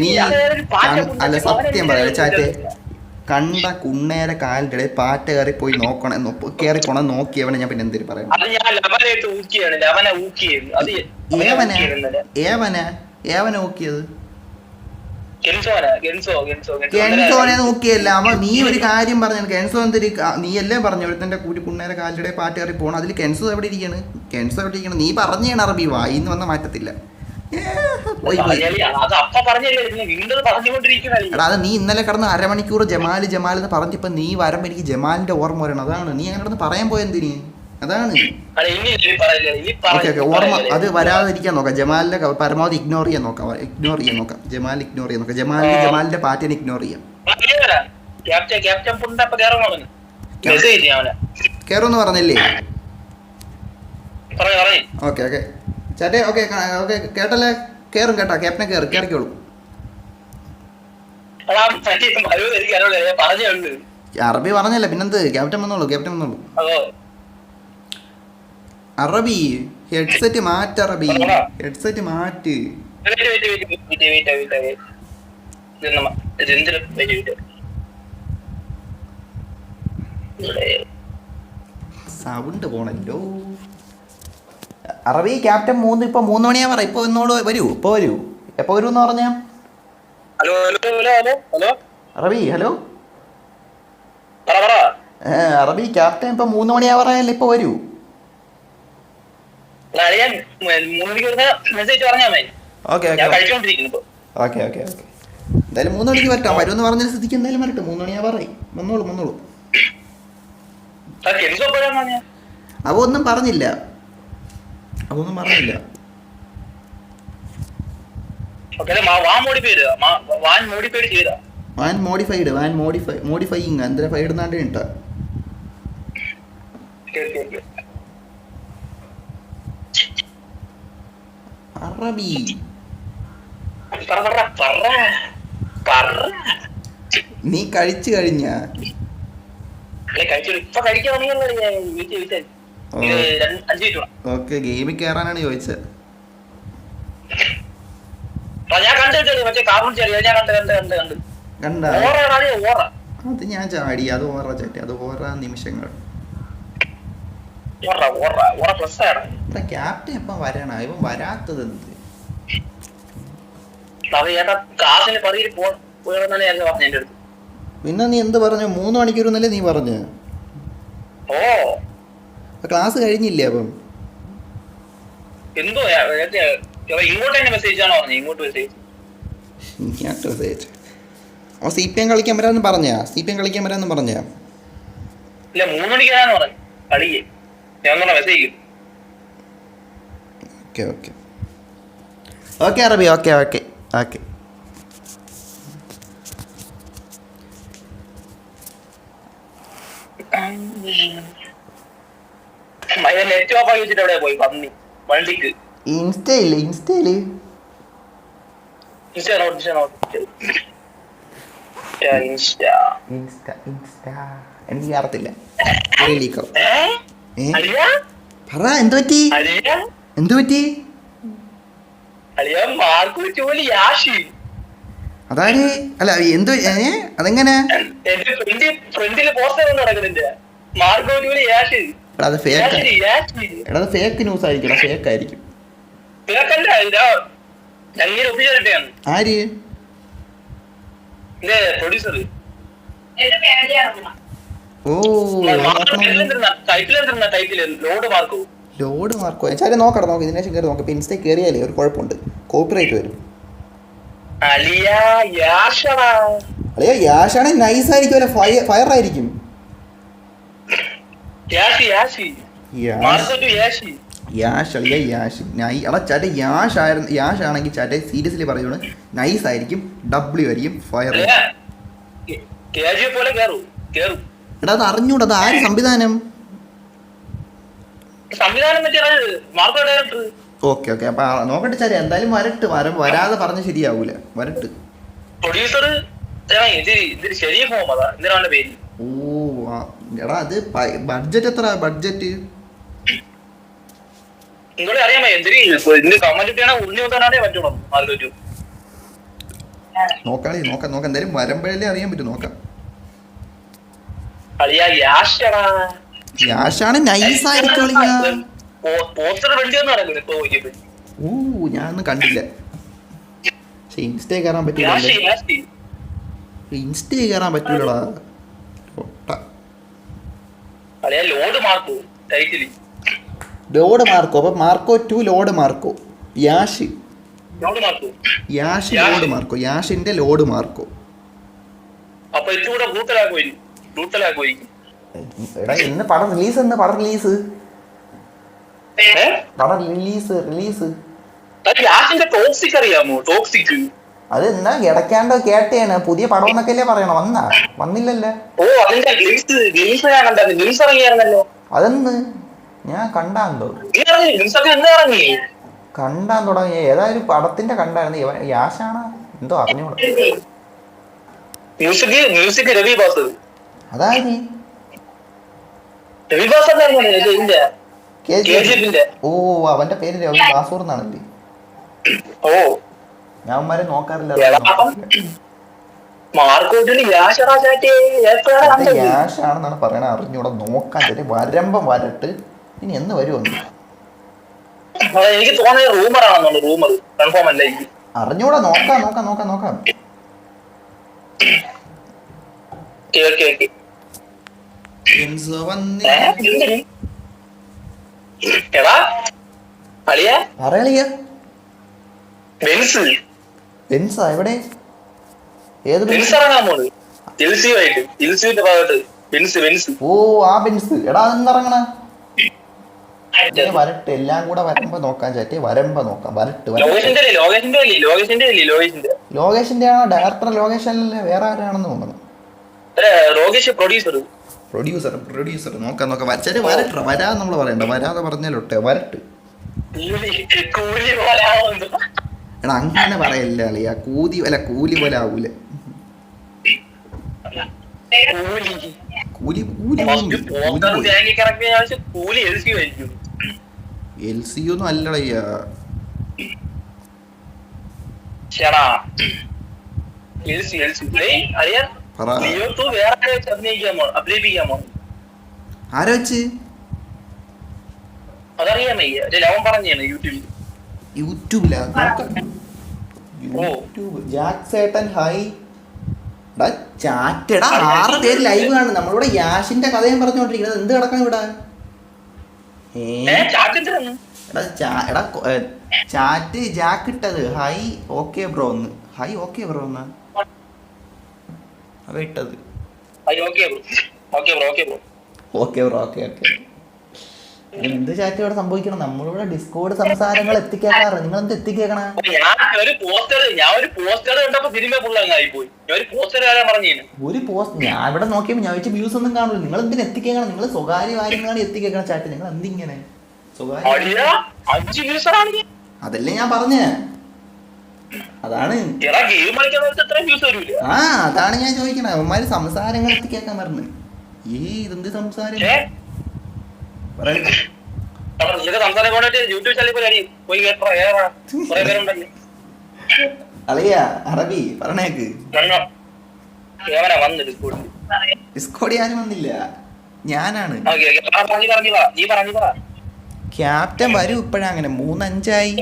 നീ അല്ല സത്യം പറയാ ചാറ്റെ, കണ്ട കുണ്ണേരെ കാലിൻ്റെ ഇടയിൽ പാറ്റ കയറി പോയി കയറി പോണം നോക്കിയവനെ ഞാൻ പിന്നെ എന്തിനു പറയാം? ഏവനെ ഊക്കിയത്? കെൻസോനെ നോക്കിയല്ല അവ. നീ ഒരു കാര്യം പറഞ്ഞു, കെൻസോ എന്തൊരു നീ അല്ലേ പറഞ്ഞു ഒരുത്തൻ്റെ കൂടി കുണ്ണേരെ കാലിൻ്റെ ഇടയിൽ പാറ്റ കയറി പോകണം. അതിൽ കെൻസോ എവിടെ ഇരിക്കണം? നീ പറഞ്ഞാണ് അറബി, വായിന്ന് വന്ന മാറ്റത്തില്ല. എടാ അത് നീ ഇന്നലെ കിടന്ന് 1/2 മണിക്കൂർ ജമാൽ എന്ന് പറഞ്ഞപ്പോ നീ വരുമ്പോ എനിക്ക് ജമാലിന്റെ ഓർമ്മ വരണം. അതാണ് നീ അങ്ങനെ കിടന്ന് പറയാൻ പോയെന്തിന്? അതാണ് ഓക്കെ ഓർമ്മ. അത് വരാതിരിക്കാൻ നോക്കാം. ജമാലിന്റെ പരമാവധി ഇഗ്നോർ ചെയ്യാൻ നോക്കാം. ജമാലിനെ ഇഗ്നോർ ചെയ്യാൻ നോക്കാം. ജമാലിന്റെ പാറ്റേൺ ഇഗ്നോർ ചെയ്യാം. കേറുമെന്ന് പറഞ്ഞില്ലേ? ഓക്കെ ചാറ്റേ ഓക്കെ കേട്ടല്ലേ? കേറും കേട്ടാ, ക്യാപ്റ്റനെ കയറിക്കോളൂ. അറബി പറഞ്ഞല്ലേ പിന്നെന്ത്? ക്യാപ്റ്റൻ വന്നോളൂ. അറബി ഹെഡ്സെറ്റ് മാറ്റ്. അറബി ഹെഡ്സെറ്റ് മാറ്റ്. സൗണ്ട് പോണല്ലോ. അറബി ക്യാപ്റ്റൻ 3 ഇപ്പൊ 3 മണിയാ പറ. ഇപ്പൊ എന്നോട് വരൂ. എപ്പോ വരൂ എന്ന് പറഞ്ഞാ? അറബി ഹലോ.
പറ പറ.
അറബി ക്യാപ്റ്റൻ ഇപ്പൊ 3 മണിയാവാറായല്ലേ, ഇപ്പൊ വരൂ.
അറിയാൻ 3 മണിക്ക് വരുന്ന മെസ്സേജ് പറഞ്ഞാൽ മതി.
ഓക്കെ
ഞാൻ
ഓക്കെ
കഴിച്ചോണ്ടിരിക്കുന്നു ഇപ്പൊ.
Okay okay okay. എന്തായാലും 3 മണിക്ക് വരട്ടോ, വരുമെന്ന് പറഞ്ഞ സ്ഥിതിക്ക് എന്തായാലും വരട്ടെ. 3 മണിയാവാറായി, വന്നോളൂ വന്നോളൂ.
കെൻസോ പോരാന്ന് പറഞ്ഞാ
അവ ഒന്നും പറഞ്ഞില്ല, അതൊന്നും പറഞ്ഞില്ല.
വാൻ മോഡിഫൈ ചെയ്താ
വാൻ മോഡിഫൈഡ്, മോഡിഫൈയിങ് എന്തിനാ ഫൈഡ് എന്നാണ്ട് ഇട്ടാ. അറബി നീ കഴിച്ചു കഴിഞ്ഞ? ഓക്കെ, ഗെയിമിൽ കയറാനാണ് ചോദിച്ചത്.
ഞാൻ കണ്ടു മറ്റേ കാർട്ടൂൺ ഞാൻ കണ്ട്
കണ്ട
ഓറ
അത് ഞാൻ ചാടി, അത് ഓറ ചാറ്റി, അത് ഓറ നിമിഷങ്ങൾ. ക്യാപ്റ്റൻ എപ്പം വരണ, ഇവൻ വരാത്തത് എന്ത്? പിന്നെ നീ എന്ത് പറഞ്ഞു? 3 മണിക്കൂർ എന്നല്ലേ നീ പറഞ്ഞു? ക്ലാസ് കഴിഞ്ഞില്ലേ അപ്പം?
എന്തോ ഇങ്ങോട്ട് തന്നെ മെസ്സേജ് ആണോ പറഞ്ഞു? ഇങ്ങോട്ട് മെസ്സേജ്
അവൻ CPM കളിക്കാൻ വരാമെന്ന് പറഞ്ഞാ? CPM കളിക്കാൻ വരാമെന്ന് പറഞ്ഞാ?
ഇല്ല, 3 മണിക്ക് വരാന്ന് പറഞ്ഞു കളിക്ക്. ഞാൻ മെസ്സേജ്.
ഓക്കെ ഓക്കെ ഓക്കെ അറബി, okay okay okay.
Net off ആക്കി വെച്ചിട്ട് എവിടെ പോയി പന്നി വണ്ടിക്ക്?
ഇൻസ്റ്റയില് എനിക്ക് അറിയത്തില്ല. പറ, എന്ത് പറ്റി? അതാര്? അല്ല എന്ത്, അതെങ്ങനെ? അത് ഫേക്ക് ന്യൂസ് ആയിരിക്കും, ഫേക്ക് ആയിരിക്കും. ആര്? ഓ, ലോഡ് മാർക്കോ ചാരി നോക്കണം. ഇതിനെ കയറി നോക്കാം. ഇപ്പൊ ഇൻസ്റ്റയിൽ കയറിയാലേ ഒരു കുഴപ്പമുണ്ട്, കോപ്പിറൈറ്റ് വരും. അളിയ യാഷാണെ നൈസ് ആയിരിക്കും, അല്ലെ ഫയർ ആയിരിക്കും. യാഷ് ആണെങ്കിൽ ചാറ്റെ സീരിയസ്ലി പറയുകയാണ്, നൈസ് ആയിരിക്കും, ഡബ്ല്യു ആയിരിക്കും, ഫയർ. എടാ അത് അറിഞ്ഞൂടാ, അത് ആര് സംവിധാനം? ഓക്കെ ഓക്കെ, അപ്പൊ നോക്കട്ടെ ചാരി, എന്തായാലും വരട്ട്. വരാതെ പറഞ്ഞ് ശരിയാവൂല, വരട്ട്. ഓ എടാ, അത് ബഡ്ജറ്റ് എത്ര? ബഡ്ജറ്റ് നോക്കാം എന്തായാലും വരുമ്പോഴല്ലേ അറിയാൻ പറ്റും. നോക്കാം. യാഷാണ് നൈസ് ആയിരിക്കും. ഓ ഞാനൊന്നും കണ്ടില്ല. പക്ഷെ ഇൻസ്റ്റയിൽ കയറാൻ പറ്റൂലടാ. ലോഡ് മാർക്കോ, അപ്പൊ മാർക്കോ 2 ലോഡ് മാർക്കോ. ലോഡ് മാർക്കോ, യാഷിന്റെ ലോഡ് മാർക്കോ. എടാ ഇന്ന് പടം റിലീസ് അത് എന്നാ ഇടയ്ക്കാണ്ടോ കേട്ടേണ്. പുതിയ പടം എന്നൊക്കെ അല്ലേ പറയണം. വന്നില്ലല്ലോ. അതെന്ന് ഞാൻ കണ്ടാൻ തുടങ്ങി. ഏതായാലും പടത്തിന്റെ കണ്ടായിരുന്നു. യാഷാണ് എന്തോ അറിഞ്ഞോളൂ. അതായത് ഓ അവന്റെ പേര് രവി ബാസൂർ എന്നാണല്ലേ? ഞാൻ അവന്മാരെ നോക്കാറില്ല. യാഷാണെന്നാണ് പറയണ. അറിഞ്ഞൂടെ, നോക്കാൻ ചെറിയ വരമ്പം വരട്ട്. ഇനി എന്ന് വരുമെന്ന്
എനിക്ക് തോന്നുന്നത്
അറിഞ്ഞൂടാ. നോക്കാം.
കേക്ക്
കെൻസോ വന്നി
എടാ അളിയ
പറയളിയ
ബെൻസ്
ബെൻസാ എവിടെ ഏത്
ബെൻസ് ഇറങ്ങാൻ പോണ് എൽസിയുമായിട്ട് എൽസിയുടെ ഭാഗത്ത് ബെൻസ് ബെൻസ്
ഓ ആ ബെൻസ് എടാ അതെന്ന് ഇറങ്ങണ വരട്ടെ എല്ലാം കൂടെ വരുമ്പോ നോക്കാൻ ചാറ്റി വരുമ്പോ നോക്കാം വരട്ട് ലോകേഷിന്റെ ആണോ ഡയറക്ടർ ലോകേഷല്ലേ വേറെ ആരാണെന്ന് തോന്നുന്നു പ്രൊഡ്യൂസർ നോക്കാം വരട്ടെ വരട്ടെ വരാതെ നമ്മൾ പറയണ്ട വരാതെ പറഞ്ഞാലൊട്ടെ വരട്ട് എടാ അങ്ങനെ പറയല്ല അളിയാ കൂലി പോലെ ആവൂല എൽ സി ഒന്നും അല്ലടയ്യാ ആരാ വെച്ച് യൂട്യൂബിലാ യൂട്യൂബ് ജാക്സേട്ടൻ ഹൈ ചാറ്റടാ 6 പേര് ലൈവ് കാണും നമ്മളിവിടെ യാഷിന്റെ കഥയും പറഞ്ഞുകൊണ്ടിരിക്കുന്നത് എന്ത് കിടക്കാൻ ഇവിടെ എടാ ചാറ്റ് ജാക്ക് ഇട്ടത് ഹൈ ഓക്കെ ബ്രോ എന്ന് ഹൈ ഓക്കെ ബ്രോ എന്നാ അവ ഇട്ടത് ഓക്കെ ബ്രോ ഓക്കെ എന്ത് ചാറ്റ് ഇവിടെ സംഭവിക്കണം നമ്മളിവിടെ ഡിസ്കോഡ് സംസാരങ്ങൾ എത്തിക്കേക്കാറ് നിങ്ങൾ എന്ത് എത്തിക്കേക്കണ ഒരു പോസ്റ്റ് ഞാൻ ഇവിടെ നോക്കിയപ്പോൾ ഞാൻ വെച്ച് വ്യൂസ് ഒന്നും കാണൂല നിങ്ങൾ എന്തിനു എത്തിക്കേക്കണം നിങ്ങൾ സ്വകാര്യ കാര്യങ്ങളാണ് എത്തിക്കേക്കണം ചാറ്റ് നിങ്ങൾ എന്തിങ്ങനെ സ്വകാര്യ അതല്ലേ ഞാൻ പറഞ്ഞേ അതാണ് അതാണ് ഞാൻ ചോദിക്കണേ അവന്മാര് സംസാരങ്ങൾ എത്തിക്കേക്കാൻ പറഞ്ഞു ഇതെന്ത് സംസാരം അളിയ അറബി പറഞ്ഞേക്ക് ഡിസ്കോഡ് ആരും വന്നില്ല ഞാനാണ് ക്യാപ്റ്റൻ വരും ഇപ്പഴാ അങ്ങനെ 3-5 ആയി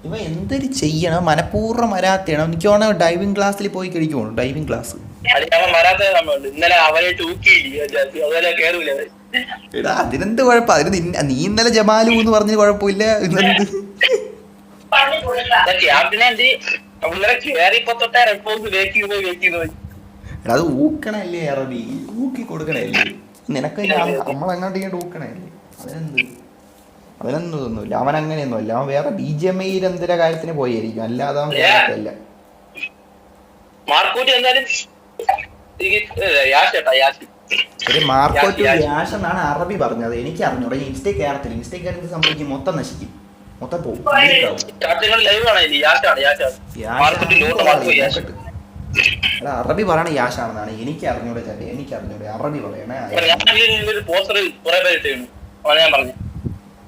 ഇവ എന്തൊരു ചെയ്യണം മനഃപൂർവ്വം വരാത്തയാണ് എനിക്ക് തോന്നുന്നു ഡൈവിംഗ് ക്ലാസ്സിൽ പോയി കഴിക്കുമോ ഡൈവിംഗ് ക്ലാസ് എടാ അതിനെന്ത് കുഴപ്പം അതിന് നീ ഇന്നലെ ജമാലു എന്ന് പറഞ്ഞ കുഴപ്പമില്ല ഇന്നെന്ത് എടാ അത് ഊക്കണല്ലേ അറബി ഊക്കി കൊടുക്കണല്ലേ നിനക്ക് നമ്മളെങ്ങോട്ട് ഇങ്ങോട്ട് ഊക്കണല്ലേ അതിനൊന്നും തോന്നുന്നില്ല അവൻ അങ്ങനെയൊന്നുമില്ല അവൻ വേറെ BGMI എന്തിന്റെ കാര്യത്തിന് പോയിരിക്കും അല്ലാതെ അവൻ കേരളത്തില്ല ഒരു മാർക്കോ ടു യാഷ് എന്നാണ് അറബി പറഞ്ഞത് എനിക്ക് അറിഞ്ഞൂടാ ഇൻസ്റ്റേ കയറത്തില്ല ഇൻസ്റ്റേ കയറി സംഭവിക്കും മൊത്തം നശിക്കും മൊത്തം പോകും അറബി പറയണ യാഷാണെന്നാണ് എനിക്ക് അറിഞ്ഞൂടെ ചേട്ടൻ എനിക്ക് അറിഞ്ഞൂടെ അറബി പറയണേ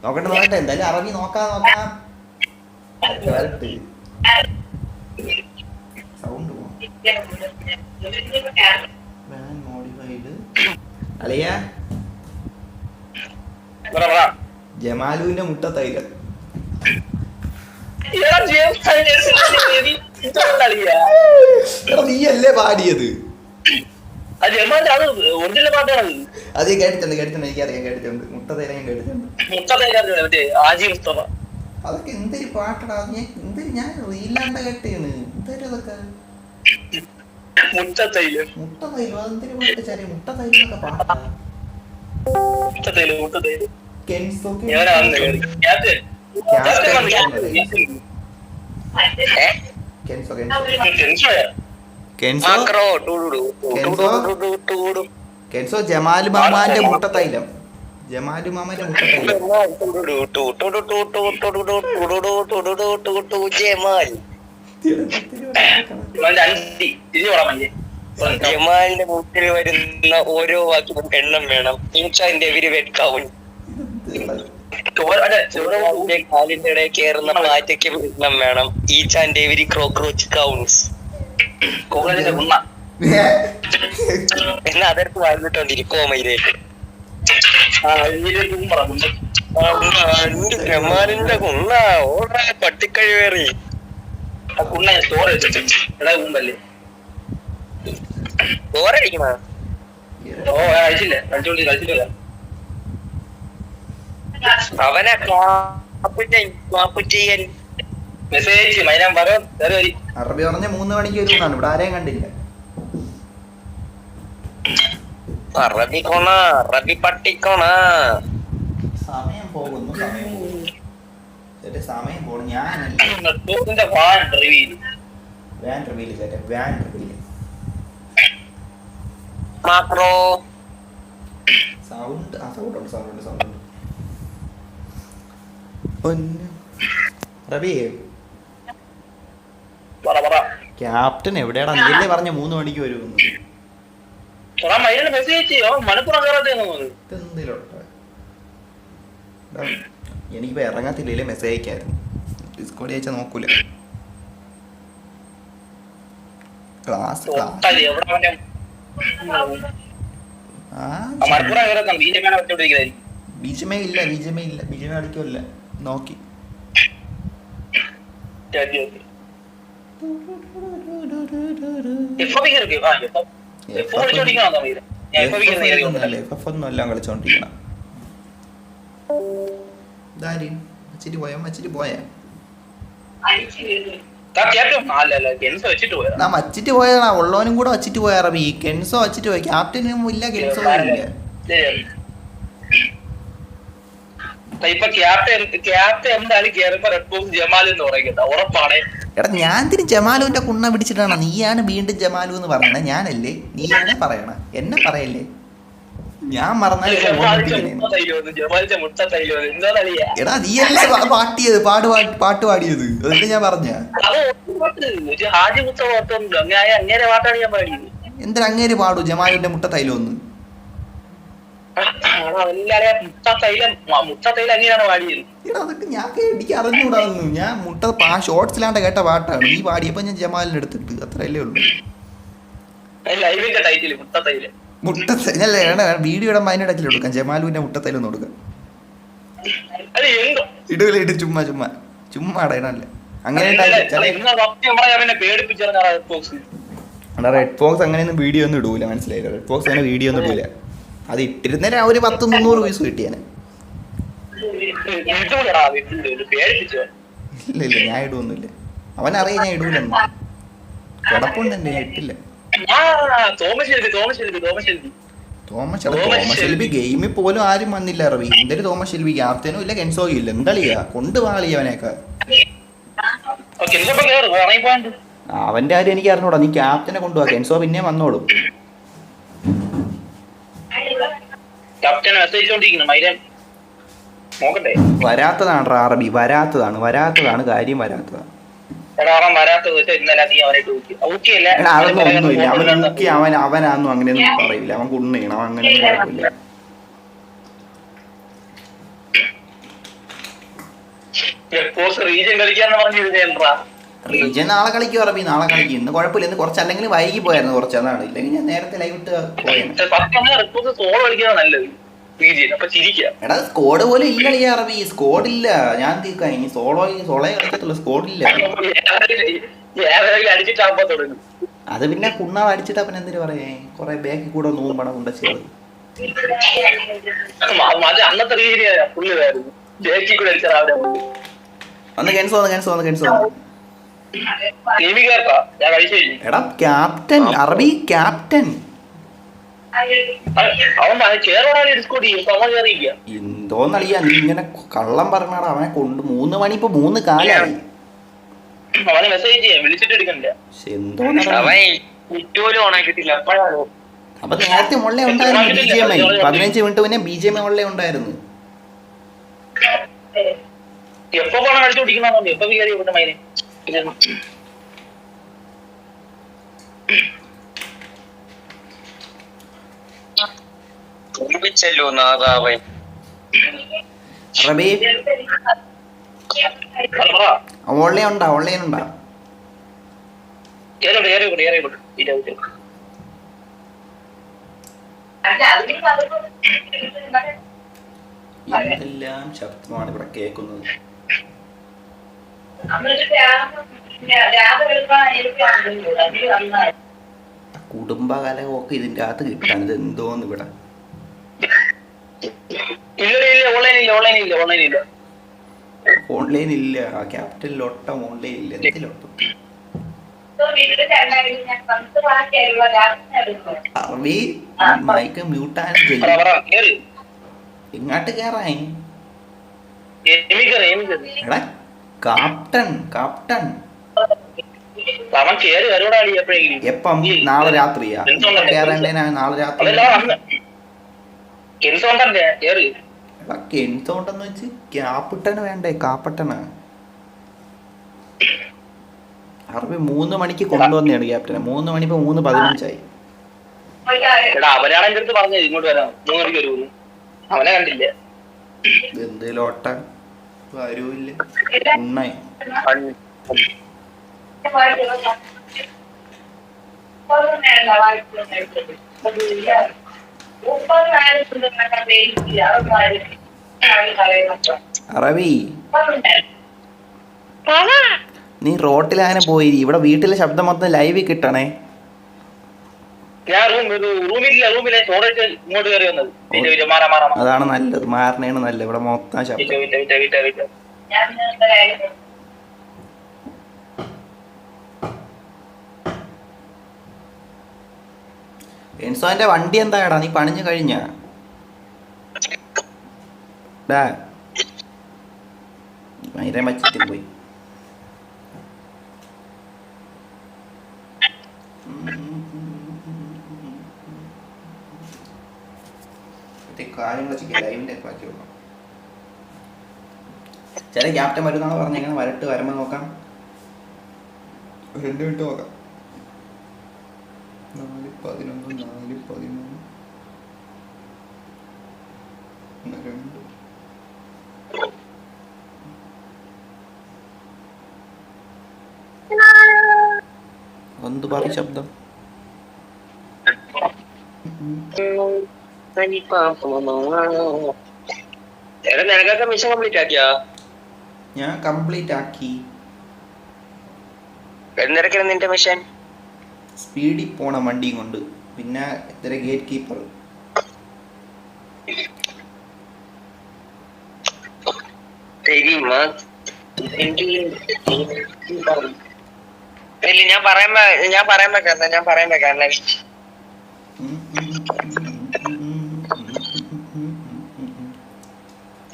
നോക്കട്ടെ എന്തായാലും അറബി നോക്കാം സൗണ്ട് അളിയ ജമാലുവിന്റെ മുട്ട തൈലം നീയല്ലേ പാടിയത് അത് കേട്ടിട്ടുണ്ട് എനിക്കറിയാം കേട്ടിട്ടുണ്ട് മുട്ട തൈലം ഞാൻ കേട്ടിട്ടുണ്ട് അതൊക്കെ എന്തൊരു പാട്ടടാ ഞാൻ റീലാണ്ട കേട്ടേന്ന് എന്തൊരു അതൊക്കെ മുട്ട തൈലം അതെന്തൊരു പാട്ട് ചെറിയ മുട്ട തൈലം ഒക്കെ പാട്ടാ കെൻസോ ജമാലു മാമാന്റെ മുട്ട തൈലം
ജമാലിന്റെ മുട്ടിൽ വരുന്ന ഓരോ വാക്കിനും എണ്ണം വേണം ഇൻഷാന്റെ കൗണ്ട് കാലിന്റെ ഇടയിൽ കയറുന്ന പാറ്റയ്ക്ക് എണ്ണം വേണം each and every cockroach counts എന്നാ അതിർത്ത് വാങ്ങിട്ടോണ്ടിരിക്കും കോമയിലേക്ക് നെമ്മാലിന്റെ കുണ്ണ ഓടാ പട്ടിക്കഴിവേറി ആ കുണ്ണ സ്റ്റോർ വെച്ചിട്ട് എടാ മുമ്പല്ലേ ഓരടിക്കണ ഓ അയച്ചില്ല കളിച്ചിട്ടില്ല അവനെ മെസ്സേജ് മൈനാൻ പറ
അറബി പറഞ്ഞ 3 മണിക്ക് വരുമെന്നാണ്. ഇവിടെ ആരെയും കണ്ടില്ല.
അറബി കോണ അറബി പട്ടിക്കോണ
സമയം പോകുന്നു. സമയം പോകുന്നു. ഞാൻ വാൻ റിവീൽ
മാക്രോ
സൗണ്ട് റബിയെ ക്യാപ്റ്റൻ എവിടെയാടാ? നീല്ലേ പറഞ്ഞ 3 മണിക്ക് വരുമെന്ന്. എനിക്കിപ്പോ ഇറങ്ങത്തില്ലേ മെസ്സേജ് അയക്കായിരുന്നു. ഡിസ്കോഡ് അയച്ചാ നോക്കൂല. ക്ലാസ് ബീജമേ ഇല്ല കളിക്കുമല്ല നോക്കി. ഒന്നും എല്ലാം കളിച്ചോണ്ടിരിക്കണം. വച്ചിട്ട് പോയാ വച്ചിട്ട് പോയതാ. ഉള്ളവനും കൂടെ വച്ചിട്ട് പോയാ റബി. കെൻസോ വച്ചിട്ട് പോയി. ക്യാപ്റ്റനും ഇല്ല കെൻസോ ഇല്ല. എടാ ഞാൻ തിരി ജമാലുവിന്റെ കുണ്ണ പിടിച്ചിട്ടാണ്. നീയാണ് വീണ്ടും ജമാലു എന്ന് പറയണേ. ഞാനല്ലേ? നീയാണ് പറയണ. എന്നെ പറയല്ലേ? ഞാൻ മറന്നാൽ എടാ നീയല്ലേ പാട്ടിയത് പാട്ട് പാടിയത്. എന്നിട്ട് ഞാൻ പറഞ്ഞ എന്തിനാ അങ്ങേര് പാടൂ ജമാലുവിന്റെ മുട്ട തൈലം ഒന്ന്? അതൊക്കെ ഞാൻ എനിക്ക് അറിഞ്ഞുകൂടാന്നു. ഞാൻ ഷോർട്സിലാണ്ട് കേട്ട പാട്ടാണ്. നീ പാടിയപ്പോ ഞാൻ ജമാലിനെ എടുത്തിട്ട് അത്രയല്ലേ ഉള്ളൂ. വീഡിയോ ഇടുമ്പോ അതിന്റെ ഇടയ്ക്കിൽ കൊടുക്കാം. ജമാലുവിന്റെ മുട്ടത്തൈലം ഒന്ന് കൊടുക്കാം. ഇടുകയിലിട്ട് ചുമ്മാ ഇടണല്ലേ. അങ്ങനെ റെഡ് ഫോക്സ് അങ്ങനെയൊന്നും വീഡിയോ ഒന്നും ഇടൂല. മനസ്സിലായില്ല? റെഡ് ഫോക്സ് അങ്ങനെ വീഡിയോ ഒന്നും ഇടൂല. അത് ഇട്ടിരുന്നേരം ഒരു 100-300 വ്യൂസ് കിട്ടിയാനെ. ഇല്ല ഞാൻ ഇടുവൊന്നുമില്ല. അവനറിയാം ഞാൻ ഇടൂലെന്ന്. കിടപ്പുണ്ട് എന്റെ. ഞാൻ ഇട്ടില്ല. തോമസ് ഗെയിമിൽ പോലും ആരും വന്നില്ല. റവി എന്തൊരു തോമസ് ഷെൽബി? ക്യാപ്റ്റനും ഇല്ല കെൻസോയും ഇല്ല. എന്താളിയാ കൊണ്ടുപോളി അവനെയൊക്കെ. അവന്റെ കാര്യം എനിക്ക് അറിഞ്ഞൂടാ. നീ ക്യാപ്റ്റനെ കൊണ്ടുപോവാ. കെൻസോ പിന്നെ വന്നോളും. വരാത്തതാണ് റബി. വരാത്തതാണ് കാര്യം. വരാത്തതാണ്. അതൊന്നും ഒന്നുമില്ല. അവനാന്നും അങ്ങനെയൊന്നും പറയില്ല. അവൻ കുണ്ണീണം. അങ്ങനെയൊന്നും കുഴപ്പമില്ല. റീജൻ നാളെ കളിക്കും റബി. നാളെ കളിക്കും. ഇന്ന് കുഴപ്പമില്ല. ഇന്ന് കുറച്ച് അല്ലെങ്കിൽ വൈകി പോയായിരുന്നു കുറച്ച്. അതാണ്. ഇല്ലെങ്കിൽ ഞാൻ നേരത്തെ ലൈവ് ഇട്ട് പോയാണ്. എടാ സ്കോഡ് പോലും ഇല്ല കളിയാ റബി. സ്കോഡ് ഇല്ല. ഞാൻ തീർക്കാം. ഇനി സോളോയെ കളിക്കത്തുള്ളൂ. സ്കോഡ് ഇല്ല. അത് പിന്നെ കുണ്ണാൾ അടിച്ചിട്ട് അപ്പം എന്തിനു പറയേ? കൊറേ ബാക്കി കൂടെ നോമ്പണം കൊണ്ട് ചെയ്ത്. ഒന്ന് കെൻസോ. എടാ ക്യാപ്റ്റൻ അറബി ക്യാപ്റ്റൻ എന്തോന്നളിയാ നീ ഇങ്ങനെ കള്ളം പറഞ്ഞാടാ. അവനെ കൊണ്ട് 3 മണി ഇപ്പൊ 3 കാലായി. അപ്പൊ നേരത്തെ മുള്ളേ ഉണ്ടായിരുന്നു. BGMI 15 മിനിറ്റ് മുന്നേ BGMI മുള്ളേ ഉണ്ടായിരുന്നു.
എപ്പോ പോണ കളിച്ചോണ്ടിരിക്കുന്ന എപ്പോ മൈനെ
ഓൺലൈൻ ഉണ്ടാ? എന്തെല്ലാം ശബ്ദമാണ് ഇവിടെ കേൾക്കുന്നത്. കുടുംബകലമൊക്കെ ഇതിൻ്റെ അകത്ത് കിട്ടാൻ ഇത് എന്തോന്ന് ഇവിടെ. ഓൺലൈൻ ഇല്ല, ക്യാപിറ്റൽ ലൊട്ടം ഓൺലൈൻ ഇല്ല. എന്തിലൊട്ടം അറബി മൈക്ക് മ്യൂട്ടാനും ചെയ്യും. ഇങ്ങോട്ട് കേറാൻ എടാ കാപ്റ്റൻ കാപ്റ്റൻ എപ്പം? നാളെ രാത്രിയാ കേറണ്ടേ? നാളെ രാത്രി എടാ കെൻസോണ്ടെന്ന് വെച്ച് ക്യാപ്റ്റന് വേണ്ടേ? കാപ്പട്ടന് അറബി 3 മണിക്ക് കൊണ്ടുവന്നെയാണ് ക്യാപ്റ്റനെ. 3 മണി ഇപ്പൊ 3:15
അവനാണ് എന്റെ അടുത്ത് പറഞ്ഞത് ഇങ്ങോട്ട് വരാം 3 മണിക്ക് വരുമെന്ന്. അവനെ കണ്ടില്ല.
എന്തിലോട്ട വരൂല്ല ഉണ്ണേ. അറബി നീ റോട്ടിലങ്ങനെ പോയി. ഇവിടെ വീട്ടിലെ ശബ്ദം മൊത്തം ലൈവിൽ കിട്ടണേ. അതാണ് നല്ലത്, മാറണേണ് നല്ലത്. ഇവിടെ മൊത്തം ശബ്ദം. എൻസോന്റെ വണ്ടി എന്താടാ? നീ പണിഞ്ഞു കഴിഞ്ഞ? മൈരം വച്ചിട്ട് പോയി. കാര്യങ്ങളൊക്കെ ലൈവിൻ്റെ ഒക്കെ ബാക്കിയുള്ളൂ. ചില ക്യാപ്റ്റൻ വരുന്നാണ് പറഞ്ഞേക്കണം. വരട്ട് വരുമ്പോൾ നോക്കാം. 2 മിനിറ്റ് നോക്കാം. 4:11 4:13 എന്ത് പറ ശബ്ദം?
മിഷൻ കംപ്ലീറ്റ് ആക്കിയാ?
ഞാൻ കംപ്ലീറ്റ് ആക്കി.
എന്തിരക്കാണ് നിന്റെ മിഷൻ?
സ്പീഡിൽ പോണ വണ്ടിയും കൊണ്ട്. പിന്നെ ഇത്ര ഗേറ്റ് കീപ്പർ.
ഞാൻ പറയുമ്പോ കാരണം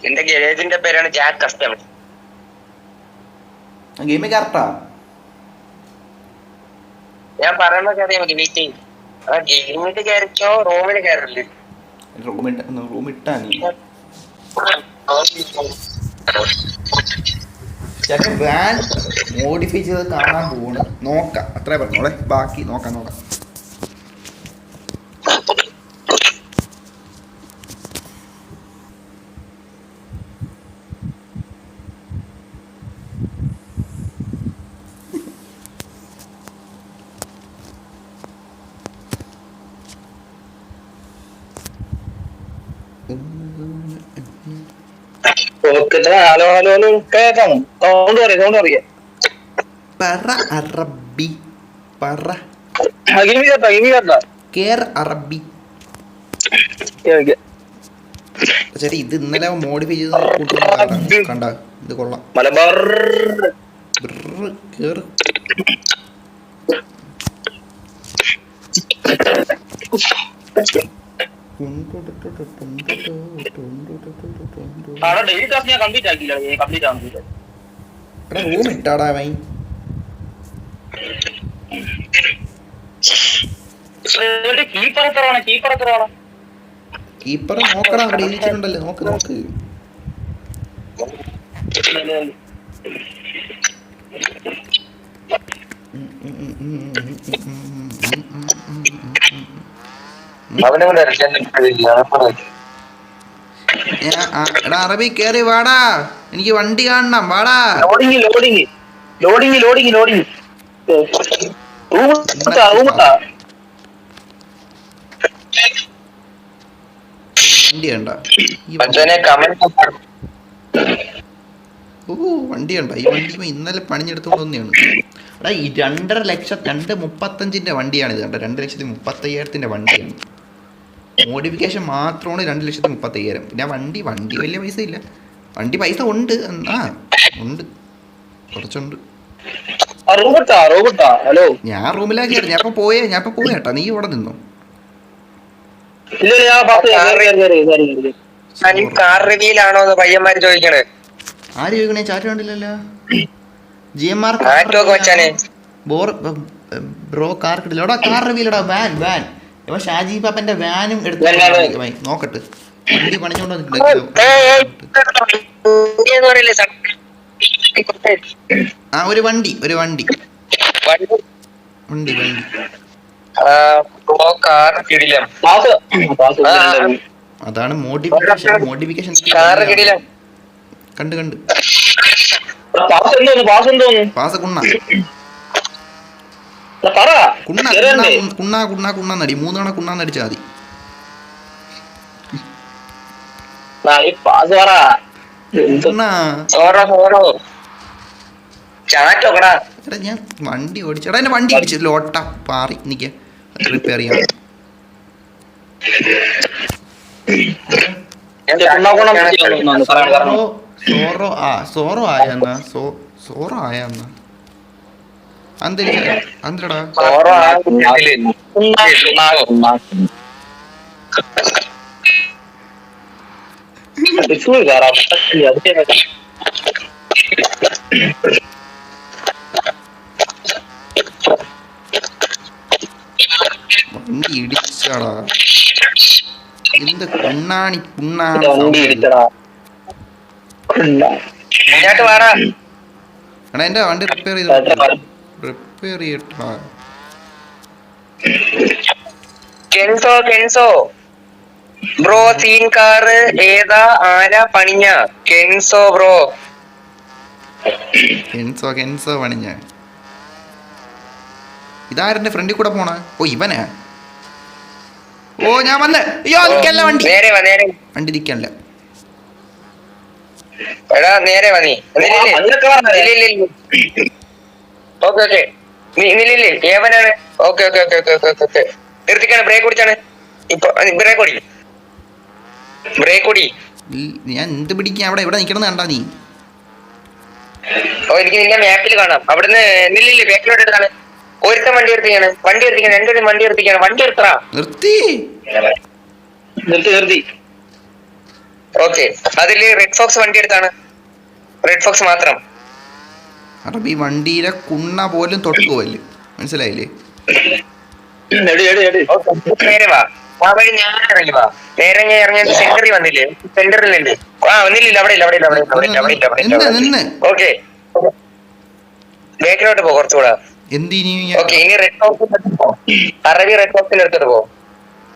എന്റെ ഗരേജിന്റെ പേരാണ് ജാക്ക് കസ്റ്റമർ.
Game correct.
ഞാൻ പറയുമ്പോ അറിയാം മതി. മീറ്റിംഗ് ഗെയിമിട്ട് കയറിച്ചോ റൂമിന് കയറില്ലേ?
റൂമിട്ടാ നീ ചേട്ടൻ വാൻ മോഡിഫൈ ചെയ്ത് കാണാൻ പോണ്. നോക്കാം, അത്രേ പറഞ്ഞോളെ. ബാക്കി നോക്കാം.
കേക്കാം. സൗണ്ട് പറയാ.
പറ അറബി പറ. കേർ അറബി. ശരി, ഇത് ഇന്നലെ മോഡിഫൈ ചെയ്ത് കണ്ട. ഇത് കൊള്ളാം. കേറ്. Room ഇട്ടാടാ Y. കീപ്പർ നോക്കടാ, അവിടെ ഇരിച്ചിട്ടുണ്ടല്ലോ. നോക്ക്. എടാ അറബി കേറി വാടാ, എനിക്ക് വണ്ടി കാണണം. വാടാ.
ലോഡിങ്
വണ്ടി കണ്ട ഓ വണ്ടി കണ്ട ഈ വണ്ടി ഇന്നലെ പണിഞ്ഞെടുത്തോണ്ട് വന്നെയാണ്. എടാ ഈ 2,35,000 വണ്ടിയാണിത് കണ്ട. 2,35,000 വണ്ടിയാണ്. മോഡിഫിക്കേഷൻ മാത്രമാണ് 2,35,000. പിന്നെ വണ്ടി വലിയ പൈസ ഇല്ല. വണ്ടി പൈസ ഉണ്ട്. ഉണ്ട്, കുറച്ചുണ്ട്. ഞാൻ റൂമിലാക്കി ഞാൻ ഇപ്പൊ പോയേട്ടാ. നീ ഇവിടെ നിന്നോ? ആര് ചോദിക്കണേ? ചാറ്റ് കണ്ടില്ലല്ലോ. GMR ബ്രോ കാർ കിട്ടില്ല. എടാ കാർ റിവീലടാ. വാൻ ഇവ ഷാജി പാപ്പന്റെ വാനും എടുത്ത് നോക്കട്ട്. വണ്ടി പണിഞ്ഞോണ്ട് ഒരു വണ്ടി അതാണ് മോഡിഫിക്കേഷൻ കണ്ട് പാസ് കുണ്ണാന്നടി 3 തവണ കുണ്ണാന്നടിച്ചാ മതി. ഞാൻ വണ്ടി ഓടിച്ചടാ. എന്റെ വണ്ടി ഇടിച്ചു ലോട്ട പാറി നിക്ക റിപ്പയർ ചെയ്യാൻ. സോറോ ആയെന്നാ അന്തരടാ. വണ്ടി ഇടിച്ചടാ. എന്ത് കുണ്ണാണി എടാ എന്റെ വണ്ടി റിപ്പയർ ചെയ്യട്ടാ.
കെൻസോ ബ്രോ സീൻ കാർ ഏതാ? ആരാ പണിഞ്ഞ? Kenzo bro.
കെൻസോ പണിഞ്ഞ. ഇതാരെന്റെ ഫ്രണ്ടിൽ കൂടെ പോണ? ഓ ഇവനാ. ഓ ഞാൻ വന്ന്. അയ്യോ നിക്കല്ല വണ്ടി. വണ്ടി നിക്കല്ല.
എടാ നേരെ വാ. നീ ഏവനാണ്? ഓക്കെ നിർത്തിക്കാണ്. ബ്രേക്ക് ഓടിച്ചാണ് ഇപ്പൊ. ബ്രേക്ക് ഓടി.
ഞാൻ എന്ത് പിടിക്കാൻ അവിടെ ഇവിടെ നിക്കണം കണ്ടാ നീ?
ഓ എനിക്ക് നിന്നെ മാപ്പിൽ കാണാം. അവിടുന്ന് നില്ലില്ലേ ബാക്കിലോട്ട് എടുത്താണ്. ഒരുത്തൻ വണ്ടി എടുത്തിക്കാണ്. രണ്ടുപേരും വണ്ടി എടുത്തിക്കാണ്. വണ്ടി എടുത്തറാ.
നിർത്തി.
ഓക്കെ അതില് റെഡ് ഫോക്സ് വണ്ടി എടുത്താണ്. റെഡ് ഫോക്സ് മാത്രം.
അറബി വണ്ടിയിലെ കുണ്ണ പോലും തൊട്ട് പോവല്ലേ. മനസ്സിലായില്ലേ?
നേരെ വാ. ആ വഴി നേരെ ഇറങ്ങി വാ. നേരെ ഇറങ്ങിയത് സെന്ററിൽ വന്നില്ലേ? സെന്ററിലുണ്ട്. ഒന്നില്ല. അവിടെ ഇല്ല. ഓക്കെ ബാക്കിലോട്ട് പോ കുറച്ചുകൂടെ. ഓക്കെ ഇനി റെഡ് ഫോക്സ് അറബി റെഡ് ഫോക്സിന്റെ അടുത്തോട്ട് പോ.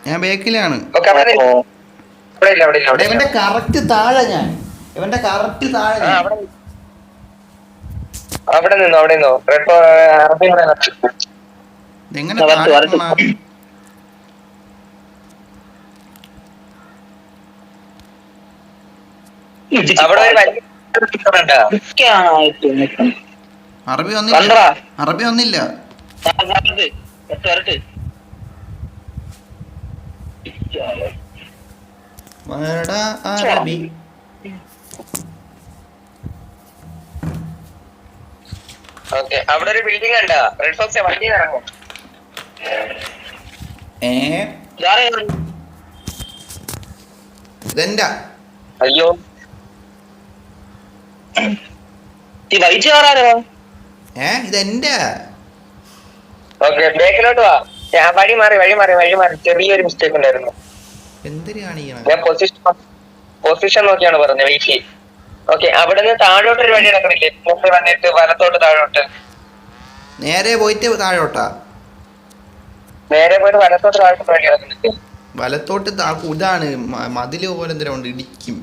ഞാൻ ബാക്കിലാണ്.
ഇവന്റെ
കറക്റ്റ് താഴെ ഞാൻ.
അവിടെ നിന്നോ റെഡ് അറബി
എങ്ങനെ
അവിടെ
അറബി വന്നില്ല. അറബി
ഓക്കെ അവിടെ ഒരു ബിൽഡിംഗ് കണ്ടാ? റെഡ് ഫോക്സ് വണ്ടി ഇറങ്ങും.
ഇതെന്താ?
അയ്യോ ഈ വൈറ്റ് കാറാരോ?
ഇതെന്താ?
ഓക്കെ ബാക്കിലോട്ട് വാ. ഞാൻ വഴി മാറി ചെറിയൊരു മിസ്റ്റേക്ക് ഉണ്ടായിരുന്നു. ഞാൻ പൊസിഷൻ നോക്കിയാണ് പറഞ്ഞത്. വെയിറ്റ്. ഓക്കെ അവിടെ നിന്ന് താഴോട്ട് ഒരു വഴി നടക്കണില്ലേ? വന്നിട്ട് വലത്തോട്ട് താഴോട്ട്.
നേരെ പോയിട്ട് താഴോട്ടാ?
നേരെ പോയിട്ട് വലത്തോട്ട് താഴോട്ട് വഴി നടക്കുന്നുണ്ട്.
വലത്തോട്ട് ഇതാണ് മതില് പോലെ എന്തിനുണ്ട് ഇടിക്കും.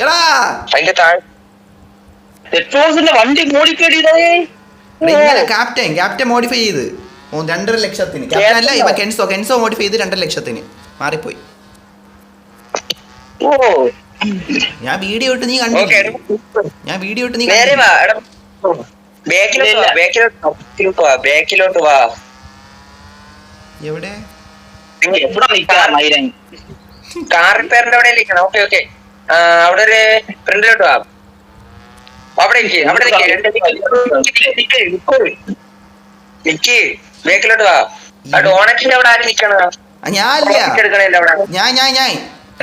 എടാ
അതിന്റെ താഴെ വണ്ടി മോഡിഫൈ
ക്യാപ്റ്റൻ മോഡിഫൈ ചെയ്ത് 2.5 ലക്ഷത്തിന്. ക്യാപ്റ്റൻ അല്ല ഇവ കെൻസോ മോഡിഫൈ ചെയ്ത് 2.5 ലക്ഷത്തിന് മാറിപ്പോയി.
ഓ
ഞാൻ വീഡിയോ ഇട്ട് നീ കണ്ടു. ഞാൻ വീഡിയോ ഇട്ട് നീ
നേരെ വാ എടാ, ബാക്കിലോട്ട് വാ.
എവിടെ?
എവിടെ നിൽക്കാ മൈരൻ?
കാർ റിപ്പയറിന്റെ അവിടെ ഇരിക്കണം. ഓക്കെ ഓക്കെ, അവിടെ ഒരു ഫ്രണ്ടിലോട്ട് വാ. അവിടെ അവിടെ നിക്ക്, ബാക്കിലോട്ട് വാ. ആ ഡോണറ്റിന്റെ അവിടെ ആരും നിക്കണ?
ഞാനില്ല,
എടുക്കണല്ലോ അവിടെ.
ഞാൻ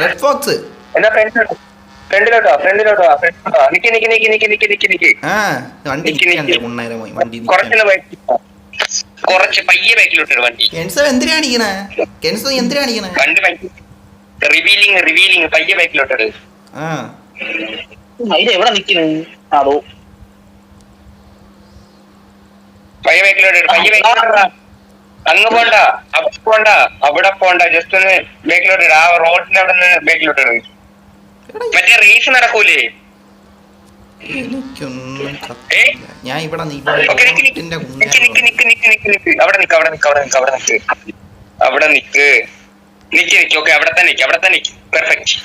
റെഡ് ഫോക്സ്.
എന്നാ ഫ്രണ്ടിലോട്ട് വാ, ഫ്രണ്ടിലോട്ട് വാ, ഫ്രണ്ടിലോട്ട് വാ. നിക്ക് നിക്ക് നിക്ക് നിക്ക് നിക്ക് നിക്ക് നിക്ക്.
ആ വണ്ടി വണ്ടി
കുറച്ച് പയ്യെ ബാക്കിലോട്ട് വണ്ടി.
കെൻസോ എന്തിനാണിക്കണേ? കെൻസോ എന്തിനാണിക്കണേ?
വണ്ടി റിവീലിംഗ് പയ്യെ ബാക്കിലോട്ട്.
ആ
മൈര എവിടെ നിക്കുന്നു? അതോ
പയ്യെ ബാക്കിലോട്ട്, പയ്യെ ബാക്കിലോട്ട്. അങ്ങ് പോണ്ട, അവിടെ പോണ്ട, ജസ്റ്റ് ഒന്ന് ബാക്കിലോട്ട്. ആ റോഡിന്റെ അവിടെ നിന്ന് ബാക്കിലോട്ട്. മറ്റേ റേസ് നടക്കൂലേ?
എനിക്കൊന്നും ഞാൻ ഇവിടെ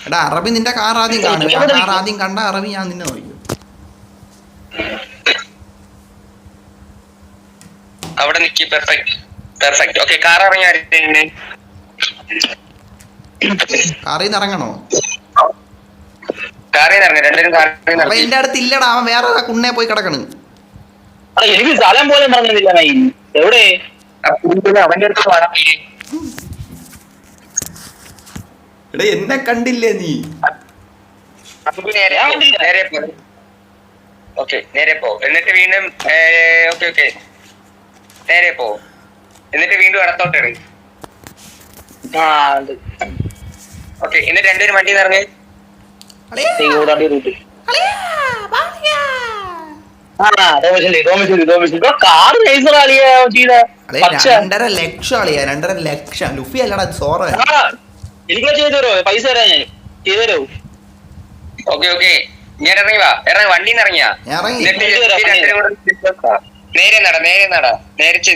എടാ അറബി നിന്റെ കാർ ആദ്യം കാണും. ആ കാർ ആദ്യം കണ്ട അറബി ഞാൻ നിന്നെ നോക്കി.
അവിടെ നിക്ക്. പെർഫെക്റ്റ്. ഓക്കെ, കാർ ഇറങ്ങി.
കാറിൽ നിന്ന് ഇറങ്ങണോ?
കാറിൽ നിന്ന് ഇറങ്ങി. രണ്ടുപേരും കാറിൽ നിന്ന്
അപ്പൊ എന്റെ അടുത്ത് ഇല്ലടാ, അവൻ വേറെ കുണ്ണെ പോയി കിടക്കണ്.
എനിക്ക് സ്ഥലം പോലും പറഞ്ഞില്ല മൈൻ. എവിടെ?
അവന്റെ അടുത്ത് വേണം.
എടാ എന്നെ കണ്ടില്ലേ നീ?
നേരെ പോ. എന്നിട്ട് വീണ്ടും ഓക്കെ നേരെ പോ. എന്നിട്ട് വീണ്ടും ഇടത്തോട്ട് ഇറങ്ങി. ഓക്കെ, എന്നിട്ട് രണ്ടുപേരും വണ്ടി ഇറങ്ങി.
രണ്ടര ലക്ഷം ലുഫി അല്ലടാ, സോറ.
എനിക്ക് ചെയ്തരോ? പൈസ തരാ ഞാൻ. ചെയ്തരോ?
ഓക്കെ ഞാൻ ഇറങ്ങി വാ. വണ്ടിന്ന് ഇറങ്ങിയാ. നേരെ നട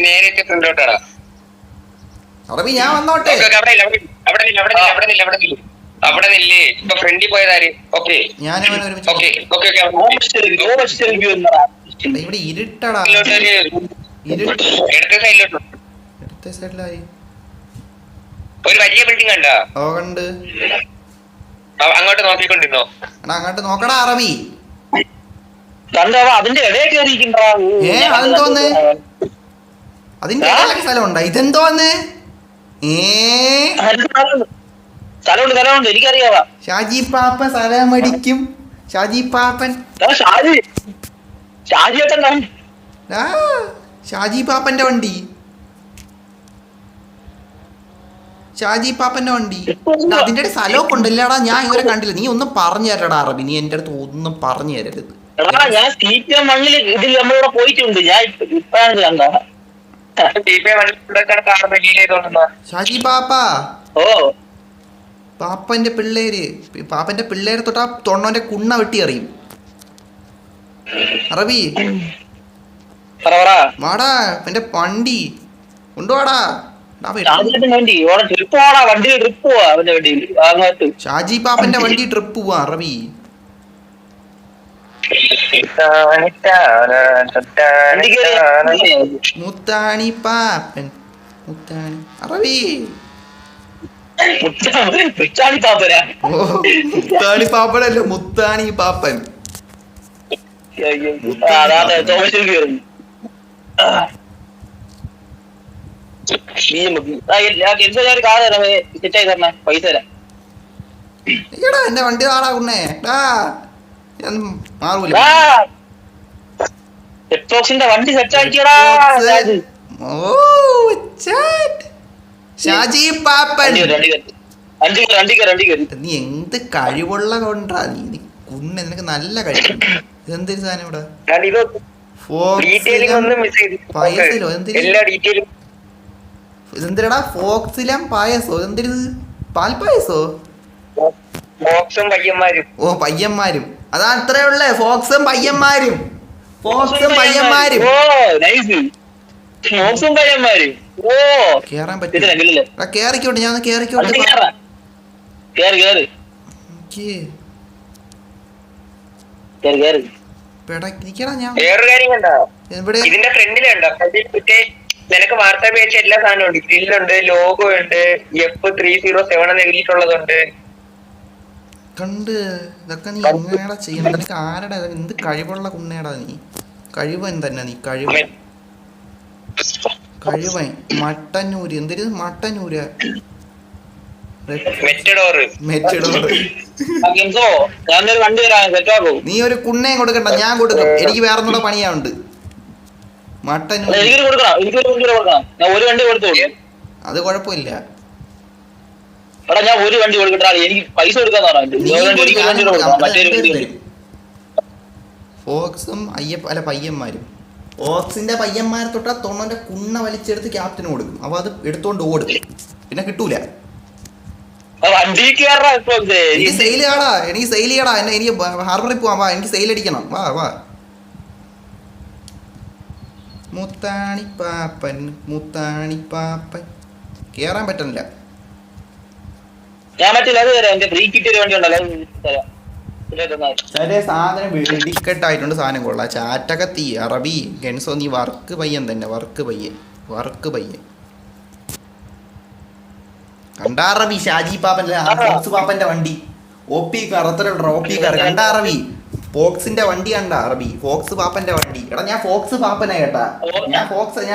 നേരെ ഫ്രണ്ടിലോട്ടാ.
അറബി ഞാൻ വന്നോട്ടെ.
അവിടെ നില്ലേ. ഇപ്പൊ ഫ്രണ്ടിൽ പോയതാര്? ഓക്കെ
ഇവിടെ ഇരുട്ടടാ.
ഇടത്തെ സൈഡിലോട്ട്.
ഇടത്തെ സൈഡിലായി
ഒരു വലിയ ബിൽഡിംഗ് കണ്ടാ?
ഓ കണ്ട്.
അങ്ങോട്ട് നോക്കിക്കൊണ്ടിരുന്നോ?
എടാ അങ്ങോട്ട് നോക്കടാ അറബി.
അതിന്റെ ഇടയിൽ കയറിയിരിക്കണ്ടാ.
അതെന്തോന്ന്? അതിന്റെ സ്ഥലം ഉണ്ടാ? ഇതെന്തോന്ന്?
സ്ഥലമുണ്ട് എനിക്കറിയാവാ.
ഷാജി പാപ്പൻ സ്ഥലം അടിക്കും. ഷാജി പാപ്പൻ. ഷാജി പാപ്പന്റെ വണ്ടി. അതിന്റെ സ്ഥലമൊക്കെ ഉണ്ടല്ലേടാ. ഞാൻ ഇവരെ കണ്ടില്ല. നീ ഒന്നും പറഞ്ഞു തരടാ അറബി. നീ എന്റെ അടുത്ത് ഒന്നും പറഞ്ഞു തരരുത്.
ഞാൻ ഇതിൽ നമ്മളിവിടെ പോയിട്ടുണ്ട്. ഞാൻ ഇപ്പഴാണ് കണ്ട.
ഷാജി പാപ്പ.
ഓ
പാപ്പന്റെ പിള്ളേര് തൊട്ടാ തൊണ്ണോന്റെ കുണ്ണ വെട്ടി അറിയും. അറബി വാടാ, എന്റെ വണ്ടി കൊണ്ടുപോടാ. ഷാജി പാപ്പന്റെ വണ്ടി ട്രിപ്പ് പോവാ അറബി. മുത്താണി പാപ്പൻ. മുത്താണി അറബി. മുത്താണി പാപ്പനല്ല, മുത്താണി പാപ്പൻ.
പൈസ തരാം.
എന്റെ വണ്ടി നാടാ കുണ്ണേ. ഞാൻ മാറൂല.
വണ്ടി സെറ്റാക്കിയടാ.
ഷാജി പാപ്പൻ.
നീ
എന്ത് കഴിവുള്ള കൊണ്ടാ നീ കുണ്ണ. നിനക്ക് നല്ല കഴിവ്. ഇതെന്തൊരു സാധനം ഇവിടെ? ഇതെന്തിരടാ? ഫോക്സിലം പായസോ? എന്തിരി? പാൽപ്പായസോ? ഓ പയ്യന്മാരും. അതാ അത്രേ ഉള്ളേ. ഫോക്സും പയ്യന്മാരും. കേറാൻ പറ്റില്ല. കേറിക്കോട്ടെ, ഞാൻ കേറിക്കോട്ടെ. നിക്ക്
കേറി കേറി
പെടക്കിടാ ഞാൻ
വേറൊരു കാര്യം കണ്ടോ,
എവിടെ
ഇതിന്റെ ഫ്രണ്ടിലുണ്ടോ മറ്റേ നിനക്ക് വാർത്താ പേജ് എല്ലാ സാധനവും ഉണ്ട്. ഗ്രില്ലുണ്ട്, ലോഗോ ഉണ്ട്, F307 എന്ന് എഴുതിയിട്ടുള്ളതുണ്ട്.
കണ്ട് ഇതൊക്കെ നീ എങ്ങനെയാടാ ചെയ്യണം? നിനക്ക് ആരടാ എന്ത് കഴിവുള്ള കുണ്ണേടാ നീ? കഴിവൻ തന്നെ നീ കഴിവൻ. മട്ടന്നൂര് എന്തൊരു മട്ടന്നൂര് മെറ്റഡോറ്.
ഞാനൊരു വണ്ടി തരാം, സെറ്റാക്കോ?
നീ ഒരു കുണ്ണയും കൊടുക്കണ്ട, ഞാൻ കൊടുക്കും. എനിക്ക് വേറെ ഒന്നുകൂടെ പണിയാവുണ്ട്. മട്ടന്നൂര്
എനിക്കൊരു കൊടുക്കണം, എനിക്കൊരു വണ്ടി കൊടുക്കണം. ഞാൻ ഒരു വണ്ടി കൊടുത്തോളൂ.
അത് കുഴപ്പമില്ല.
എടാ ഞാൻ ഒരു വണ്ടി കൊടുക്കട്ടാ, എനിക്ക് പൈസ കൊടുക്കാന്ന് പറഞ്ഞു.
ഫോക്സും അല്ല പയ്യന്മാരും, ഫോക്സിന്റെ പയ്യന്മാരെ തൊട്ടാ തൊണ്ണന്റെ കുണ്ണ വലിച്ചെടുത്ത് ക്യാപ്റ്റന് കൊടുക്കും. അപ്പൊ അത് എടുത്തോണ്ട് ഓടും, പിന്നെ കിട്ടൂല.
എനിക്ക്
സെയിൽ ചെയ്യടാ, എനിക്ക് സെയിൽ ചെയ്യടാ. എന്നെ എനിക്ക് ഹാർബറിൽ പോവാം, വാ. എനിക്ക് സെയിൽ അടിക്കണം, വാ വാ. മുത്താണിപ്പാപ്പൻ കേറാൻ പറ്റുന്നില്ല.
ഞാൻ പറ്റില്ല, അത് തരാം. എന്റെ ഫ്രീ കിറ്റ് ഒരു വണ്ടി ഉണ്ടല്ലോ, തരാം.
ചെറിയ സാധനം വെടിക്കെട്ടായിട്ടുണ്ട്. സാധനം കൊള്ളാം. ചാറ്റക തീ അറബി ഗെൻസോ, നീ വർക്ക് പയ്യൻ തന്നെ. വർക്ക് പയ്യൻ കണ്ടാ അറബി? ഷാജി പാപ്പന്റെ വണ്ടി OP കാർ, അത്രയുള്ള OP കാർ കണ്ടാ അറബി? ഫോക്സിന്റെ വണ്ടി കണ്ട അറബി? ഫോക്സ് പാപ്പന്റെ വണ്ടി. എടാ ഞാൻ ഫോക്സ് പാപ്പനാ കേട്ടാ. ഞാൻ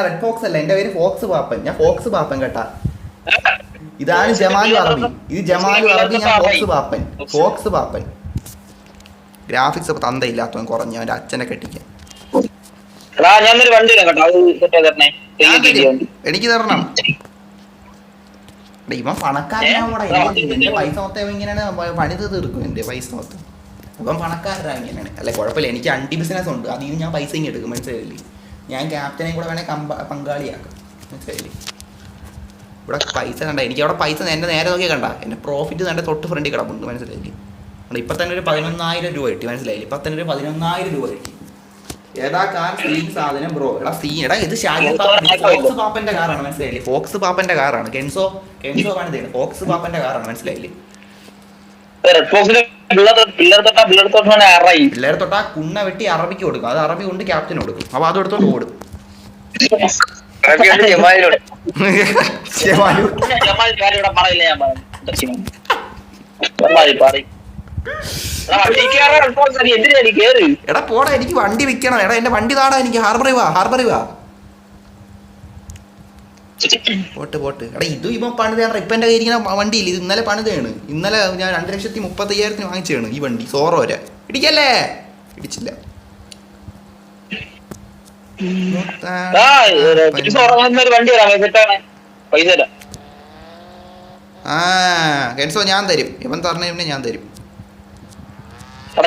റെഡ് ഫോക്സ് അല്ല, എന്റെ പേര് ഫോക്സ് പാപ്പൻ. ഞാൻ ഫോക്സ് പാപ്പൻ കേട്ടാ. ഇതാണ് ജമാലു അറബി, ഇത് ജമാലു അറബി. ഞാൻ ഫോക്സ് പാപ്പൻ. ഗ്രാഫിക്സ് അപ്പൊ തന്തയില്ലാത്തവൻ കുറഞ്ഞ അവന്റെ അച്ഛനെ കെട്ടിക്കാൻ. എനിക്ക് തരണം. ഇവൻ പണക്കാരനാവൂടെ? എന്റെ പൈസ മൊത്തം ഇങ്ങനെയാണ് പണിത് തീർക്കും. എന്റെ പൈസ മൊത്തം ഇവൻ പണക്കാരനാ ഇങ്ങനെയാണ്. അല്ലെ കുഴപ്പമില്ല, എനിക്ക് അണ്ടി ബിസിനസ് ഉണ്ട്. അതിൽ നിന്ന് ഞാൻ പൈസ ഇങ്ങനെ എടുക്കും, മനസ്സിലായില്ലേ? ഞാൻ ക്യാപ്റ്റനെയും കൂടെ വേണേൽ പങ്കാളിയാക്കാം, മനസ്സിലായില്ലേ? ഇവിടെ പൈസ കണ്ട, എനിക്ക് അവിടെ പൈസ എന്റെ നേരെ നോക്കിയാൽ കണ്ട എന്റെ പ്രോഫിറ്റ് എൻ്റെ തൊട്ട് ഫ്രണ്ടിൽ കിടപ്പുണ്ട്, മനസ്സിലായില്ലേ? ഇപ്പൊ തന്നെ ഒരു 11,000 രൂപ കിട്ടി, മനസ്സിലായില്ലേ? ഇപ്പൊ തന്നെ ഒരു 11,000 രൂപ കിട്ടി. ഏതാ കാർ? സീൻ സാധനം ബ്രോ. എടാ ഇത് ഷാജി ഫോക്സ് പാപ്പന്റെ കാറാണ്, മനസ്സിലായില്ലേ? ഫോക്സ് പാപ്പന്റെ കാറാണ്. കെൻസോ പണിതാണ്. ഫോക്സ് പാപ്പന്റെ കാറാണ്, മനസ്സിലായില്ലേ? പിള്ളേർ തൊട്ടാ കുണ്ണ വെട്ടി അറബിക്ക് കൊടുക്കും. അത് അറബി കൊണ്ട് ക്യാപ്റ്റന് കൊടുക്കും. അപ്പൊ അത് എടുത്തോണ്ട് ഓടും. എടാ പോടാ, എനിക്ക് വണ്ടി വിൽക്കണം. എടാ എന്റെ വണ്ടി താടാ, എനിക്ക് ഹാർബറിൽ വാ. പോട്ട്. എടാ ഇത് ഇപ്പൊ പണിതാണ്. ഇപ്പൊ എന്റെ കയ്യിരിക്കുന്ന വണ്ടിയില്ല, ഇത് ഇന്നലെ പണിതാണ്. ഇന്നലെ ഞാൻ 2,35,000 വാങ്ങിച്ചാണ് ഈ വണ്ടി. സോറോര ഇടിക്കല്ലേ? ഇടിച്ചില്ല. കെൻസോ ഞാൻ തരും. ഇവൻ തരണേ ഞാൻ തരും.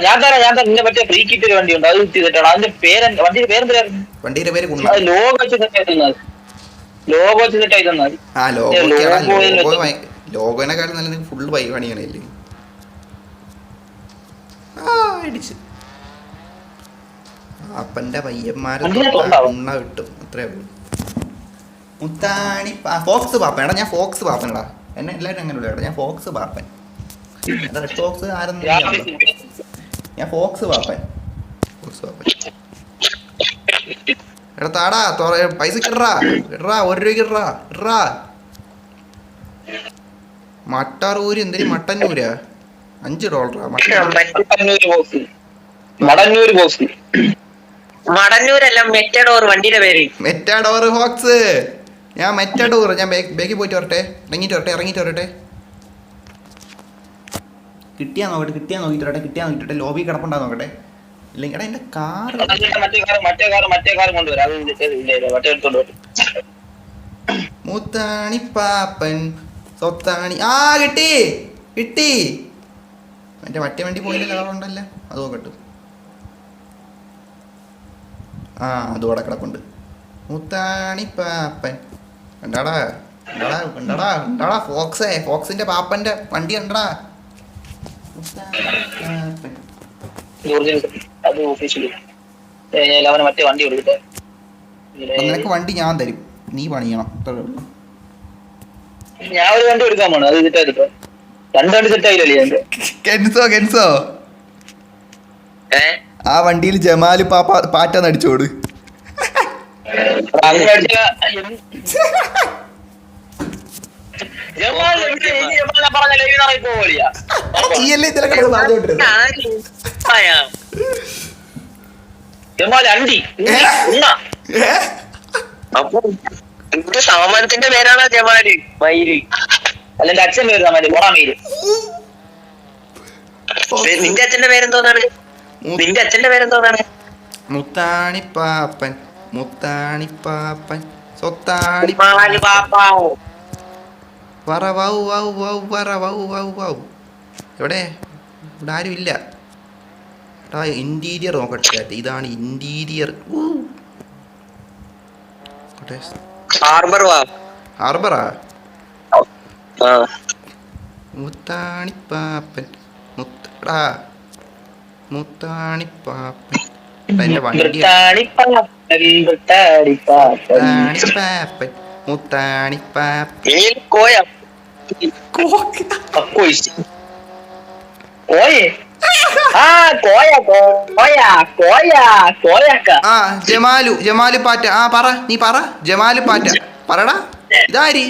ഞാൻ തരാം. മറ്റേ ഫ്രീ കിറ്റ് ഒരു വണ്ടി ഉണ്ട്, അത് കിട്ടിയിട്ടാണ്. അതിന്റെ വണ്ടിയുടെ പേരെന്തായിരുന്നു?
വണ്ടിയുടെ പേര്
ലോഗോ വെച്ച് സെറ്റ് ആയി തന്നാൽ.
ലോഗോനെക്കാളും നല്ല ഫുള്ള് പണിയാണല്ലേ? ഇടിച്ച് അപ്പന്റെ പയ്യന്മാരെ ഉണ്ണ കിട്ടും, അത്രേ ഉള്ളൂ. മുത്താണി ഫോക്സ് പാപ്പൻ. എടാ ഞാൻ ഫോക്സ് പാപ്പനടാ, എന്നെ എല്ലാവരും അങ്ങനെ വിളിക്കടാ. ഞാൻ ഫോക്സ് പാപ്പൻ. റെഡ് ഫോക്സ് ആരെന്ന് ഞാൻ ഫോക്സ് പാപ്പൻ. എടാ താടാ പൈസ ഇടറാ. 1 രൂപയ്ക്ക് ഇടറാ. മട്ടാറൂര് എന്തിന് മട്ടന്നൂരാ? $5.
മടന്നൂരല്ല, മെറ്റഡോർ വണ്ടിയുടെ പേര്.
Matador Fox. ഞാൻ മെറ്റഡോർ. ഞാൻ ബേക്കിൽ പോയിട്ട് വരട്ടെ, ഇറങ്ങിയിട്ട് വരട്ടെ. കിട്ടിയാ നോക്കിട്ട് ലോബി കിടപ്പുണ്ടാ നോക്കട്ടെ. ഇല്ലെങ്കിൽ എന്റെ കാർ മുത്താണി പാപ്പൻ സ്വത്താണി. കിട്ടി. മറ്റേ വണ്ടി പോയില്ല, കളറുണ്ടല്ലേ? അത് നോക്കട്ടെ. അതോടെ കിടപ്പുണ്ട്. മുത്താണി പാപ്പൻ കണ്ടാടാ ഫോക്സിന്റെ പാപ്പന്റെ വണ്ടി കണ്ടടാ. നിനക്ക് വണ്ടി ഞാൻ തരും, നീ പണിയണം.
ഞാൻ ഒരു വണ്ടി എടുക്കാൻ പോണു, അത് രണ്ട് വണ്ടി സെറ്റ് ആയില്ലേ എന്റെ
കെൻസോ ആ വണ്ടിയിൽ ജമാല് പാറ്റ നടിച്ചോട്. നീയല്ലേ ഇതിലെ കിടന്ന് പറഞ്ഞോണ്ടിരുന്നെ?
അപ്പൊ സാമാനത്തിന്റെ പേരാണ് ജമാല് മയില്.
അല്ലെന്റെ അച്ഛൻ പേര് സമാധി മീര്.
നിന്റെ അച്ഛന്റെ പേരെന്തോന്നാണ്? നിന്റെ അച്ഛന്റെ പേരെന്തോന്നാണ്?
മുത്താണിപ്പാപ്പൻ മുത്താണിപ്പാപ്പൻ എവിടെ? ഇവിടെ ആരും ഇല്ല. ഇന്റീരിയർ നോക്കട്ടെ. ഇതാണ് ഇന്റീരിയർ. ഹാർബറാ? മുത്താണിപ്പാപ്പൻ മുത്താണിപ്പാപ്പൻ എന്റെ വണ്ടി. മുത്താണിപ്പാപ്പൻ മുത്താണിപ്പാപ്പൻ ജമാലു പാറ്റ. പറ, നീ പറ. ജമാലു പാറ്റ പറടാ. ഇതാരി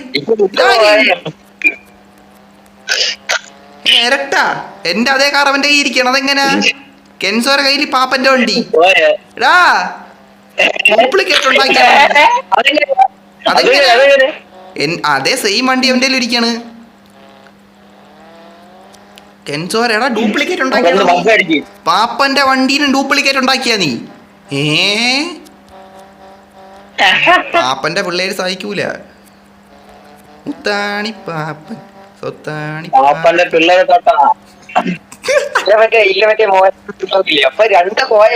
ഇരട്ടാ? എന്റെ അതേ കാർ അവന്റെ കയ്യിൽ ഇരിക്കണം. അതെങ്ങനാ? കെൻസോരെ കയ്യിൽ പാപ്പന്റെ വണ്ടി. ഡ്യൂപ്ലിക്കേറ്റ് ഉണ്ടാക്കിയ അതേ സെയിം വണ്ടി അവന്റെ ഇരിക്കാണ്. കെൻസോരടാ ഡ്യൂപ്ലിക്കേറ്റ് ഉണ്ടാക്കിയ പാപ്പന്റെ വണ്ടീനും ഡ്യൂപ്ലിക്കേറ്റ് ഉണ്ടാക്കിയാ നീ? പാപ്പന്റെ പിള്ളേര് സഹിക്കൂല. മുത്താണി പാപ്പൻ സ്വത്താണി
പാപ്പന്റെ പിള്ളേരെ തൊട്ടാ
രണ്ട് കോയ.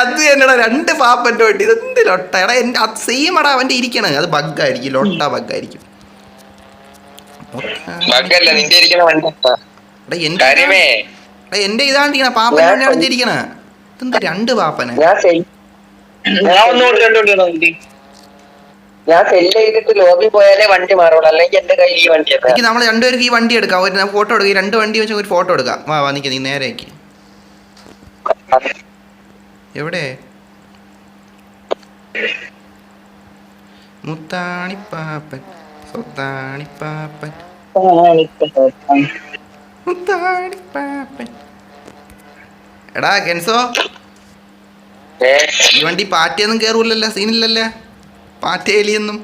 അത് തന്നെടാ രണ്ട് പാപ്പന്റെ വണ്ടി. ഇതെന്ത് ലൊട്ട എടാ? എന്റെ അത് സെയിം എടാ അവന്റെ ഇരിക്കണ. അത് ബഗ്ഗായിരിക്കും, ലൊട്ട ബഗ്ഗായിരിക്കും. എന്റെ ഇതാണ്ടിരിക്കണ പാപ്പന്റെ വണ്ടിയാണ് ഇരിക്കണ. ഇതെന്താ രണ്ട് പാപ്പന്?
ഞാൻ സെല്ല് ചെയ്തിട്ട് ലോബി പോയാലേ വണ്ടി മാറുള്ളൂ, അല്ലെങ്കിൽ എന്റെ കയ്യിൽ ഈ വണ്ടി.
എനിക്ക് നമ്മൾ രണ്ടുപേർക്ക് ഈ വണ്ടി എടുക്കാം. ഒരു ഫോട്ടോ എടുക്കാം. രണ്ട് വണ്ടി വെച്ചാൽ ഒരു ഫോട്ടോ എടുക്കാം. വാ നിക്ക്, നീ നേരേക്ക്. എവിടെ? മുത്താണിപ്പാപ്പൻ സ്വത്താണിപ്പാപ്പൻ മുത്താണിപ്പാപ്പൻ. എടാ കെൻസോ, ഈ വണ്ടി പാറ്റയൊന്നും കേറൂലല്ലോ? സീനില്ലല്ലേ പാറ്റേലിയൊന്നും?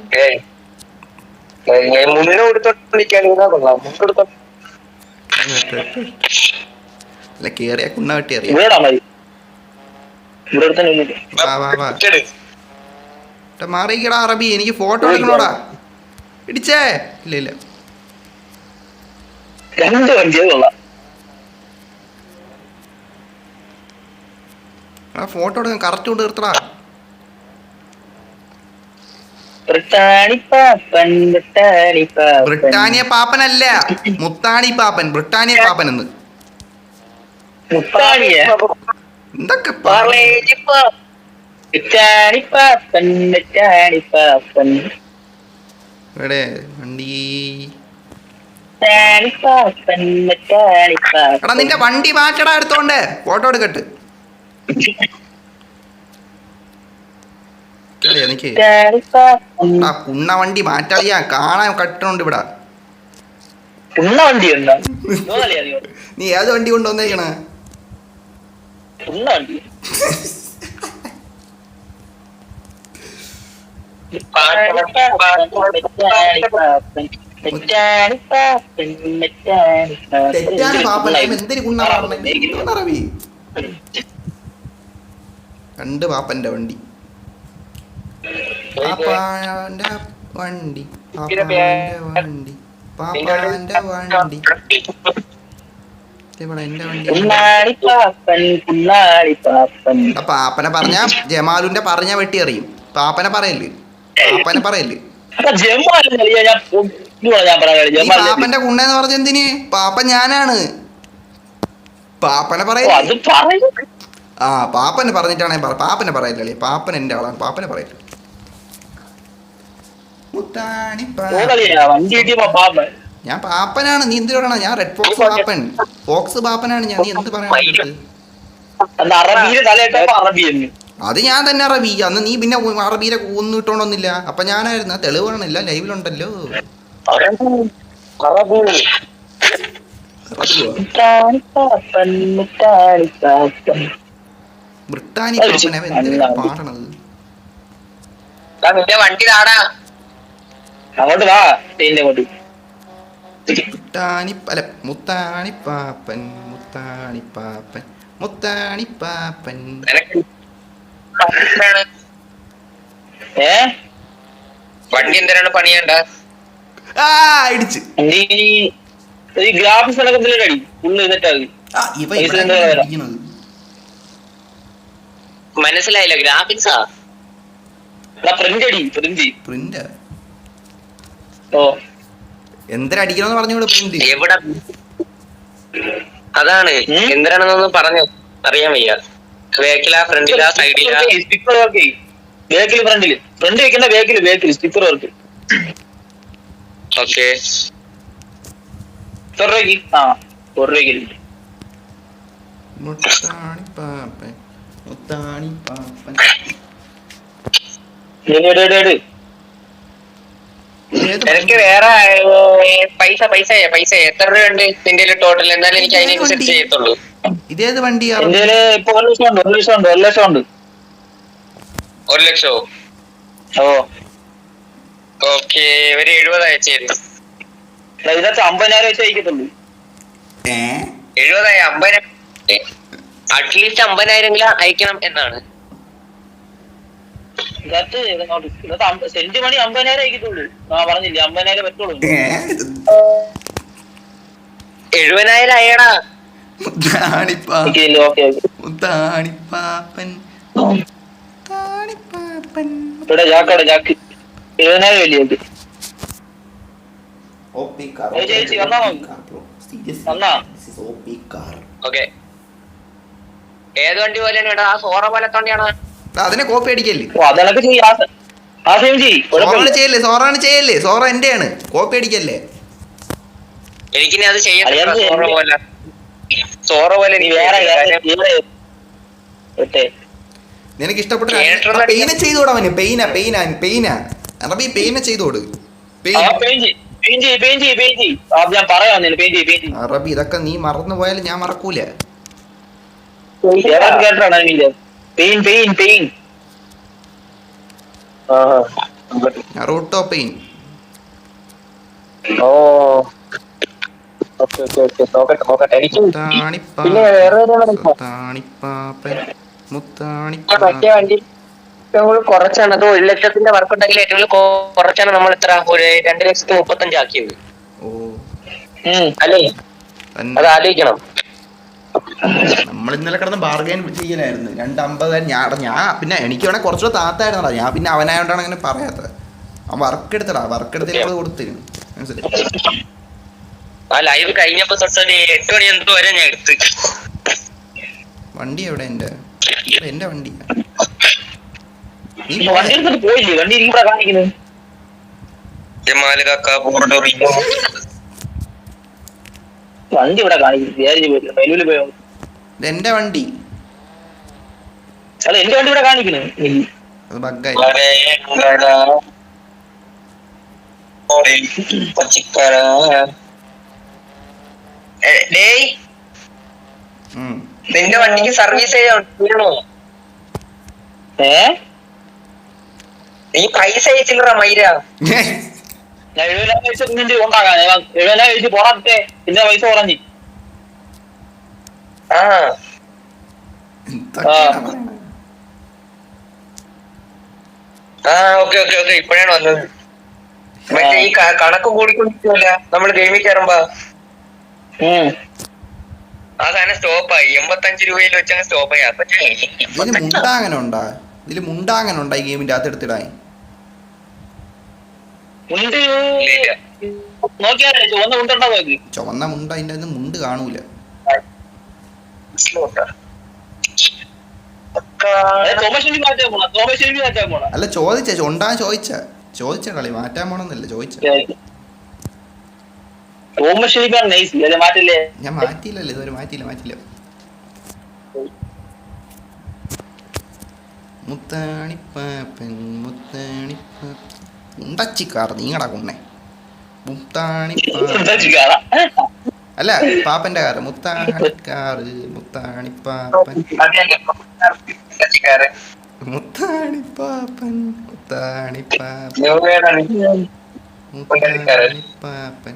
അല്ല കേറിയ കുണ്ണ വെട്ടി അറിയാം. മാറിക്കടാ അറബി, എനിക്ക് ഫോട്ടോ എടുക്കണോടാ. ഇടിച്ചേ? ഇല്ല
രണ്ട് വണ്ടികളുള്ള
ഫോട്ടോ എടുക്കാൻ കറക്റ്റ് കൊണ്ട് നിർത്തടാ. ബ്രിട്ടാനിയ പാപ്പനല്ല, മുത്താണി പാപ്പൻ. ബ്രിട്ടാനിയ പാപ്പൻ എന്ന് എന്തൊക്കെ ഇവിടെ വണ്ടി? എടാ നിന്റെ വണ്ടി മാറ്റടാ എടുത്തോണ്ട്. ഫോട്ടോ എടുക്കട്ട്. എനിക്ക് കുണ്ണ വണ്ടി മാറ്റാളിയാ. കാണാൻ കട്ടണുണ്ട് ഇവിടെ. നീ ഏത് വണ്ടി കൊണ്ടുവന്നേക്കണ? തെറ്റാണ് പാപ്പൻ. എന്തിനു കുണ്ണ പറഞ്ഞ? രണ്ട് പാപ്പന്റെ വണ്ടി. പാപ്പാന്റെ വണ്ടി പാപ്പാന്റെ വണ്ടി പാപ്പാന്റെ വണ്ടി. എന്റെ വണ്ടി. പാപ്പനെ പറഞ്ഞ ജമാലുന്റെ പറഞ്ഞ വെട്ടി അറിയും. പാപ്പനെ പറയല്ലേ? പാപ്പനെ പറയല്ലേ? പാപ്പന്റെ കുണ്ണേന്ന് പറഞ്ഞ എന്തിന്? പാപ്പൻ ഞാനാണ്. പാപ്പനെ പറയല്ലേ? പാപ്പനെ പറഞ്ഞിട്ടാണ് പാപ്പനെ പറയല്ലേ? പാപ്പൻ എന്റെ ആളാണ്. പാപ്പനെ പറയല്ലേ? ഞാൻ പാപ്പനാണ്, നീ എന്ത് പറയണ? ഞാൻ റെഡ് ഫോക്സ് പാപ്പൻ, ഫോക്സ് പാപ്പനാണ് ഞാൻ. നീ എന്ത് പറയണ?
അറബിയില് തലയിട്ടപ്പോ അറബി എന്ന്.
അത് ഞാൻ തന്നെ അറബി. അന്ന് നീ പിന്നെ അറബിയിലെ ഒന്നും ഇട്ടോണ്ടൊന്നില്ല. അപ്പൊ ഞാനായിരുന്നു. തെളിവ് കാണില്ല, ലൈവിലുണ്ടല്ലോ. ബ്രിട്ടാനി പാപ്പനെ എന്തിനാ പാടണത്?
നിന്റെ വണ്ടി താടാ,
അങ്ങോട്ട് വാ. അങ്ങോട്ട്
മുത്താണിപ്പാപ്പൻ മുത്താണിപ്പാപ്പൻ മുത്താണിപ്പാപ്പൻ.
വണ്ടി എന്തിനാണ് പണിയണ്ട?
ഇടിച്ച്
ഈ ഗ്രാഫിക്സ് നടക്കത്തില്ലടി ഫുള്ള് ചെയ്തിട്ടാണ്.
മനസ്സിലായില്ല, ഗ്രാഫിക്സാ
പ്രിന്റ് അടി
പ്രിന്റ്
ഓ
എന്തിനടിക്കണമെന്ന് പറഞ്ഞോളൂ. പ്രിന്റ്
എവിടെ? അതാണ് എന്തിനാണെന്നൊന്നും പറഞ്ഞു അറിയാൻ വയ്യ. ബാക്കിലാ ഫ്രണ്ടിലാ സൈഡിലാ?
Sticker work. ബാക്കില് ഫ്രണ്ടില്, ഫ്രണ്ട് വെക്കണ്ട, ബാക്കില് സ്റ്റിക്കർ വർക്ക്.
ഓക്കെ,
മുത്താണിപ്പാപ്പൻ മുത്താണിപ്പാപ്പൻ.
എനിക്ക് വേറെ പൈസ എത്ര രൂപയുണ്ട് നിന്റെ ടോട്ടൽ? എന്നാലും എനിക്ക് അതിനനുസരിച്ച് ചെയ്യത്തുള്ളൂ.
ഇതേത് വണ്ടി?
ഇപ്പൊ 1 ലക്ഷം ഉണ്ട്.
1 ലക്ഷോ?
ഓ
ഓക്കെ, ഒരു 70 അയച്ചേരും.
ഇതിനകത്ത് 50,000 വെച്ച് അയക്കത്തുള്ളൂ.
70 50 അറ്റ്ലീസ്റ്റ് 50,000 അയക്കണം എന്നാണ്.
സെന്റ് മണി 50,000 അയക്കത്തുള്ളൂ. പറഞ്ഞില്ലേ 50,000 പറ്റുള്ളൂ.
70,000 അയടാ.
മുത്താണിപ്പാപ്പൻ
ഇവിടെ ജാക്കോടെ ജാക്ക് 70,000 വലിയ
ഓക്കെ. ഏത് വണ്ടി പോലെയാണ് ഇവിടെ? ആ സോറ പോലത്തെ വണ്ടിയാണ്.
അതിനെ കോപ്പി അടിക്കല്ലേ?
അതൊക്കെ
ചെയ്യല്ലേ? സോറാണ് ചെയ്യല്ലേ? സോറ എന്റെയാണ്, കോപ്പി അടിക്കല്ലേ?
എനിക്കിനി അത് ചെയ്യാൻ സോറ പോലെ
നിനക്ക് ഇഷ്ടപ്പെട്ട പെയിനെ ചെയ്തോട്. അവന് പെയിന അറബി പെയിനെ ചെയ്തോട്. അറബി ഇതൊക്കെ നീ മറന്നു പോയാലും ഞാൻ മറക്കൂല. Ruto pain.
മറ്റേ വണ്ടി കുറച്ചാണ്. അത് 1 ലക്ഷത്തിന്റെ വർക്ക് ഉണ്ടെങ്കിൽ ഏറ്റവും കുറച്ചാണ് നമ്മൾ എത്ര ഒരു 2,35,000 ആക്കിയത് അല്ലേ? അത് ആലോചിക്കണം.
നമ്മൾ ഇന്നലെ കിടന്ന് ബാർഗൈൻ ചെയ്യലായിരുന്നു. 250,000 ഞാൻ പിന്നെ എനിക്ക് വേണേ കുറച്ചുകൂടെ താത്തായിരുന്നടാ. ഞാൻ പിന്നെ അവനായോണ്ടാണ് അങ്ങനെ പറയാത്തത്. അവൻ വർക്ക് എടുത്തടാ, വർക്ക് എടുത്ത് കൊടുത്തിരുന്നു. മനസ്സിലായി?
ആ ലൈവ് കഴിഞ്ഞപ്പോ തൊട്ട് 8 മണി എന്തോ വരെ ഞാൻ എടുത്ത്.
വണ്ടി എവിടെ? എന്റെ വണ്ടി
പോയില്ലേ? വണ്ടി കാണിക്കുന്നത് വണ്ടി ഇവിടെ കാണിക്കുന്നു.
എന്റെ വണ്ടി
അല്ല, എന്റെ വണ്ടി ഇവിടെ കാണിക്കുന്നു.
അത് ബഗ്ഗായി.
നിന്റെ വണ്ടിക്ക് സർവീസ് ചെയ്യണോ? നീ പൈസ അയച്ചില്ലറ മൈര.
ഞാൻ 70,000 കൊണ്ടാകാൻ 70,000 പോറാത്തെ പിന്നെ പൈസ കുറഞ്ഞു.
ഓക്കെ ഇപ്പഴാണ് വന്നത്. മറ്റേ ഈ കണക്ക് കൂടിക്കൊണ്ടിരിക്കുമല്ല നമ്മള് ഗെയിമിൽ കയറുമ്പോ ആ സാധനം സ്റ്റോപ്പായി. 85 രൂപയിൽ വെച്ചങ്ങ് സ്റ്റോപ്പായി. അപ്പൊ
ഇതില് മുണ്ടാങ്ങനെ ഉണ്ടായി ഗെയിമിന്റെ അകത്ത് എടുത്തിടാൻ. ചുവന്ന മുണ്ട അതിന്റെ അകത്ത് മുണ്ട് കാണൂല. അല്ല ചോദിച്ച ഉണ്ടാ ചോദിച്ച കളി മാറ്റാൻ പോണെന്നല്ല ചോദിച്ച.
ഓമശ്ശേരിക്കാണ് നൈസ് അല്ലെ മാറ്റില്ലേ?
ഞാൻ മാറ്റിയില്ലല്ലോ ഇതുവരെ, മാറ്റിയില്ല. മുത്താണിപ്പാപ്പൻ ഉണ്ടച്ചിക്കാറ് നീങ്ങടാ കുണ്ണെ. മുത്താണിപ്പാപ്പൻ അല്ല പാപ്പന്റെ കാറ്, മുത്താണിക്കാറ് മുത്താണിപ്പാപ്പൻ മുത്താണിപ്പാപ്പൻ മുത്താണിപ്പാപ്പൻ മുത്താണിപ്പാപ്പൻ.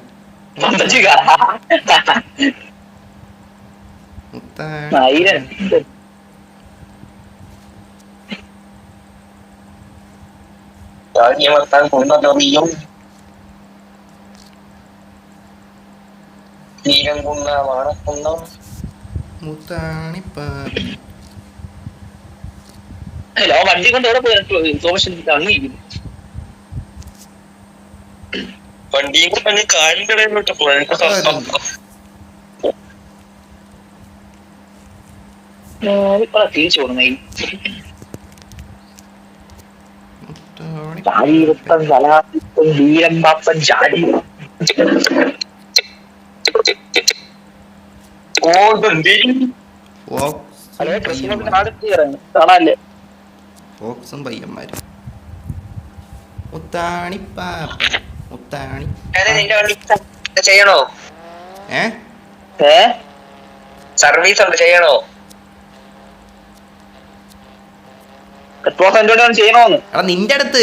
ഹലോ വണ്ടി കൊണ്ട് എവിടെ പോയി സോമശൻ തങ്ങിയിരിക്കുന്നു.
വണ്ടിയും കൊണ്ട് കാലിന്റെ പോയത്
തിരിച്ചു കൊടുന്നേ വീരം പാപ്പൻ ചാടി. കാണാല്ലേ
ഫോക്സും പയ്യന്മാരും. മുത്താണിപ്പാപ്പൻ മുത്താണി.
നിന്റെ വണ്ടി ചെയ്യണോ? സർവീസ് ഉണ്ട് ചെയ്യണോ?
ചെയ്യണോന്ന്
എടാ നിന്റെ അടുത്ത്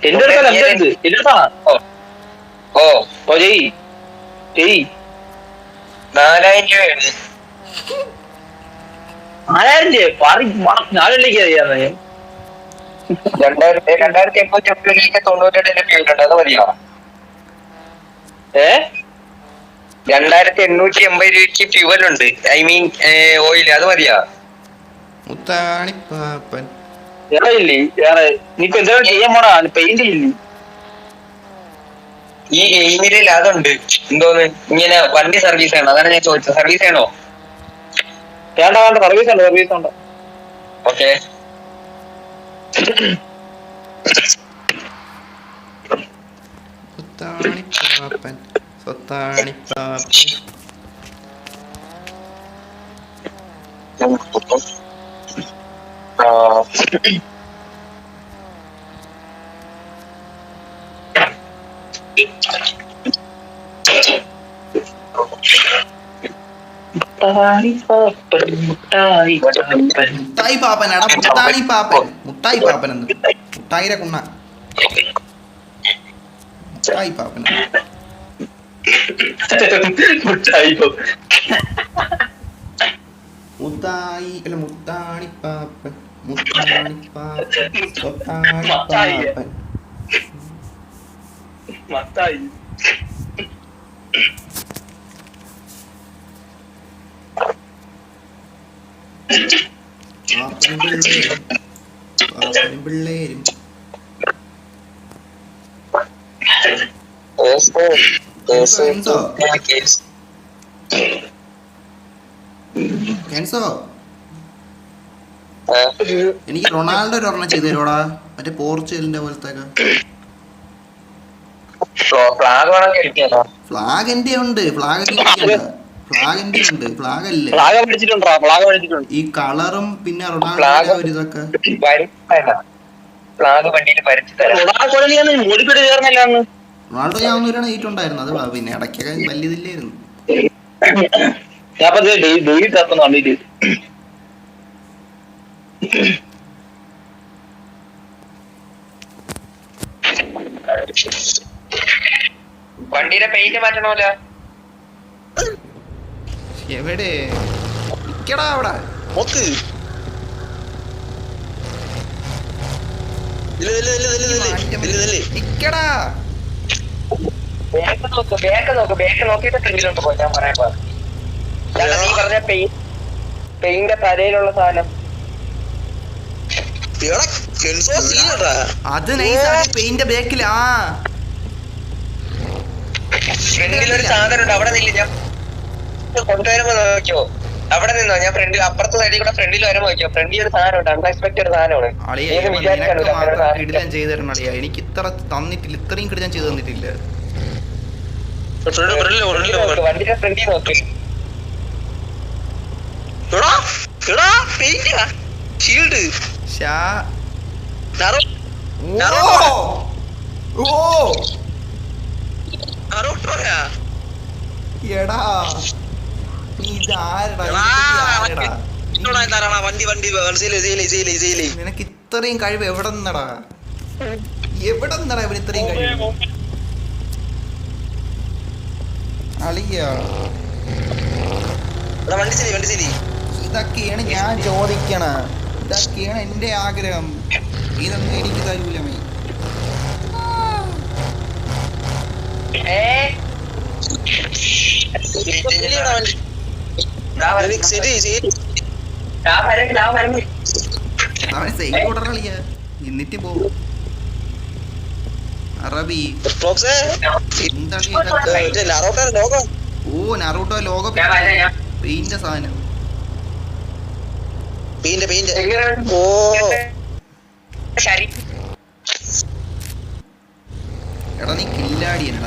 എന്റെ അടുത്തല്ല.
ഓ
ഓ ചെയ്
4000 രൂപയാണ്.
4000 ഞാനിലേക്ക് അറിയാന്ന്.
2890 ഫ്യൂൽ ഉണ്ട്, അത് മതിയോ? 2880 രൂപയ്ക്ക് ഫ്യൂവൽ ഉണ്ട്, ഐ മീൻ ഓയിൽ, അത് മതിയോ?
മുത്താണിപ്പാപ്പൻ
ഇല്ലേ നീക്ക് എന്താ ചെയ്യാൻ പോണാ? പെയിന്റ് ഇല്ലേ
ഈ ഗെയിമില്? അതുണ്ട് എന്തോന്ന് ഇങ്ങനെ വണ്ടി സർവീസ് ചെയ്യണോ? അതാണ് ഞാൻ ചോദിച്ചത്. സർവീസ് ചെയ്യണോ?
വേണ്ട സർവീസ് ഉണ്ട്.
ഓക്കെ
മുത്താണിപ്പാപ്പൻ സ്വത്താണിപ്പാപ്പൻ. മുട്ടായി പാപ്പൻ എടാ മുട്ടാണി പാപ്പൻ. മുട്ടായി പാപ്പൻ എന്ന് മുട്ടായിരെ കുണ്ണ. മുട്ടായി പാപ്പൻ മുത്തായി അല്ല മുത്താണി പാപ്പൻ മുത്താണി പാപ്പൻ സ്വത്താണി പാപ്പൻ.
മത്തായി
പിള്ളേരും എനിക്ക് റൊണാൾഡോ ഒരെണ്ണം ചെയ്തു തരോടാ, മറ്റേ പോർച്ചുഗലിന്റെ പോലത്തെ. ഫ്ലാഗ് എന്റെ ഉണ്ട്, ഫ്ലാഗ് ഉണ്ട്, ഫ്ലാഗ് അല്ലേ ഈ കളറും പിന്നെ റൊണാൾഡോ ഒരു ഇതൊക്കെ. റൊണാൾഡോ ഞാൻ ഒന്നൂരാണ് നീറ്റുണ്ടായിരുന്നു, അത് പിന്നെ ഇടയ്ക്കൊക്കെ വലിയതില്ലായിരുന്നു.
വണ്ടിയുടെ പെയിന്റ് മാറ്റണമല്ലോ.
എവിടെ നിക്കടാ അവിടെ നിക്കടാ.
ബാക്ക് നോക്കിയിട്ട് ഫ്രണ്ടിലോട്ട് പോയി. ഞാൻ പറയാൻ നീ പറഞ്ഞ പെയിന്റ് തലയിലുള്ള സാധനം
അത് നൈസാണ്. പെയിന്റ് ബാക്കിലാ
ഫ്രണ്ടിലൊരു സാധനം ഉണ്ട്, അവിടെ നില്ല. ഞാൻ കൊണ്ടുവരുമ്പോ നോക്കിയോ, അവിടെ നിന്നോ. ഞാൻ ഫ്രണ്ടിൽ അപ്പുറത്തെ സൈഡിൽ കൂടെ ഫ്രണ്ടിൽ വരുമ്പോ നോക്കിയോ, ഫ്രണ്ടിൽ ഒരു സാധനം ഉണ്ട്, അൺഎക്സ്പെക്ടഡ് സാധനമാണ്.
ചെയ്തു തരണം അളിയാ, എനിക്ക് ഇത്ര തന്നിട്ടില്ല, ഇത്രയും കിട്ടി ഞാൻ ചെയ്തു തന്നിട്ടില്ല.
വണ്ടിയുടെ ഫ്രണ്ടിൽ നോക്ക്.
ഷീൽഡ്
എടാ നിനക്ക് ഇത്രയും കഴിവ് എവിടെ നിന്നടാ ഇവന് ഇത്രയും കഴിവ് അളിയ ഇതൊക്കെയാണ് ഞാൻ ചോദിക്കണ ഇതൊക്കെയാണ് എന്റെ ആഗ്രഹം ഇതൊന്നും എനിക്ക് തരൂല മൈ അവനെ സൈഡ് ഓടറിയ എന്നിട്ട് പോവും അറബി ഓ നറൂട്ടോ ലോഗോ പെയിന്റ് സാധനം എടാ നീ കില്ലാടിയാണ്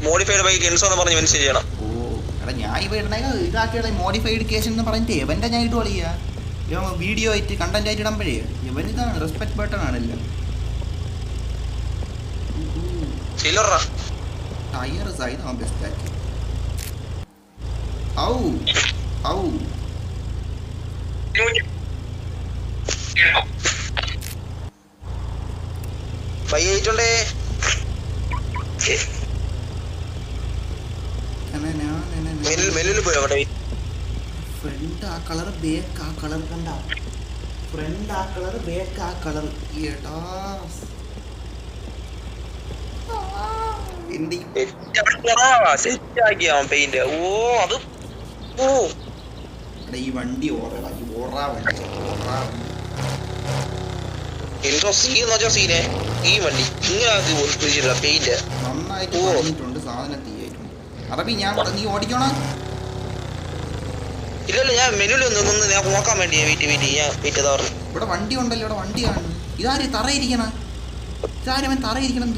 മോഡിഫൈഡ് ബൈ കെൻസോ എന്ന് പറഞ്ഞ് മെൻഷൻ ചെയ്യണം.
ഓ എടാ ഞാൻ ഇവ ഇതാക്കിയ മോഡിഫൈഡ് കേഷൻ എന്ന് പറഞ്ഞിട്ട് എവന്റെ ഞാൻ ഇട്ട് കളിയാ വീഡിയോ ആയിട്ട് കണ്ടന്റ് ആയിട്ട് ഇടുമ്പോഴേ ഇവൻ ഇതാണ് റെസ്പെക്ട് ബട്ടൺ ആണല്ലോ. ടയർ സൈഡ് ബെസ്റ്റ് ആക്കി ഔ ഔ
പയ്യേ
ഫ്രണ്ട് ആ കളർ ബേക്ക് ആ കളർ കണ്ട ഫ്രണ്ട് ആ കളർ ബേക്ക് ആ കളർ എടാ ഈ വണ്ടി ഓടാ
സീനെ ഈ വണ്ടി ഇങ്ങനെ
നന്നായിട്ട് പറഞ്ഞിട്ടുണ്ട് സാധനം തീയായിട്ടുണ്ട്. അറബി ഞാൻ നീ ഓടിക്കണോ?
ഇല്ലല്ലോ ഞാൻ മെനുവിൽ നിന്ന് ഞാൻ നോക്കാൻ വേണ്ടി വെയിറ്റ്
ഇവിടെ വണ്ടി ഉണ്ടല്ലോ ഇവിടെ വണ്ടിയാണ് ഇതാര് തറയിരിക്കണ ഇതാരവൻ തറയിരിക്കണം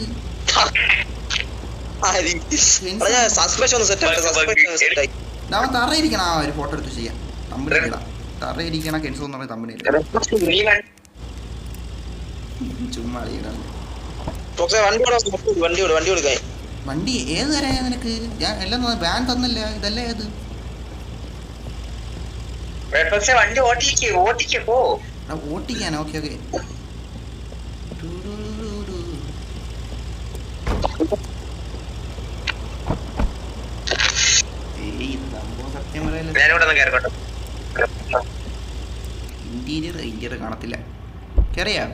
അവൻ തറയിരിക്കണ ആ ഒരു ഫോട്ടോ എടുത്ത് ചെയ്യാം തമ്മിലിടാ തറയിരിക്കണ കെൻസോ എന്ന് പറഞ്ഞ തമ്മിൽ ചുമ്മാ വണ്ടി ഏത് തരാ നിനക്ക് ഞാൻ എല്ലാം വാൻ തന്നല്ല ഇതല്ലേ ഏത്
വണ്ടി
ഓട്ടിക്കാനാ ഓക്കെ ഓക്കെ സത്യം പറയല്ലോ ഇന്റീരിയർ കാണത്തില്ല കേറിയാ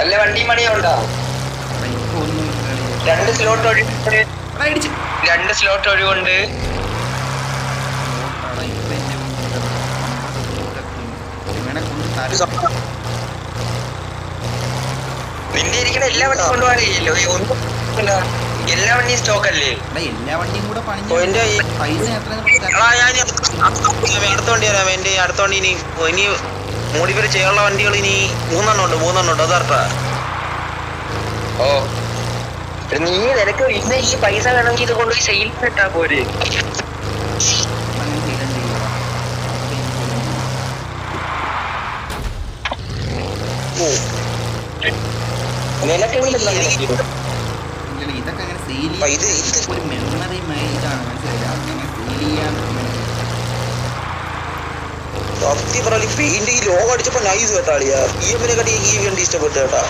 അല്ല വണ്ടി മണിയുണ്ടോ? രണ്ട് സ്ലോട്ട് ഒഴിവുണ്ട്. നിന്റെ ഇരിക്കുന്ന എല്ലാ വണ്ടിയും കൊണ്ടുപോകാൻ കഴിയല്ലോ എല്ലാ വണ്ടിയും സ്റ്റോക്ക് അല്ലേ?
എല്ലാ വണ്ടിയും കൂടെ
അടുത്ത വണ്ടി വരാം. എന്റെ അടുത്ത വണ്ടി ഇനി മോഡിഫൈ ചെയ്യാനുള്ള വണ്ടികൾ ഇനി മൂന്നെണ്ണം ഉണ്ട് അതർട്ടാ.
ഓ നീ നിനക്ക് ഇന്ന് ഈ പൈസ വേണമെങ്കിൽ ഇത് കൊണ്ടുപോയി സെയിൽസ് ഇട്ടാ പോരെ.
ഇതൊക്കെ അങ്ങനെ സെയിൽ ഒരു മെമ്മറി ഇതാണ്
സത്യം പറഞ്ഞ പെയിന്റ് ഈ ലോഗോ അടിച്ചപ്പോ നൈസ് കേട്ടാളിയാ. EM-നെ കട്ടി ഈ വണ്ടി ഇഷ്ടപ്പെട്ടു കേട്ടാ.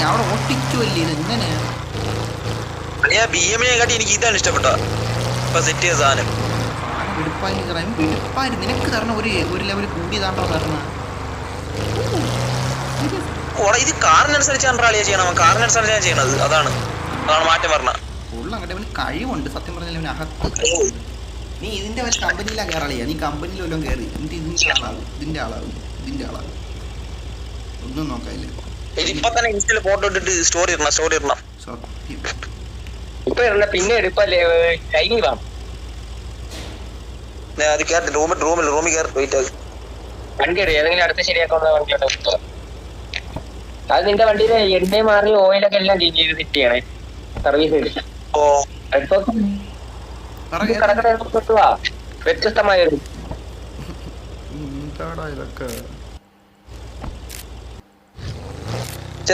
ഞാൻ അവിടെ ഓട്ടിക്കുമല്ലേ ഇത് എങ്ങനെയാ
BM-നെ കാട്ടി എനിക്ക് ഇതാണ് ഇഷ്ടപ്പെട്ട ഇപ്പൊ സെറ്റ് ചെയ്ത സാധനം.
നിനക്ക് തരണ ഒരു ലെവൽ കൂടിയതാണോ തരണ
ഇത് കാറിനനുസരിച്ചാണ് റാളിയാ ചെയ്യണം. കാറിനനുസരിച്ചാണ് ചെയ്യണത്. അതാണ് മാറ്റം പറഞ്ഞ
അങ്ങോട്ട് അവന് കഴിവുണ്ട് സത്യം പറഞ്ഞാൽ അവന് അകത്ത്. നീ ഇതിന്റെ ഒരു കമ്പനിയിലാണ് കയറാളിയാ. നീ കമ്പനിയിൽ വല്ലതും കയറി എന്നിട്ട് ഇതിന്റെ ആളാവും ഒന്നും നോക്കാനില്ല.
ഇപ്പൊ തന്നെ ഇൻസ്റ്റയിൽ ഫോട്ടോ ഇട്ടിട്ട് സ്റ്റോറി ഇടണം.
സത്യം.
ഇപ്പൊ ഇരുന്ന പിന്നെ എടുപ്പല്ലേ കഴിഞ്ഞു വാ
അത് കയറി റൂമിൽ കയറി വെയിറ്റ് ആകും.
വണ്ടി എടുക്കും ഏതെങ്കിലും അടുത്ത് ശരിയാക്കാനുള്ള വണ്ടിയോടെ കിട്ടുക. അത് നിന്റെ വണ്ടിയിലെ എണ്ണ മാറി ഓയിലൊക്കെ എല്ലാം ചേഞ്ച് ചെയ്ത് സെറ്റ് ചെയ്യണേ. സർവീസ്
ഓ
കിട്ടുവാ വ്യത്യസ്തമായൊരു
ഇതൊക്കെ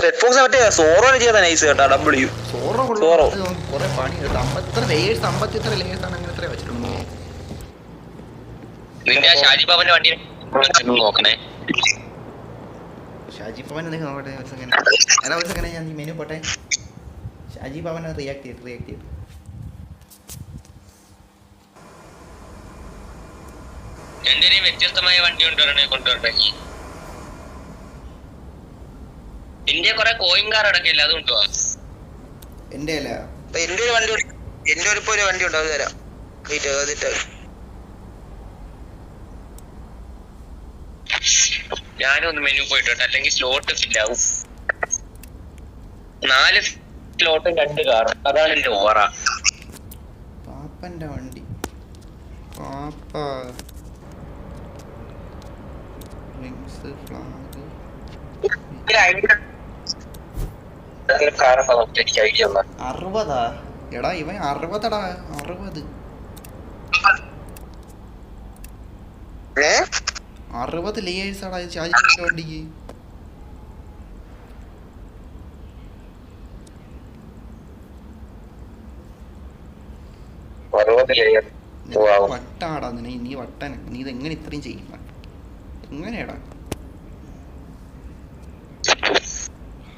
റെഡ് ഫോക്സ് മറ്റേ സോറോന് ചെയ്ത നൈസ് കേട്ടാ. ഡബ്ല്യു
സോറോ
സോറോ
കുറെ പണി ഇത്ര ലേയേഴ്സ് 53 ലേയേഴ്സ് ആണ് അങ്ങനെ ഇത്ര വെച്ചിട്ടുണ്ട്.
നിന്റെ ഷാജി ബാബന്റെ വണ്ടി നോക്കണേ.
ഷാജി പവൻ നോക്കട്ടെ ഒരു സെക്കൻഡ് ഞാൻ മെനു പോട്ടെ. ഷാജി പവൻ റിയാക്ട് ചെയ്തിട്ട്
എന്റെ വ്യത്യസ്തമായ വണ്ടി കൊണ്ടുവരണ്ടേ. ഇന്ത്യ കൊറേ കോയിൻ കാർ അടക്കല്ലേ, അത് കൊണ്ടുപോവാ.
എന്റെ അല്ല
എന്റെ ഒരു വണ്ടി ഒരു വണ്ടി ഉണ്ട്, അത് തരാം.
ഞാനും ഒന്ന് മെനു പോയിട്ടുണ്ട്, അല്ലെങ്കിൽ സ്ലോട്ട് ഫില്ലാവും. 4 സ്ലോട്ടും 2 കാറും, അതാണ് എന്റെ ഓറ.
പാപ്പന്റെ വണ്ടി പാപ്പ റിങ്സ് ഫ്ലാഗ് 60. എടാ ഇവൻ 60. 60 ലേയേഴ്സ് ആടാ ഷാജിന്റെ വണ്ടിക്ക്. വട്ടാടാ നീ വട്ടൻ. നീ ഇതെങ്ങനെ ഇത്രയും ചെയ്യും? എങ്ങനെയാടാ?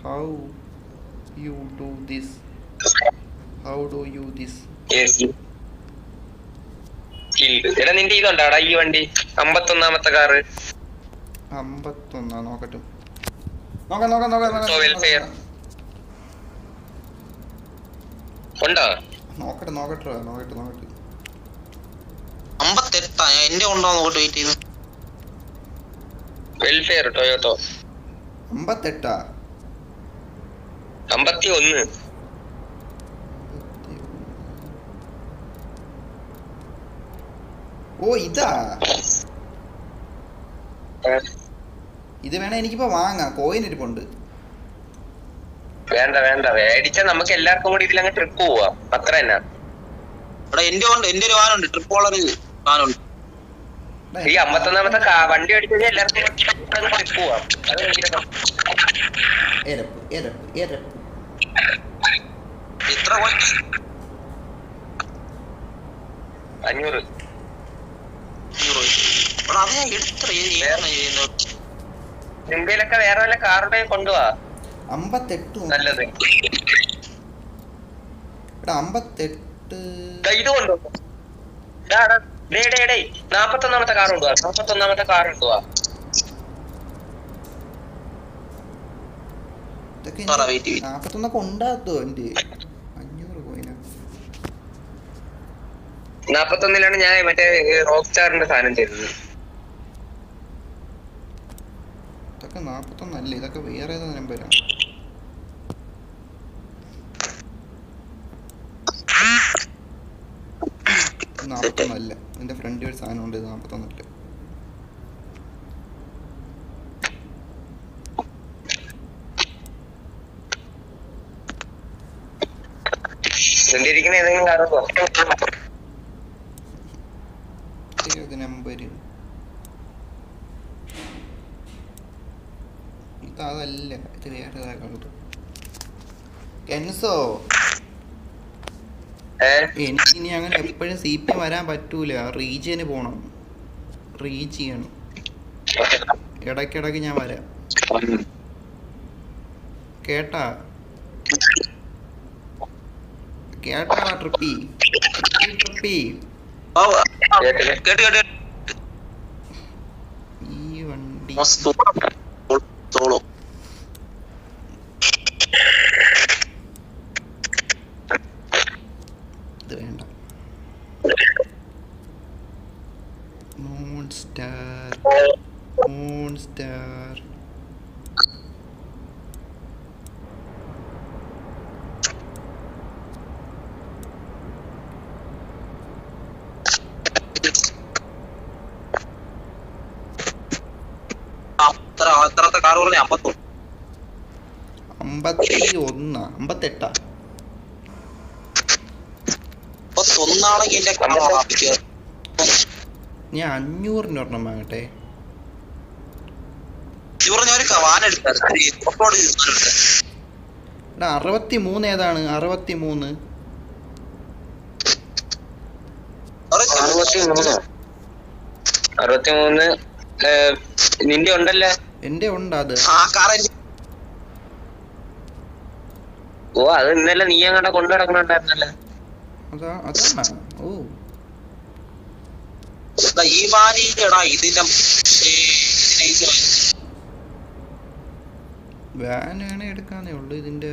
How you do this? How do you this?
എടാ നിന്റെ ഇതുണ്ടാടാ ഈ വണ്ടി 51ാമത്തെ കാറ്.
51 നോക്കട്ടെ.
ഉണ്ടോ?
നോക്കട്ടെ.
58 എന്റെ ഉണ്ടോ നോക്കട്ടെ. വെയിറ്റ് ചെയ്ത്
വെൽഫെയർ ടൊയോട്ടോ
58.
51.
ഓ ഇതാ ഇത് വേണേ എനിക്കിപ്പോ വാങ്ങാം. കോയിൻ ഇരിപ്പുണ്ട്.
വേണ്ട മേടിച്ചാ നമുക്ക് എല്ലാവർക്കും കൂടി ഇതിലങ്ങ് ട്രിപ്പ് പോവാം, അത്ര തന്നെ.
എന്റെ ഒരു വാനുണ്ട്, ട്രിപ്പ് ഉള്ളൊരു വാനുണ്ട്.
ഈ 51ാമത്തെ വണ്ടി മേടിച്ചാൽ എല്ലാവർക്കും ട്രിപ്പ് പോവാം.
എത്ര
500.
അത് ഞാൻ എടുത്ത
ഇന്ത്യയിലൊക്കെ വേറെ വല്ല കാറുടെ കൊണ്ടുപോവാ.
58
നല്ലത്.
58
ഇത് കൊണ്ടുപോകും. 41ാമത്തെ കാർ കൊണ്ടുപോവാ. 41ാമത്തെ കാർ കൊണ്ടുപോവാ.
41 ഉണ്ടാത്തോ എന്റെ 500 കോയിനാ.
41ലാണ് ഞാൻ മറ്റേ റോക്ക് സ്റ്റാറിന്റെ സാധനം ചെയ്തത്.
ഇതൊക്കെ 41 അല്ലേ? ഇതൊക്കെ വേറെ ഏതാ നമ്പരാ? അല്ല എന്റെ ഫ്രണ്ട് ഒരു സാധനം ഉണ്ട് 41.
ഏതെങ്കിലും കാർ
ഏത് നമ്പര്? ഇതല്ല, ഇത് വേറെ കണ്ടു. കെൻസോ എനിക്ക് ഇനി അങ്ങനെ എപ്പോഴും CP വരാൻ പറ്റൂല. റീജിയന് പോണം, റീച്ച് ചെയ്യണം. ഇടയ്ക്കിടയ്ക്ക് ഞാൻ വരാം. കേട്ടാ ട്രിപ്പി ഈ വണ്ടി ഇത് വേണ്ട. മോൺസ്റ്റാർ
കാറ് പറഞ്ഞ 51.
51 58.
51 എന്റെ കാറ്
ഞാൻ 500 ഒരെണ്ണം വാങ്ങട്ടെ.
ഞാനൊരു വാനെടുത്തായിരുന്നു
എടാ 63 ഏതാണ്? 63
നിന്റെ ഉണ്ടല്ലോ.
എന്റെ ഉണ്ട് അത്.
ആ കാറ്
ഓ അത് ഇന്നലെ നീ അങ്ങോട്ട് കൊണ്ടു നടക്കണുണ്ടായിരുന്നല്ലോ.
അതാണ്. ഓ
ഈ വാനിടാ ഇതിന്റെ
വാനാണ് എടുക്കാന്നേ ഉള്ളു. ഇതിന്റെ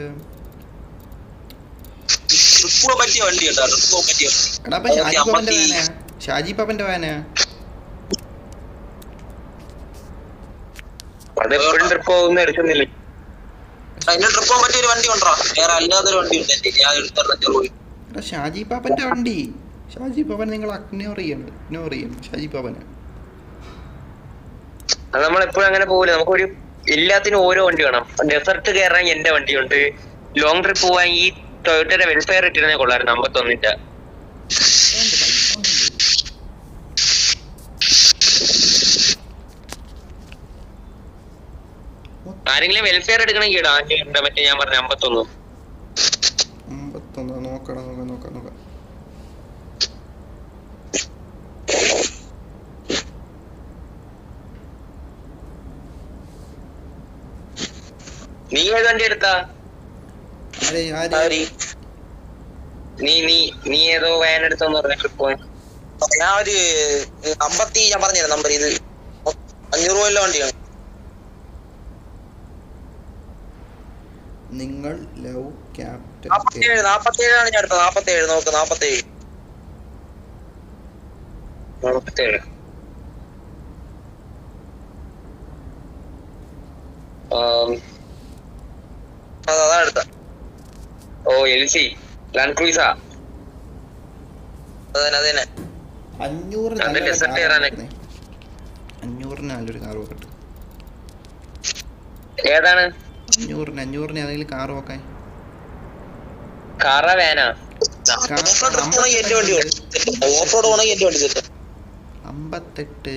ട്രിപ്പ് പറ്റിയ വണ്ടി കേട്ടോ. ട്രിപ്പ് പറ്റിയ
എടാ അപ്പൊ ഷാജിപ്പാപ്പന്റെ വാനാ? ഷാജിപ്പാപ്പന്റെ വാനാ?
അതെപ്പോഴും ട്രിപ്പ് പോകുന്ന എടുക്കുന്നില്ല.
അതിന്റെ ട്രിപ്പ് പോകാൻ പറ്റിയ ഒരു വണ്ടി ഉണ്ടോ? വേറെ അല്ലാതൊരു വണ്ടി ഉണ്ട് ഞാൻ എടുത്തു.
എടാ ഷാജിപ്പാപ്പന്റെ വണ്ടി. ഷാജിപ്പാപ്പൻ നിങ്ങൾ ഇഗ്നോർ ചെയ്യണം ഷാജിപ്പാപ്പന്.
അത് നമ്മളെപ്പോഴും അങ്ങനെ പോകില്ല. നമുക്കൊരു എല്ലാത്തിനും ഓരോ വണ്ടി വേണം. ഡെസർട്ട് കയറാൻ എന്റെ വണ്ടിയുണ്ട്. ലോങ് ട്രിപ്പ് പോവാൻ ഈ ടൊയോട്ടയുടെ വെൽഫെയർ ഇട്ടിരുന്നേ കൊള്ളായിരുന്നു 51. ആരെങ്കിലും വെൽഫെയർ എടുക്കണമെങ്കിൽ ഇടാ. മറ്റേ ഞാൻ പറഞ്ഞ 51.
നോക്കാം.
നീ ഏത് വണ്ടി എടുത്താ? നീ ഏതോ വാൻ എടുത്തോന്ന് പറഞ്ഞ ട്രിപ്പ് പോവാൻ?
ഞാൻ ഒരു 50 ഞാൻ പറഞ്ഞുതരാം നമ്പർ. ഇത് 500 രൂപ വണ്ടിയാണ്.
നിങ്ങൾ ലവ് ക്യാപ്റ്റൻ
47 ഞാൻ എടുത്തത്. 47 നോക്ക്. 47 അതാ എടുത്ത.
ഓ LC ലാൻഡ് ക്രൂയിസാ.
അതന്നെ
500 നല്ലൊരു കാർ നോക്കട്ടെ.
ഏതാണ്
500 ഏതെങ്കിലും കാർ നോക്കാൻ?
കാറാ വാനാ?
ഓഫ് റോഡ് പോണെങ്കിൽ എന്റെ വണ്ടി ഓഫ് റോഡ് പോണെങ്കിൽ എന്റെ വണ്ടി കിട്ടും.
58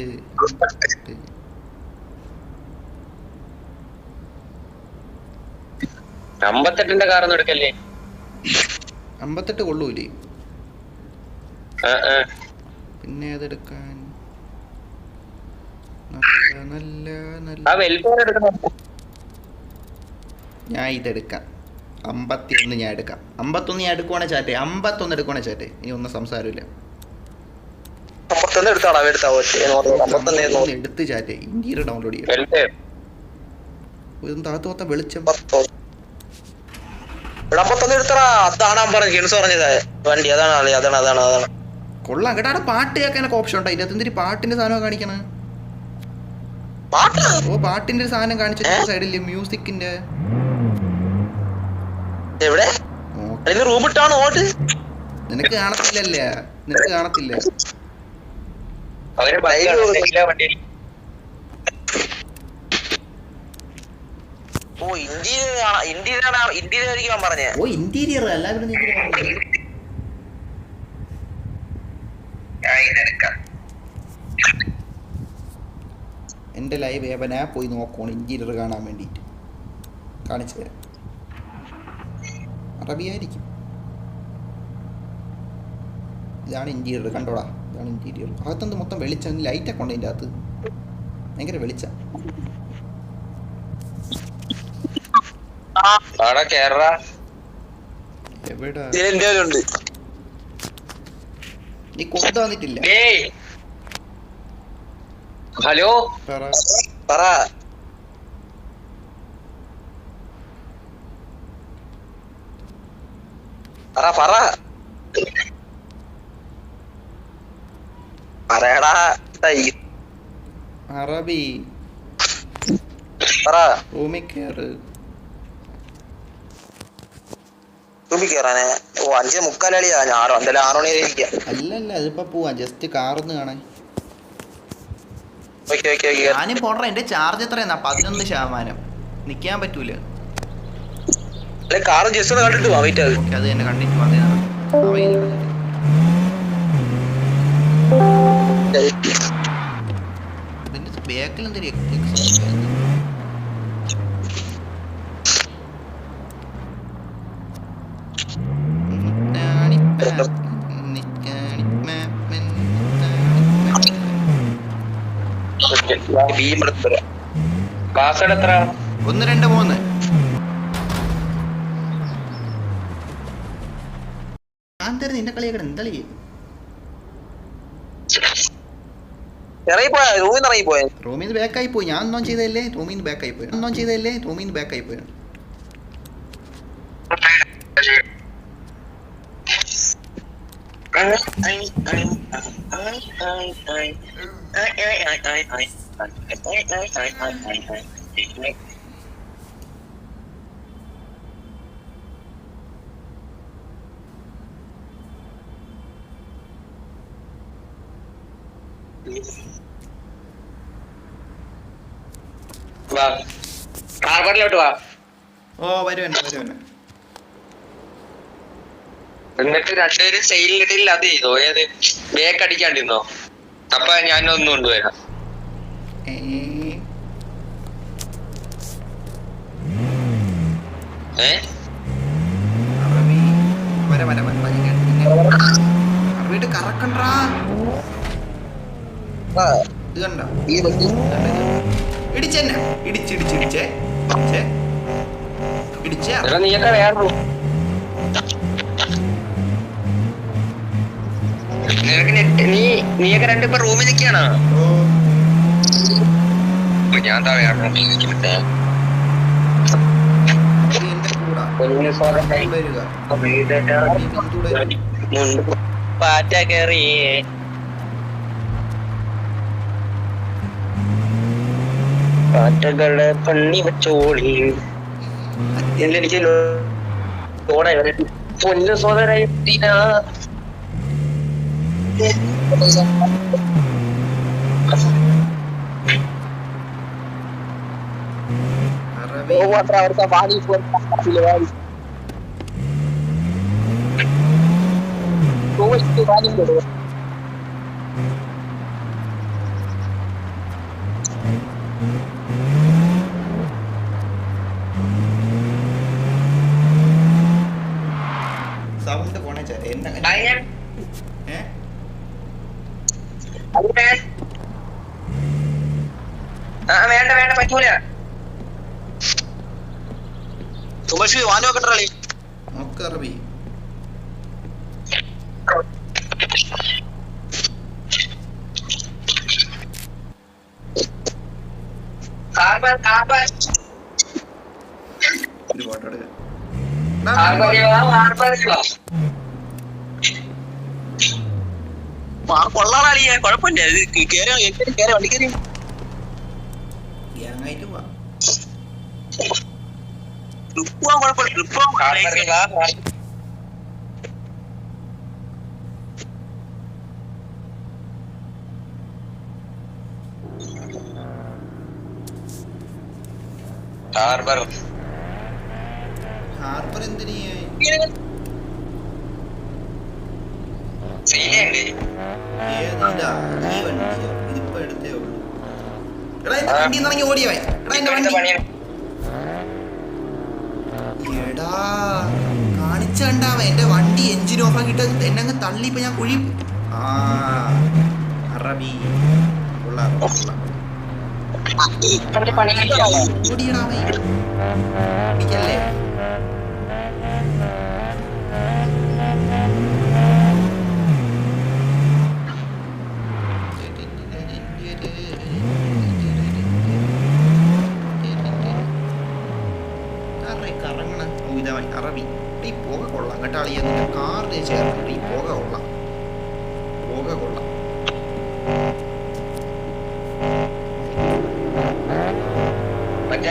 58ന്റെ കാറൊന്നും എടുക്കല്ലേ?
58 കൊള്ളൂലേ? പിന്നെ അതെടുക്കാൻ നല്ല ഞാൻ ഇതെടുക്കാം. 51 ഞാൻ എടുക്കാം. 51 ഞാൻ എടുക്കുവാണെ ചാറ്റേ. 51 എടുക്കുവാണെ ചാറ്റേ. ഇനി ഒന്നും സംസാരമില്ല.
51
എടുത്ത് ചാറ്റേ. ഇന്റീരിയർ ഡൗൺലോഡ് ചെയ്യാം. ഇതൊന്നും താത്ത വെളിച്ചം
51 എടുത്തടാ. അതാണ് പറഞ്ഞത്. കിൻസ് പറഞ്ഞത് വണ്ടി അതാണ്.
കൊള്ളാം കേട്ടാ. പാട്ട് കേൾക്കാനൊക്കെ ഓപ്ഷൻ ഉണ്ടോ? ഇതിനകത്ത് എന്തൊരു പാട്ടിന്റെ സാധനം കാണിക്കണ? ഓ പാട്ടിന്റെ ഒരു സാധനം കാണിച്ചു സൈഡില്. മ്യൂസിക്കിന്റെ
എവിടെ റൂം ഇട്ടാണ് ഓട്ട്.
നിനക്ക് കാണത്തില്ല.
ഓ ഇന്റീരിയർ ആയിരിക്കും പറഞ്ഞേ.
ഓ ഇന്റീരിയർ അല്ല. എന്റെ ലൈവ് ഏവനാ പോയി നോക്കണം ഇന്റീരിയർ കാണാൻ വേണ്ടിയിട്ട്. കാണിച്ചു തരാം. അറബിയായിരിക്കും. ഇതാണ് ഇന്റീരിയർ. കണ്ടോടാ, ഇതാണ് ഇന്റീരിയർ. അകത്തെന്ത് മൊത്തം വെളിച്ചം. ലൈറ്റൊക്കെ ഉണ്ട് അതിൻ്റെ അകത്ത്. ഭയങ്കര വെളിച്ചം. എവിടാ നീ കൊണ്ടുവന്നിട്ടില്ല?
ഹലോ
പറ. പറയടാ.
അറബി റൂമിൽ കയറ്.
റൂമിൽ കയറാനേ? ഓ 5:45 ഞാൻ 6 മണി ഇരിക്കാം.
അല്ലല്ല അതിപ്പോ പോവാ. ജസ്റ്റ് കാറൊന്ന് കാണാൻ.
ഓക്കെ ഓക്കെ ഓക്കെ
ഞാനും പോട്ടെ. എന്റെ ചാർജ് എത്രയാ? 11%. നിക്കാൻ പറ്റൂല.
കാറ് ജസ്റ്റ് കണ്ടിട്ട് പോവാം. വെയിറ്റ് അത്
ഓക്കെ, അത് തന്നെ കണ്ടിട്ട് വന്നേ. ഇതിന്റെ ബാക്കിൽ എന്തൊരു
പാസ്വേഡ് എത്ര?
1 2 3. ഞാൻ തരുന്ന നിന്റെ കളിയൊക്കെ എന്താ കളി?
ഇറങ്ങിപ്പോയാ റൂമിൽ നിന്ന് ഇറങ്ങിപ്പോയാ
റൂമിൽ നിന്ന് ബാക്കായി പോയി. ഞാൻ ഒന്നും ചെയ്തല്ലേ? റൂമിൽ നിന്ന് ബാക്കായി പോയി.
വാ, ഹാർബറിലോട്ട് വാ.
ഓ വരുവന്നെ.
എന്നിട്ട് രണ്ടുപേരും സെയിലിൽ അത് ചെയ്തോ, ഏത് ബേക്ക് അടിക്കാണ്ടിരുന്നോ? അപ്പൊ ഞാനൊന്നും കൊണ്ടുവരാം.
വീട്ട് കറക്കണ്ടാ. ഇത് കണ്ട ഇടിച്ചെന്നെ ഇടിച്ചേ
നീയൊക്കെ വേറെ നീയൊക്കെ രണ്ടിപ്പോ റൂമിൽ നിൽക്കാണോ? ഞാൻ താ വേറെ റൂമിൽ നിൽക്കുന്നത്. പാറ്റ കേറി പാറ്റകളെ പണി വെച്ചോളി. എനിക്ക് പൊന്നു സോദരായി
സൗണ്ട് പോണേ എന്നെ
വേണ്ട പറ്റൂല.
സുമേഷ് വാനോ കെട്ടറളി
നോക്കറബി ഒരു ഫോട്ടോ എടുക്കാം.
കൊള്ളാളിയെ കുഴപ്പമില്ല. ഇത് കേറി വണ്ടി കയറി
ഗ്യാങ്ങായിട്ട് പോവാ.
ട്രിപ്പ് പോവാൻ കുഴപ്പമില്ല. ട്രിപ്പ് പോവാൻ
ഹാർബർ
എന്തിനാ? ഏതാ ഈ വണ്ടിയോ? ഇതിപ്പോ എടുത്തേ ഉള്ളൂ. എടാ എന്റെ വണ്ടി ഇറങ്ങി ഓടിയവൻ. എടാ എന്റെ വണ്ടി എടാ കാണിച്ച കണ്ടാവ. എന്റെ വണ്ടി എഞ്ചിൻ ഓഫ് ആക്കിട്ട് എന്നെ അങ്ങ് തള്ളിപ്പോ ഞാൻ കുഴി. അറബി ഓടിയടാവേ പിടിക്കല്ലേ. കറങ്ങണ ഇതവൻ അറബി. ഈ പുക കൊള്ളാം കേട്ടോ അളിയ. നിന്റെ കാറിന് ചേർന്നിട്ട് ഈ പുക കൊള്ളാം.
വണ്ടി